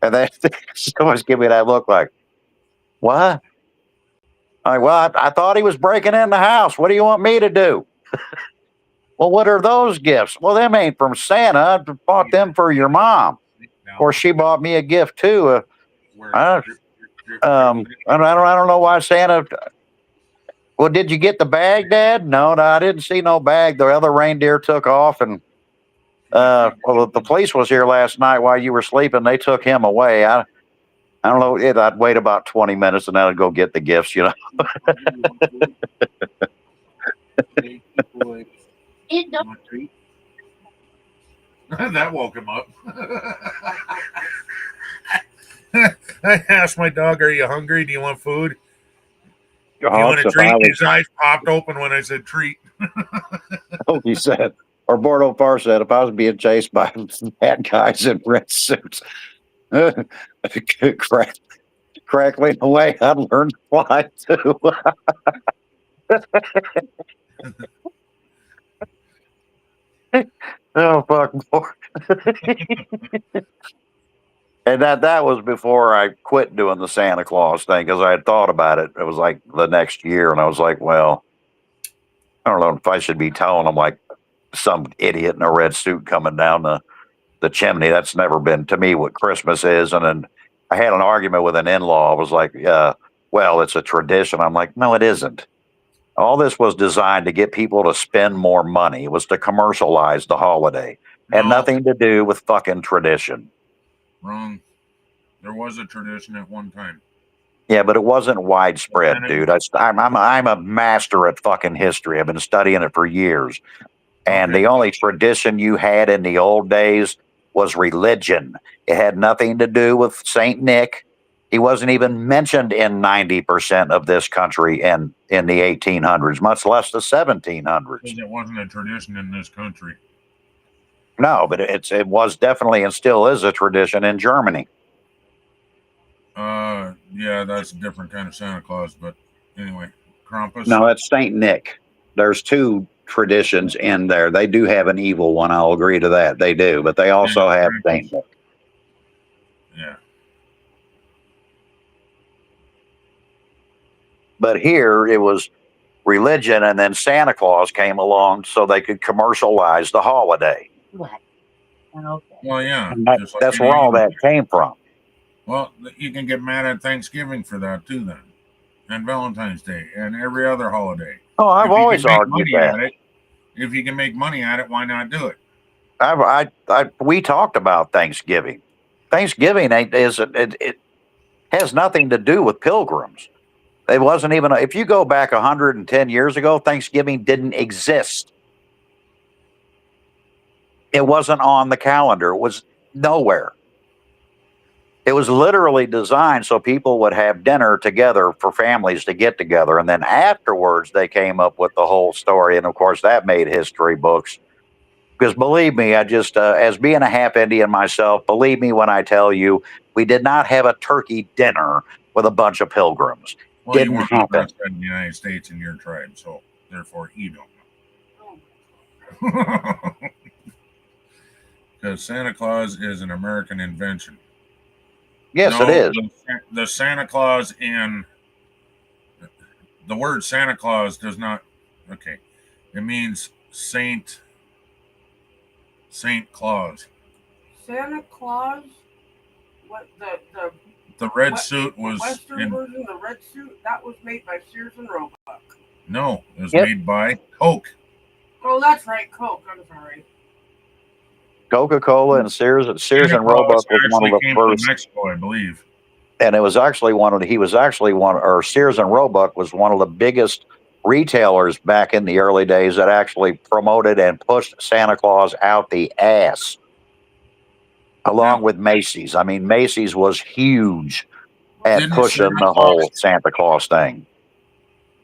C: And they always give me that look like, what? I'm like, well, I thought he was breaking in the house. What do you want me to do? Well, what are those gifts? Well, them ain't from Santa. I bought them for your mom. Or she bought me a gift too. I don't know why Santa. Well, did you get the bag, Dad? No, I didn't see no bag. The other reindeer took off, and well, the police was here last night while you were sleeping. They took him away. I don't know. I'd wait about 20 minutes and then I'd go get the gifts. You know.
D: It don't.
B: That woke him up. I asked my dog, "Are you hungry? Do you want food? Do you want a treat?" His eyes popped open when I said treat.
C: He said, or Bordeaux Parr said, if I was being chased by bad guys in red suits, crackling away, I'd learn to fly too. Oh fuck! And that was before I quit doing the Santa Claus thing because I had thought about it. It was like the next year, and I was like, well, I don't know if I should be telling them like some idiot in a red suit coming down the chimney. That's never been to me what Christmas is. And then I had an argument with an in-law. I was like, well, it's a tradition. I'm like, no, it isn't. All this was designed to get people to spend more money. It was to commercialize the holiday. Had
B: No.
C: nothing to do with fucking tradition.
B: Wrong. There was a tradition at one time.
C: Yeah, but it wasn't widespread, dude. I'm a master at fucking history. I've been studying it for years. And
B: Okay.
C: the only tradition you had in the old days was religion. It had nothing to do with Saint Nick. He wasn't even mentioned in 90% of this country in the 1800s, much less the 1700s.
B: It wasn't a tradition in this country.
C: No, but it was definitely and still is a tradition in Germany.
B: Yeah, that's a different kind of Santa Claus. But anyway, Krampus.
C: No, it's Saint Nick. There's two traditions in there. They do have an evil one. I'll agree to that. They do, but they also have Saint Nick.
B: Yeah.
C: But here it was religion, and then Santa Claus came along so they could commercialize the holiday.
D: What? Okay.
B: Well, yeah. just like
C: That's
B: any
C: where all
B: other-
C: that came from.
B: Well, you can get mad at Thanksgiving for that too, then, and Valentine's Day, and every other holiday.
C: Oh, I've
B: If you
C: always
B: can make
C: argued
B: money
C: that.
B: at it, if you can make money at it, why not do it?
C: We talked about Thanksgiving. Thanksgiving it has nothing to do with pilgrims. It wasn't even. If you go back 110 years ago, Thanksgiving didn't exist. It wasn't on the calendar. It was nowhere. It was literally designed so people would have dinner together for families to get together. And then afterwards, they came up with the whole story. And of course, that made history books. Because believe me, I just, as being a half Indian myself, believe me when I tell you, we did not have a turkey dinner with a bunch of pilgrims.
B: Well,
C: Didn't
B: you weren't
C: happen.
B: represented in the United States in your tribe, so therefore you don't know. Because Santa Claus is an American invention.
C: Yes,
B: No,
C: it is.
B: The Santa Claus in the word Santa Claus does not. Okay, it means Saint Claus.
F: Santa Claus. What
B: The red
F: What-
B: suit was
F: Western
B: in.
F: version, the red suit, that was made by Sears and Roebuck.
B: No, it was
C: Yep.
B: made by Coke.
F: Oh, that's right, Coke. I'm sorry.
C: Coca-Cola and Sears and
B: Santa
C: Roebuck
B: Claus
C: was one
B: actually
C: of the
B: came from
C: first.
B: Mexico, I believe.
C: And it was actually or Sears and Roebuck was one of the biggest retailers back in the early days that actually promoted and pushed Santa Claus out the ass, along with Macy's. I mean, Macy's was huge at
B: Didn't
C: pushing
B: Santa
C: the
B: Claus-
C: whole Santa Claus thing.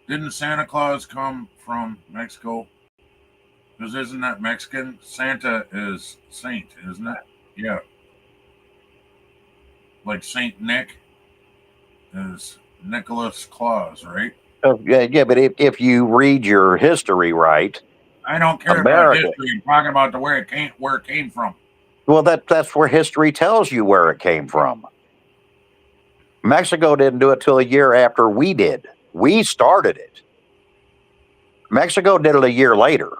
B: Didn't Santa Claus come from Mexico? Because isn't that Mexican? Santa is saint, isn't it? Yeah. Like Saint Nick is Nicholas Claus, right?
C: Yeah, but if you read your history right,
B: I don't care
C: America.
B: about history. I'm talking about where it came from.
C: well, that's where history tells you where it came from. Mexico didn't do it till a year after we did. We started it. Mexico did it a year later.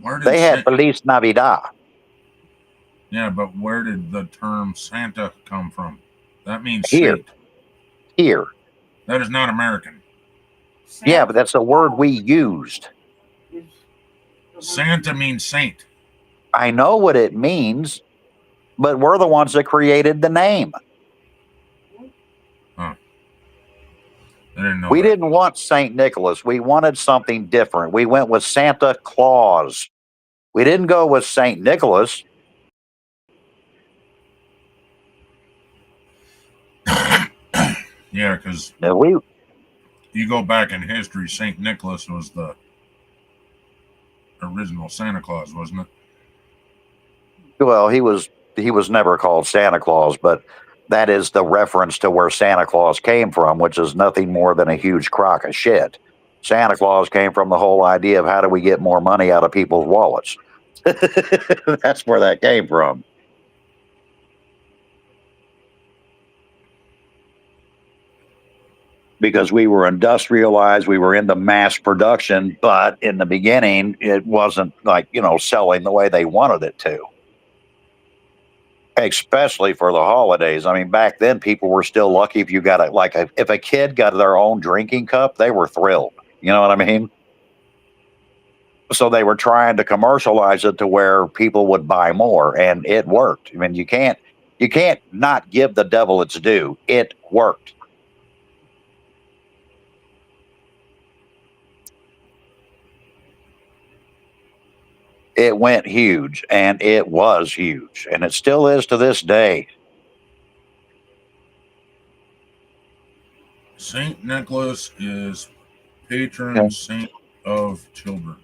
B: Where did
C: They had
B: Santa-
C: Feliz Navidad.
B: Yeah, but where did the term Santa come from? That means
C: Here.
B: saint.
C: Here.
B: That is not American.
C: Yeah, but that's a word we used.
F: is the word-
B: Santa means saint.
C: I know what it means, but we're the ones that created the name.
B: I didn't know
C: We
B: that.
C: didn't want St. Nicholas. We wanted something different. We went with Santa Claus. We didn't go with St. Nicholas.
B: Yeah, because
C: No, we
B: you go back in history, Saint Nicholas was the original Santa Claus, wasn't it?
C: well, he was never called Santa Claus, but that is the reference to where Santa Claus came from, which is nothing more than a huge crock of shit. Santa Claus came from the whole idea of how do we get more money out of people's wallets. That's where that came from. Because we were industrialized, we were into mass production, but in the beginning, it wasn't like, selling the way they wanted it to. Especially for the holidays. I mean, back then, people were still lucky if you got if a kid got their own drinking cup, they were thrilled. You know what I mean? So they were trying to commercialize it to where people would buy more, and it worked. I mean, you can't not give the devil its due. It worked. It went huge, and it was huge, and it still is to this day.
B: Saint Nicholas is patron saint of children.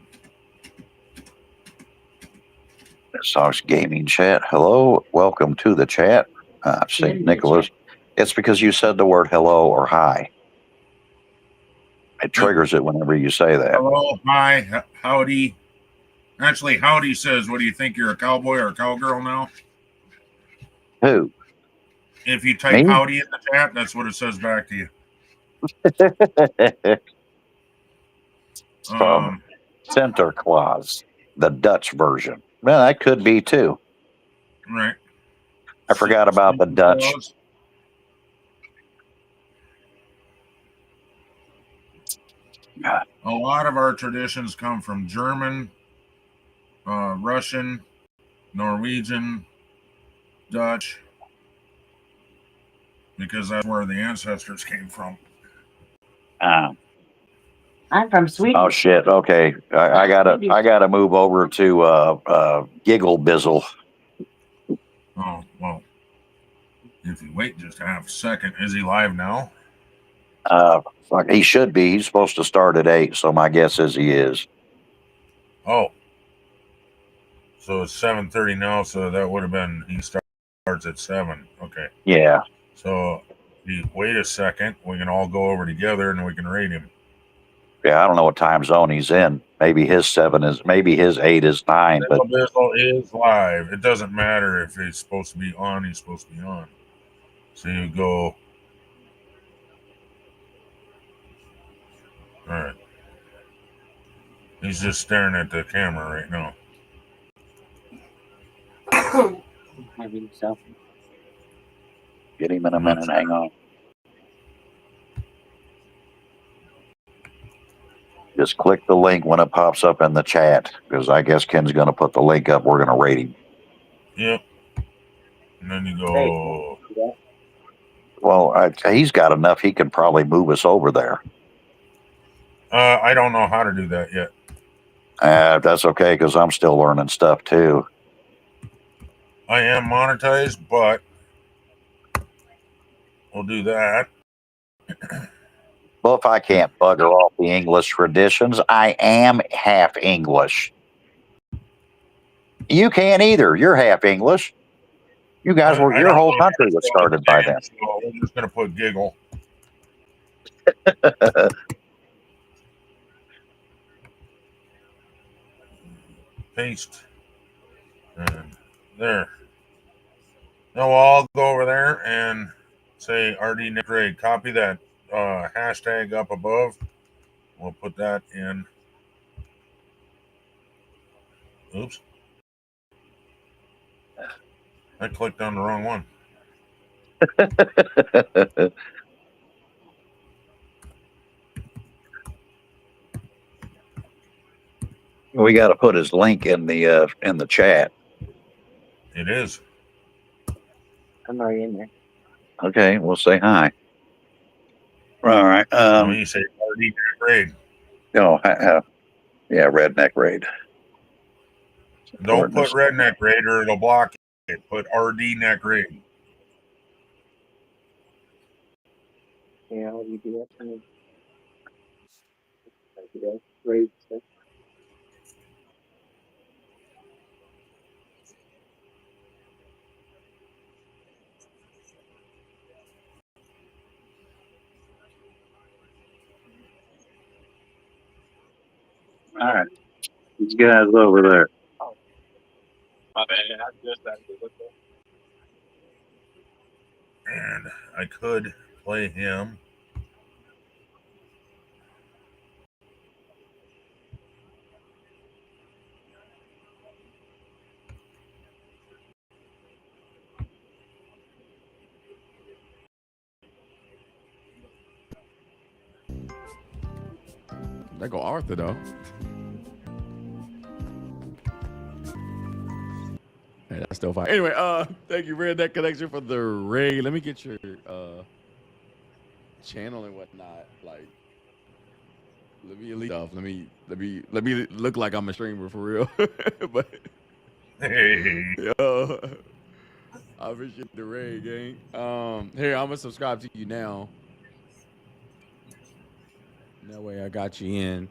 C: Sox Gaming Chat. Hello, welcome to the chat. St. Nicholas. It's because you said the word hello or hi. It triggers it whenever you say that.
B: Hello, hi, howdy. Actually, howdy says, what do you think? You're a cowboy or a cowgirl now?
C: Who?
B: If you type
C: Me?
B: howdy in the chat, that's what it says back to you.
C: From Sinterklaas, the Dutch version. Well, that could be too.
B: Right.
C: I forgot about the Dutch.
B: A lot of our traditions come from German, Russian, Norwegian, Dutch, because that's where the ancestors came from.
D: I'm from Sweden.
C: Oh shit! Okay, I gotta move over to Giggle Bizzle.
B: Oh, well, if you wait just half a second, is he live now?
C: He should be. He's supposed to start at 8, so my guess is he is.
B: Oh, so it's 7:30 now, so that would have been, he starts at 7. Okay.
C: Yeah.
B: So if you wait a second, we can all go over together and we can rate him.
C: Yeah, I don't know what time zone he's in. Maybe his 8 is 9. But
B: Bizzle is live. It doesn't matter if he's supposed to be on, he's supposed to be on. So you go. All right. He's just staring at the camera right now.
D: Maybe so.
C: get him in a minute. Hang on. Just click the link when it pops up in the chat, because I guess Ken's going to put the link up. We're going to rate him.
B: Yep. And then you go.
C: Well, he's got enough. He can probably move us over there.
B: I don't know how to do that yet.
C: That's okay, because I'm still learning stuff too.
B: I am monetized, but we'll do that.
C: Well, if I can't bugger off the English traditions, I am half English. You can't either. You're half English. You guys were, your whole country was started by them.
B: So we're just going to put giggle. Paste. And there. Now I'll go over there and say RD Nick Ray. Copy that hashtag up above. We'll put that in. Oops. I clicked on the wrong one.
C: We got to put his link in the chat.
B: It is.
D: I'm already in there.
C: Okay, we'll say hi. All right.
B: When you say RD grade,
C: Oh, yeah, Redneck Raid.
B: don't put Redneck Raid or it'll block it. Put RD Neck Raid.
D: Yeah, how do you do that for me? Great stuff.
C: All right. These guys over there.
G: My bad. I just actually looked up.
B: And I could play him.
H: There go Arthur though. Hey, that's still fine. Anyway, thank you, Redneck Connection, for the raid. Let me get your channel and whatnot. Like, let me elite stuff. Let me look like I'm a streamer for real. But
B: Hey.
H: yo, I appreciate the raid, gang. Here, I'm gonna subscribe to you now. That way, I got you in.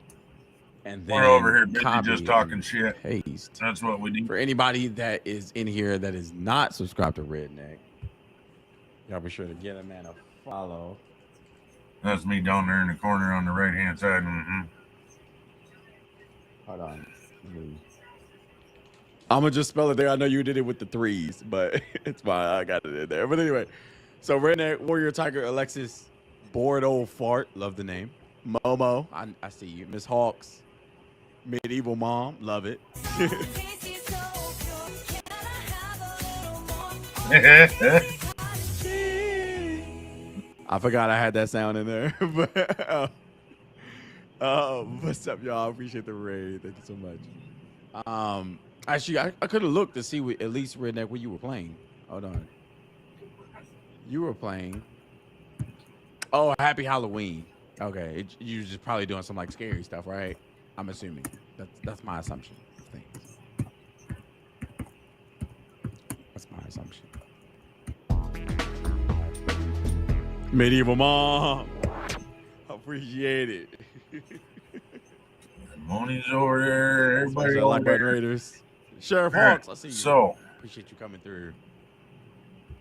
H: And then
B: We're over here busy
H: copy
B: just talking
H: and
B: shit.
H: paste.
B: That's what we need.
H: For anybody that is in here that is not subscribed to Redneck, y'all be sure to give a man a follow.
B: That's me down there in the corner on the right hand side. Mm-hmm.
H: Hold on. I'm gonna just spell it there. I know you did it with the 3s, but it's fine. I got it in there. But anyway, so Redneck, Warrior Tiger, Alexis, Bored Old Fart, love the name. Momo, I see you. Miss Hawks, Medieval Mom, love it. I forgot I had that sound in there. But what's up, y'all? I appreciate the raid. Thank you so much. Actually, I could have looked to see what, at least Redneck what you were playing. Hold on. You were playing. Oh, Happy Halloween. Okay, you just probably doing some like scary stuff, right? I'm assuming. That's my assumption. Thanks. That's my assumption. Medieval Mom. Appreciate it.
B: Money's over there. Everybody over
H: like
B: there.
H: Raiders. Sheriff
B: All right,
H: Hawks, I see you.
B: So,
H: Appreciate you coming through.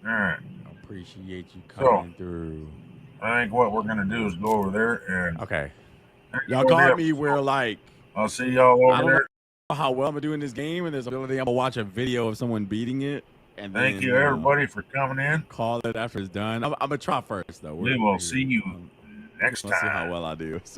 B: all right.
H: Appreciate you coming through.
B: I think what we're gonna do is go over there and
H: Okay. Y'all got me where like
B: I'll see y'all over
H: I don't
B: there.
H: know how well I'm gonna do in this game, and there's a ability I'm gonna watch a video of someone beating it, and
B: Thank
H: then,
B: you everybody for coming in.
H: Call it after it's done. I'm gonna try first though.
B: We will see you next
H: Let's see how
B: time.
H: well I do.